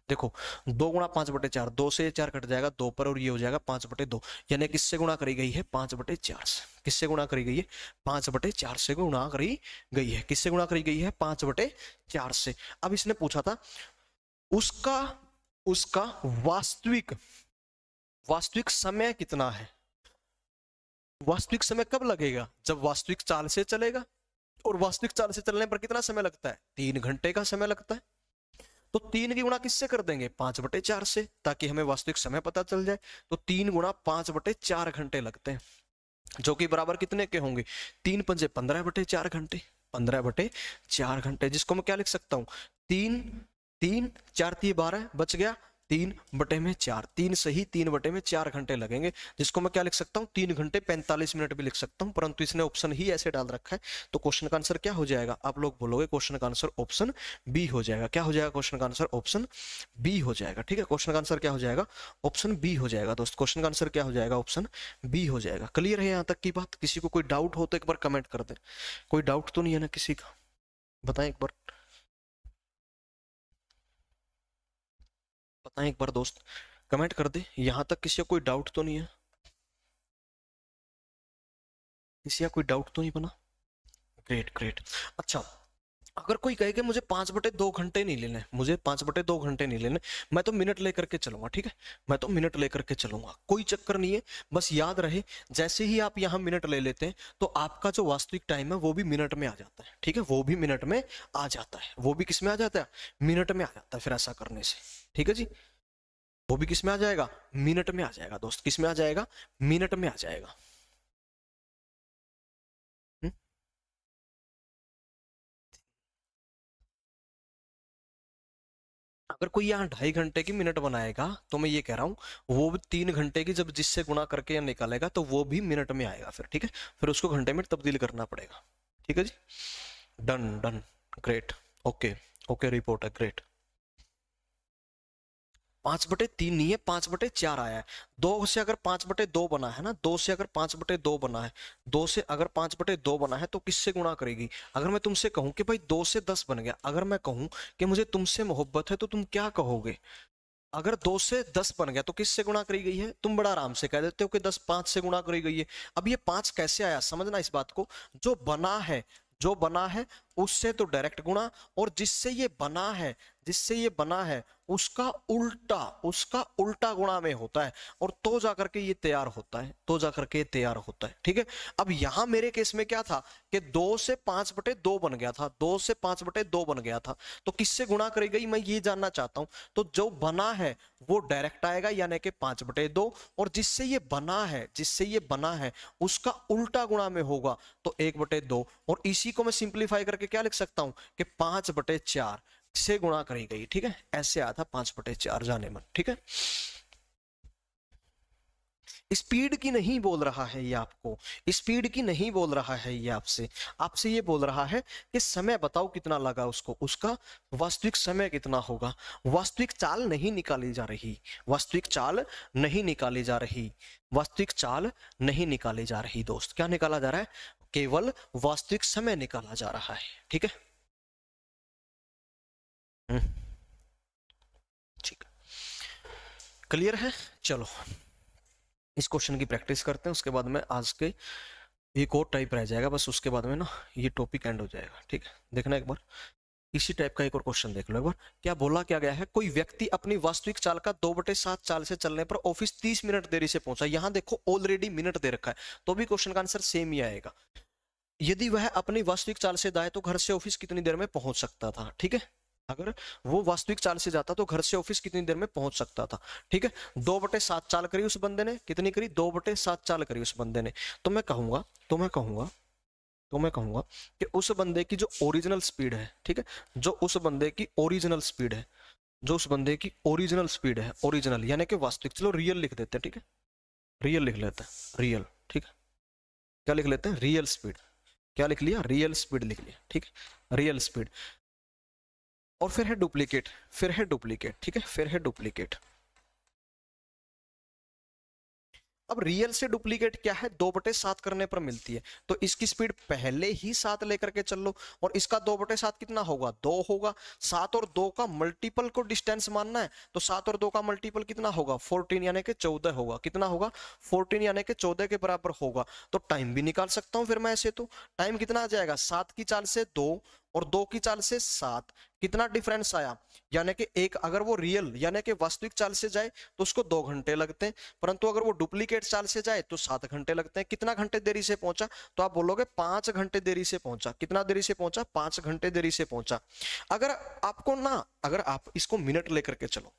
देखो 2 गुणा 5/4, 2 से 4 कट जाएगा 2 पर, और ये हो जाएगा 5/2, यानी किससे गुणा करी गई है, 5/4 से। किससे गुणा करी गई है, 5/4 से गुणा करी गई है। किससे गुणा करी गई है, 5/4 से। अब इसने पूछा था उसका उसका वास्तविक वास्तविक समय कितना है, वास्तविक समय कब लगेगा, जब वास्तविक चाल से चलेगा, और वास्तविक चाल से चलने पर कितना समय लगता है, 3 घंटे का समय लगता है। तो 3 की गुणा किससे कर देंगे, 5/4 से, ताकि हमें वास्तविक समय पता चल जाए। तो 3 गुणा 5/4 घंटे लगते हैं, जो कि बराबर कितने के होंगे, 3×5 15/4 घंटे, 15/4 घंटे, जिसको मैं क्या लिख सकता हूँ, 3, 3, 4×3 12 बच गया, 3/4, 3 सही 3/4 घंटे लगेंगे, जिसको मैं क्या लिख सकता हूँ, 3 घंटे 45 मिनट भी लिख सकता हूँ, परंतु इसने ऑप्शन ही ऐसे डाल रखा है। तो क्वेश्चन का आंसर क्या हो जाएगा, आप लोग बोलोगे क्वेश्चन का आंसर ऑप्शन बी हो जाएगा। क्या हो जाएगा, क्वेश्चन का आंसर ऑप्शन बी हो जाएगा, ठीक है। क्वेश्चन का आंसर क्या हो जाएगा, ऑप्शन बी हो जाएगा दोस्त। क्वेश्चन का आंसर क्या हो जाएगा, ऑप्शन बी हो जाएगा। क्लियर है यहाँ तक की बात, किसी को कोई डाउट हो तो एक बार कमेंट कर दे। कोई डाउट तो नहीं है ना किसी का, बताएं एक बार, बताएं एक बार दोस्त, कमेंट कर दे, यहाँ तक किसी का कोई डाउट तो नहीं है, किसी का कोई डाउट तो नहीं बना। Great great. अच्छा, अगर कोई कहे कि मुझे 5/2 घंटे नहीं लेने, मुझे 5/2 घंटे नहीं लेने, मैं तो मिनट लेकर के चलूंगा, ठीक है, मैं तो मिनट लेकर के चलूंगा, कोई चक्कर नहीं है। बस याद रहे, जैसे ही आप यहाँ मिनट ले लेते हैं तो आपका जो वास्तविक टाइम है वो भी मिनट में आ जाता है, ठीक है, वो भी मिनट में आ जाता है, वो भी किस में आ जाता है, मिनट में आ जाता है। फिर ऐसा करने से, ठीक है जी, वो भी किस में आ जाएगा, मिनट में आ जाएगा दोस्त, किस में आ जाएगा, मिनट में आ जाएगा। हम्म? अगर कोई यहाँ 2.5 घंटे की मिनट बनाएगा तो मैं ये कह रहा हूँ, वो भी 3 घंटे की जब जिससे गुणा करके या निकालेगा तो वो भी मिनट में आएगा फिर, ठीक है, फिर उसको घंटे में तब्दील करना पड़ेगा, ठीक है जी, done done. Great, okay okay, report है, ग्रेट। 5/3 नहीं है, 5/4 आया है। 2 से अगर 5/2 बना है ना, 2 से अगर 5/2 बना है, 2 से अगर 5/2 बना है तो किससे गुणा करेगी? अगर मैं तुमसे कहूं कि भाई 2 से 10 बन गया, अगर मैं कहूं कि मुझे तुमसे मोहब्बत है, तो तुम क्या कहोगे? अगर 2 से 10 बन गया तो किससे गुणा करी गई है? तुम बड़ा आराम से कह देते हो कि 10 5 से गुणा करी गई है। अब ये 5 कैसे आया, समझना इस बात को। जो बना है, जो बना है उससे तो डायरेक्ट गुणा, और जिससे ये बना है, जिससे ये बना है उसका उल्टा गुणा में होता है, और तो जाकर के ये तैयार होता है, तो जाकर के तैयार होता है, ठीक है। अब यहां मेरे केस में क्या था कि 2 से 5/2 बन गया था, 2 से 5/2 बन गया था, तो किससे गुणा करी गई मैं ये जानना चाहता हूं। तो जो बना है वो डायरेक्ट आएगा, यानी कि 5/2, और जिससे ये बना है, जिससे ये बना है उसका उल्टा गुणा में होगा, तो 1/2। और इसी को मैं सिंप्लीफाई करके क्या लिख सकता हूं कि 5/4 से गुणा करी गई, ठीक है। ऐसे आया था 5/4 जाने मन, ठीक है। स्पीड की नहीं बोल रहा है ये आपको, स्पीड की नहीं बोल रहा है ये आपसे, आपसे ये बोल रहा है कि समय बताओ कितना लगा उसको, उसका वास्तविक समय कितना होगा। वास्तविक चाल नहीं निकाली जा रही, वास्तविक चाल नहीं निकाली जा रही, वास्तविक चाल नहीं निकाली जा रही दोस्त। क्या निकाला जा रहा है? केवल वास्तविक समय निकाला जा रहा है, ठीक है। ठीक, क्लियर है। चलो इस क्वेश्चन की प्रैक्टिस करते हैं, उसके बाद में आज के एक और टाइप रह जाएगा बस, उसके बाद में ना ये टॉपिक एंड हो जाएगा, ठीक है। देखना एक बार, इसी टाइप का एक और क्वेश्चन देख लो एक बार। क्या बोला क्या गया है? कोई व्यक्ति अपनी वास्तविक चाल का 2/7 चाल से चलने पर ऑफिस 30 मिनट देरी से पहुंचा। यहां देखो ऑलरेडी मिनट दे रखा है, तो भी क्वेश्चन का आंसर सेम ही आएगा। यदि वह अपनी वास्तविक चाल से जाए तो घर से ऑफिस कितनी देर में पहुंच सकता था, ठीक है। अगर वो वास्तविक चाल से जाता तो घर से ऑफिस कितनी देर में पहुंच सकता था, ठीक है। 2/7 चाल करी उस बंदे ने, कितनी करी? 2/7 चाल करी उस बंदे ने। तो मैं कहूंगा तो मैं कहूंगा तो मैं कहूंगा कि उस बंदे की जो ओरिजिनल स्पीड है, ठीक है, जो उस बंदे की ओरिजिनल स्पीड है, जो उस बंदे की ओरिजिनल स्पीड है, ओरिजिनल यानी कि वास्तविक, चलो रियल लिख देते हैं, ठीक है। रियल लिख लेते हैं, रियल, ठीक है। क्या लिख लेते हैं? Real speed. क्या लिख लिया? रियल स्पीड लिख लिया, ठीक है, रियल स्पीड। और फिर है डुप्लीकेट, फिर है डुप्लीकेट, ठीक है, फिर है डुप्लीकेट। अब रियल से डुप्लीकेट क्या है? 2/7 करने पर मिलती है, तो इसकी स्पीड पहले ही 7 लेकर के चल लो, और इसका 2/7 कितना होगा? 2 होगा। 7 और 2 का मल्टीपल को डिस्टेंस मानना है, तो 7 और 2 का मल्टीपल कितना होगा? 14 यानी कि 14 होगा। कितना होगा? 14 यानी कि 14 के बराबर होगा। तो टाइम भी निकाल सकता हूं फिर मैं ऐसे, तो टाइम कितना आ जाएगा? 7 की चाल से 2 और 2 की चाल से 7, कितना डिफरेंस आया? यानी कि एक, अगर वो रियल यानी कि वास्तविक चाल से जाए तो उसको 2 घंटे लगते हैं, परंतु अगर वो डुप्लीकेट चाल से जाए तो 7 घंटे लगते हैं। कितना घंटे देरी से पहुंचा? तो आप बोलोगे 5 घंटे देरी से पहुंचा। कितना देरी से पहुंचा? 5 घंटे देरी से पहुंचा। अगर आपको ना, अगर आप इसको मिनट लेकर के चलो,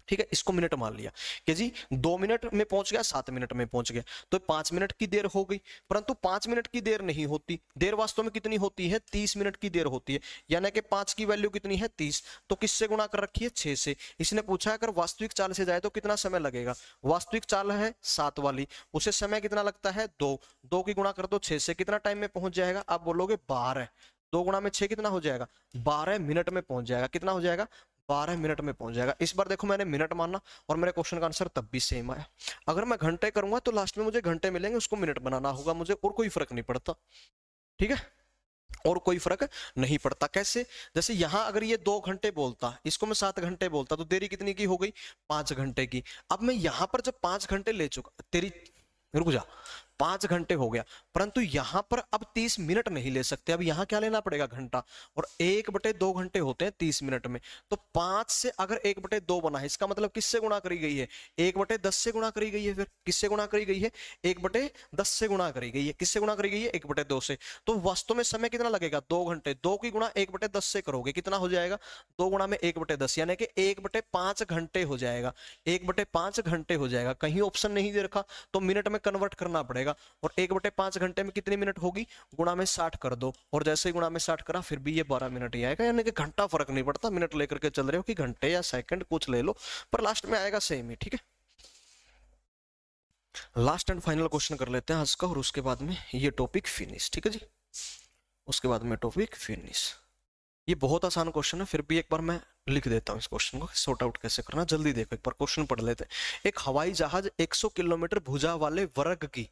ठीक है, इसको मिनट मान लिया कि जी 2 मिनट में पहुंच गया, 7 मिनट में पहुंच गया, तो 5 मिनट की देर हो गई। परंतु 5 मिनट की देर नहीं होती, देर वास्तव में कितनी होती है? 30 मिनट की देर होती है, यानी कि 5 की वैल्यू कितनी है? 30। तो किससे गुणा कर रखी है? 6 से। इसने पूछा अगर वास्तविक चाल से जाए तो कितना समय लगेगा। वास्तविक चाल है 7 वाली, उसे समय कितना लगता है? 2। 2 की गुणा कर दो 6 से, कितना टाइम में पहुंच जाएगा? आप बोलोगे 12। 2 गुणा में 6 कितना हो जाएगा? 12 मिनट में पहुंच जाएगा। कितना हो जाएगा? 12 मिनट में पहुंच जाएगा। इस बार देखो मैंने मिनट माना और मेरे क्वेश्चन का आंसर तब भी सेम आया। अगर मैं घंटे करूंगा तो लास्ट में मुझे घंटे मिलेंगे, उसको मिनट बनाना होगा मुझे, और कोई फर्क नहीं पड़ता, ठीक है। और कोई फर्क नहीं पड़ता। कैसे? जैसे यहां अगर ये 2 घंटे बोलता, इसको मैं 7 घंटे बोलता, तो देरी कितनी की हो गई? 5 घंटे की। अब मैं यहां पर जब 5 घंटे ले चुका, तेरी, रुक जा, 5 घंटे हो गया, परंतु यहां पर अब 30 मिनट नहीं ले सकते। अब यहां क्या लेना पड़ेगा? घंटा। और 1/2 घंटे होते हैं 30 मिनट में, तो 5 से अगर 1/2 बना है, इसका मतलब किससे गुणा करी गई है? 1/10 से गुणा करी गई है। फिर किससे गुणा करी गई है? 1/10 से गुणा करी गई है। किससे गुणा करी गई है? 1/2 से। तो वास्तव में समय कितना लगेगा? 2 घंटे। 2 की गुणा 1/10 से करोगे, कितना हो जाएगा? 2 गुणा में 1/10 यानी कि 1/5 घंटे हो जाएगा। 1/5 घंटे हो जाएगा। कहीं ऑप्शन नहीं दे रखा तो मिनट में कन्वर्ट करना पड़ेगा। और 1/5 घंटे में कितनी मिनट होगी? गुणा में 60 कर दो, और जैसे ही गुणा में 60 करा फिर भी ये 12 मिनट ही आएगा। यानी कि घंटा फर्क नहीं पड़ता, मिनट लेकर के चल रहे हो कि घंटे या सेकंड, कुछ ले लो, पर लास्ट में आएगा सेम ही, ठीक है। लास्ट एंड फाइनल क्वेश्चन कर लेते हैं आज का, और उसके बाद में ये टॉपिक फिनिश, ठीक है जी। उसके बाद में टॉपिक फिनिश। ये बहुत आसान क्वेश्चन है, फिर भी एक बार मैं लिख देता हूँ इस क्वेश्चन को, सॉर्ट आउट कैसे करना। जल्दी देखो, एक बार क्वेश्चन पढ़ लेते हैं। एक हवाई जहाज 100 किलोमीटर भुजा वाले वर्ग की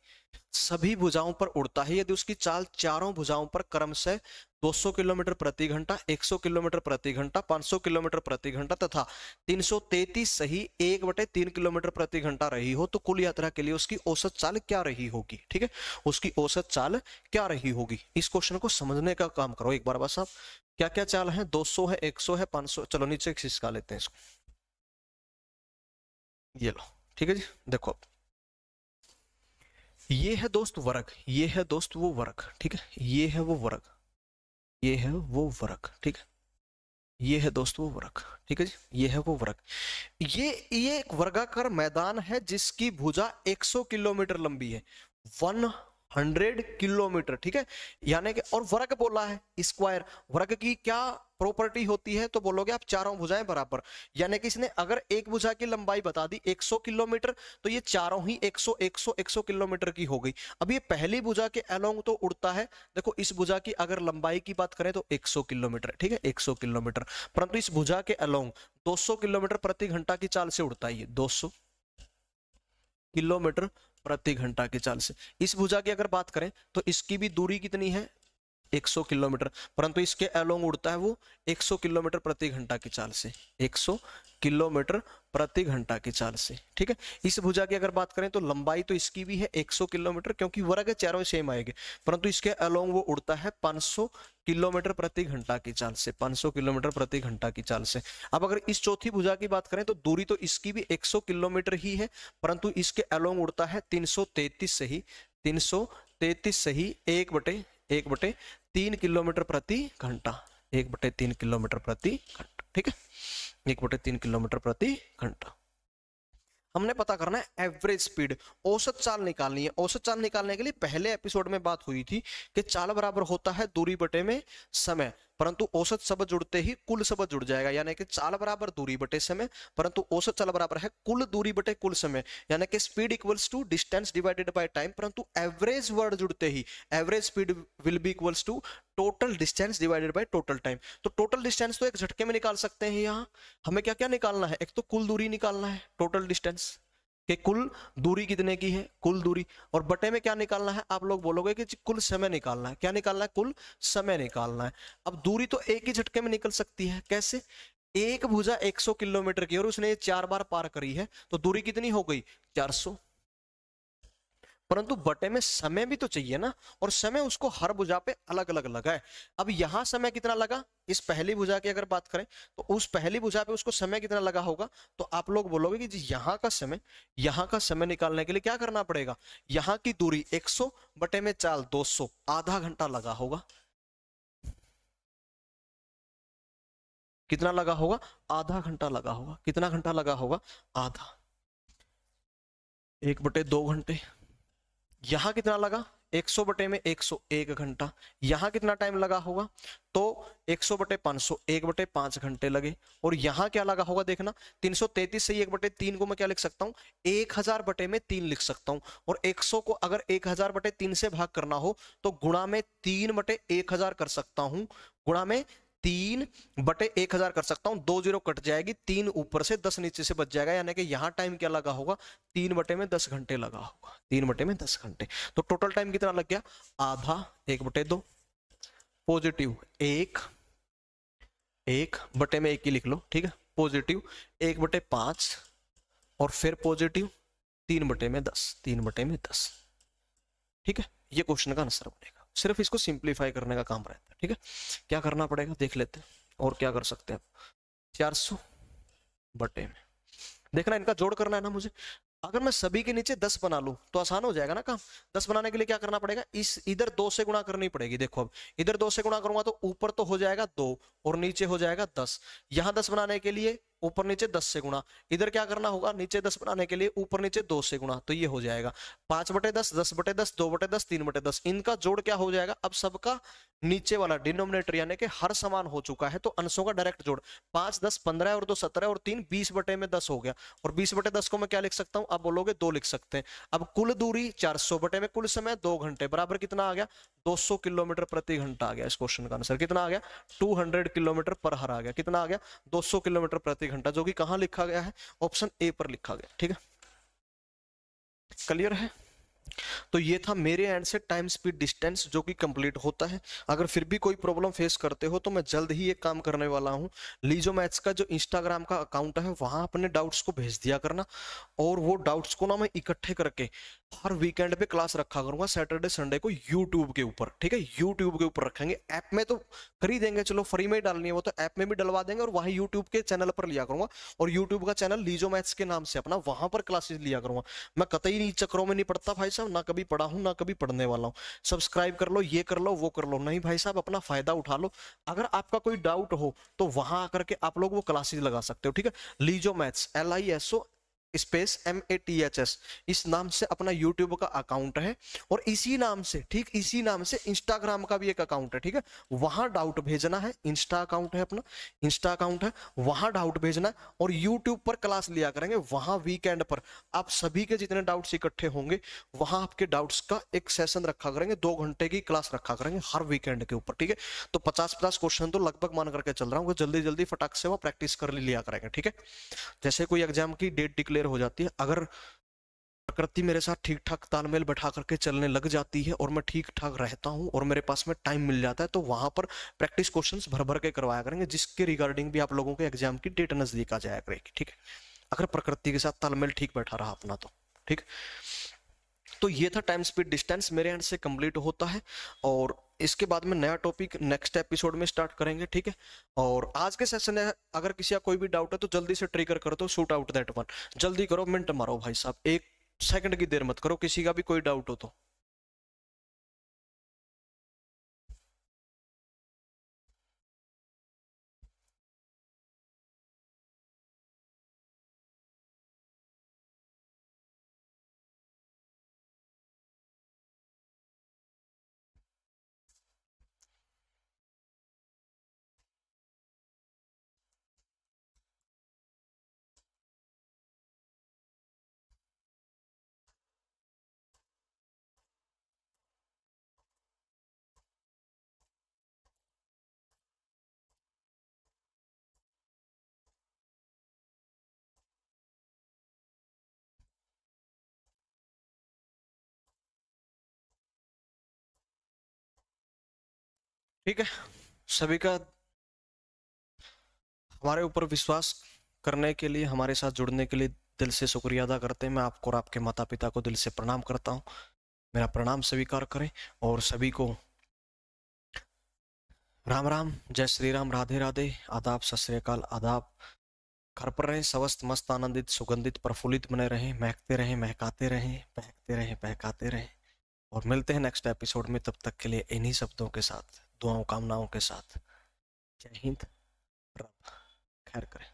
सभी भुजाओं पर उड़ता है यदि उसकी चाल चारों भुजाओं पर क्रमशः 200 किलोमीटर प्रति घंटा, 100 किलोमीटर प्रति घंटा, 500 किलोमीटर प्रति घंटा तथा 333 सही 1/3 किलोमीटर प्रति घंटा रही हो, तो कुल यात्रा के लिए उसकी औसत चाल क्या रही होगी। ठीक है, उसकी औसत चाल क्या रही होगी। इस क्वेश्चन को समझने का काम करो एक बार बस आप। क्या क्या चाल है, 200 है, 100 है, 500। चलो नीचे खिसका लेते हैं इसको, ये लो। ठीक है जी, देखो ये है दोस्त वर्ग, ये है दोस्त वो वर्ग। ठीक है, ये है वो वर्ग, ये है वो वर्ग। ठीक है, ये है दोस्त वो वर्ग। ठीक है जी, ये है वो वर्ग। ये एक वर्गाकार मैदान है जिसकी भुजा 100 किलोमीटर लंबी है, 100 किलोमीटर। ठीक है, यानी कि और वर्ग बोला है, स्क्वायर। वर्ग की क्या प्रॉपर्टी होती है, तो बोलोगे आप चारों भुजाएं बराबर। यानी कि इसने अगर एक भुजा की लंबाई बता दी 100 किलोमीटर, तो ये चारों ही 100 100 100 किलोमीटर की हो गई। अब ये पहली भुजा के अलोंग तो उड़ता है, देखो इस भुजा की अगर लंबाई की बात करें तो 100 किलोमीटर। ठीक है, 100 किलोमीटर, परंतु इस भुजा के अलोंग 200 किलोमीटर प्रति घंटा की चाल से उड़ता है ये, 200 किलोमीटर प्रति घंटा की चाल से। इस भुजा की अगर बात करें तो इसकी भी दूरी कितनी है, 100 किलोमीटर, परंतु इसके अलोंग उड़ता है वो 100 किलोमीटर प्रति घंटा की चाल से, 100 किलोमीटर प्रति घंटा की चाल से। ठीक है, इस भुजा की अगर बात करें तो लंबाई तो इसकी भी है 100 किलोमीटर, क्योंकि वर्ग चारों सेम आएंगे, परंतु इसके अलोंग वो उड़ता है 500 किलोमीटर प्रति घंटा की चाल से, 500 किलोमीटर प्रति घंटा की चाल से। अब अगर इस चौथी भुजा की बात करें तो दूरी तो इसकी भी 100 किलोमीटर ही है, परंतु इसके अलोंग उड़ता है 333 सही 333 सही 1/3 किलोमीटर प्रति घंटा, 1/3 किलोमीटर प्रति घंटा। ठीक है, 1/3 किलोमीटर प्रति घंटा। हमने पता करना है एवरेज स्पीड, औसत चाल निकालनी है। औसत चाल निकालने के लिए पहले एपिसोड में बात हुई थी कि चाल बराबर होता है दूरी बटे में समय, परंतु औसत शब्द जुड़ते ही कुल शब्द जुड़ जाएगा, यानी कि चाल बराबर दूरी बटे समय, परंतु औसत चाल बराबर है कुल दूरी बटे कुल समय, यानी कि speed equals to distance divided by time, परंतु एवरेज वर्ड जुड़ते ही average speed will be equals to total distance divided by total time. तो टोटल डिस्टेंस तो एक झटके में निकाल सकते हैं। यहाँ हमें क्या क्या निकालना है, एक तो कुल दूरी निकालना है, टोटल डिस्टेंस कि कुल दूरी कितने की है, कुल दूरी, और बटे में क्या निकालना है, आप लोग बोलोगे कि कुल समय निकालना है। क्या निकालना है, कुल समय निकालना है। अब दूरी तो एक ही झटके में निकल सकती है, कैसे, एक भुजा 100 किलोमीटर की और उसने ये 4 बार पार करी है, तो दूरी कितनी हो गई, 400, परंतु बटे में समय भी तो चाहिए ना, और समय उसको हर भुजा पे अलग अलग लगा है। अब यहां समय कितना लगा, इस पहली भुजा की अगर बात करें तो उस पहली भुजा पे उसको समय कितना लगा होगा, तो आप लोग बोलोगे कि जी यहां का समय निकालने के लिए क्या करना पड़ेगा, यहां की दूरी 100 बटे में चाल 200, आधा घंटा लगा होगा। कितना लगा होगा, आधा घंटा लगा होगा। कितना घंटा लगा होगा, आधा, 1/2 घंटे। यहां कितना लगा, 100 बटे में 100, 1 घंटा। यहां कितना टाइम लगा होगा, तो 100 बटे 500, 1/5 घंटे लगे। और यहां क्या लगा होगा, देखना 333 से 1/3 को मैं क्या लिख सकता हूं, 1000 बटे में 3 लिख सकता हूं। और 100 को अगर 1000 बटे 3 से भाग करना हो तो गुणा में 3/1000 कर सकता हूं, गुणा में 3/1000 कर सकता हूं। 2 0 कट जाएगी, 3 ऊपर से 10 नीचे से बच जाएगा, यानी कि यहां टाइम क्या लगा होगा, 3/10 घंटे लगा होगा, 3/10 घंटे। तो टोटल टाइम कितना लग गया, आधा, 1/2, पॉजिटिव 1 बटे में 1 ही लिख लो। ठीक है, पॉजिटिव 1/5 और फिर पॉजिटिव 3/10, 3/10। ठीक है, ये क्वेश्चन का आंसर बनेगा। सिर्फ इसको सिंप्लीफाई करने का काम रहता है। ठीक है, क्या करना पड़ेगा देख लेते हैं, और क्या कर सकते हैं। 400 बटे में, देखना इनका जोड़ करना है ना मुझे। अगर मैं सभी के नीचे 10 बना लूं तो आसान हो जाएगा ना काम। 10 बनाने के लिए क्या करना पड़ेगा, इस इधर 2 से गुणा करनी पड़ेगी। देखो अब इधर 2 से गुणा करूंगा तो ऊपर तो हो जाएगा 2 और नीचे हो जाएगा 10। यहां 10 बनाने के लिए ऊपर नीचे 10 से गुणा, इधर क्या करना होगा, नीचे 10 बनाने के लिए ऊपर नीचे 2 से गुणा, तो ये हो जाएगा 5/10, 10/10, 2/10, 3/10। इनका जोड़ क्या हो जाएगा, अब सबका नीचे वाला डिनोमिनेटर यानी कि हर समान हो चुका है, तो अंशों का डायरेक्ट जोड़ 5 10 15 और 2 17 और 3 20/10 हो गया। और 20/10 को मैं क्या लिख सकता हूं, आप बोलोगे 2 लिख सकते हैं। अब कुल दूरी 400 बटे में कुल समय 2 घंटे बराबर कितना आ गया, 200 किलोमीटर प्रति घंटा आ गया इस क्वेश्चन का आंसर। कितना आ गया? 200 किलोमीटर पर हर आ गया। कितना आ गया? 200 किलोमीटर प्रति घंटा, जो कि कहाँ लिखा गया है? ऑप्शन ए पर लिखा गया। ठीक है, क्लियर है? तो ये था मेरे एंड से टाइम स्पीड डिस्टेंस जो कि कंप्लीट होता है। अगर फिर भी कोई प्रॉब्लम फेस करते हो तो मैं जल्द ही एक काम करने वाला हूँ, लीजो मैथ्स का जो इंस्टाग्राम का अकाउंट है वहां अपने डाउट्स को भेज दिया करना, और वो डाउट्स को ना मैं इकट्ठे करके हर वीकेंड पे क्लास रखा करूंगा, सैटरडे संडे को यूट्यूब के ऊपर। ठीक है, यूट्यूब के ऊपर रखेंगे। ऐप में तो कर ही देंगे, चलो फ्री में ही डालनी है वो तो ऐप में भी डलवा देंगे, और वहीं यूट्यूब के चैनल पर लिया करूंगा, और यूट्यूब का चैनल लीजो मैथ्स के नाम से अपना, वहां पर क्लासेस लिया करूंगा। मैं कतई नहीं चक्रों में नहीं पड़ता भाई साहब, ना कभी पढ़ा हूं ना कभी पढ़ने वाला हूं। सब्सक्राइब कर लो, ये कर लो वो कर लो, नहीं भाई साहब अपना फायदा उठा लो। अगर आपका कोई डाउट हो तो वहां आकर के आप लोग वो क्लासेस लगा सकते हो। ठीक है, लीजो मैथ्स LISO स्पेस MATHS इस नाम से अपना यूट्यूब का अकाउंट है, और इसी नाम से, ठीक इसी नाम से इंस्टाग्राम का भी एक अकाउंट है। ठीक है, वहां डाउट भेजना है, इंस्टा अकाउंट है अपना, इंस्टा अकाउंट है, वहां डाउट भेजना है, और यूट्यूब पर क्लास लिया करेंगे। वहां वीकेंड पर आप सभी के जितने डाउट्स इकट्ठे होंगे वहां आपके डाउट्स का एक सेशन रखा करेंगे, 2 घंटे की क्लास रखा करेंगे हर वीकेंड के ऊपर। ठीक है, तो 50-50 क्वेश्चन तो लगभग मान करके चल रहा हूँ, जल्दी जल्दी फटाक से वो प्रैक्टिस कर लिया करेंगे। ठीक है, जैसे कोई एग्जाम की डेट डिक्लेयर हो जाती है, अगर प्रकृति मेरे साथ ठीक ठाक तालमेल बैठा करके चलने लग जाती है और मैं ठीक ठाक रहता हूं और मेरे पास में टाइम मिल जाता है, तो वहां पर प्रैक्टिस क्वेश्चंस भर भर के करवाया करेंगे, जिसके रिगार्डिंग भी आप लोगों के एग्जाम की डेट नजदीक आ जाया करेगी। ठीक है, अगर प्रकृति के साथ तालमेल ठीक बैठा रहा अपना तो। ठीक, तो ये था टाइम स्पीड डिस्टेंस, मेरे एंड से कंप्लीट होता है, और इसके बाद में नया टॉपिक नेक्स्ट एपिसोड में स्टार्ट करेंगे। ठीक है, और आज के सेशन में अगर किसी का कोई भी डाउट है तो जल्दी से ट्रिगर कर दो, शूट आउट दैट वन, जल्दी करो, मिनट मारो भाई साहब, 1 सेकंड की देर मत करो, किसी का भी कोई डाउट हो तो। ठीक है, सभी का हमारे ऊपर विश्वास करने के लिए, हमारे साथ जुड़ने के लिए दिल से शुक्रिया अदा करते हैं। मैं आपको और आपके माता पिता को दिल से प्रणाम करता हूँ, मेरा प्रणाम स्वीकार करें, और सभी को राम राम, जय श्री राम, राधे राधे, आदाब, सत श्री अकाल, आदाब। घर पर रहें स्वस्थ मस्त आनंदित सुगंधित प्रफुल्लित बने रहें, महकते रहें महकाते रहें, बहकते रहें बहकाते रहें, और मिलते हैं नेक्स्ट एपिसोड में। तब तक के लिए इन्हीं शब्दों के साथ, दुआओं कामनाओं के साथ, जय हिंद, रब खैर करे।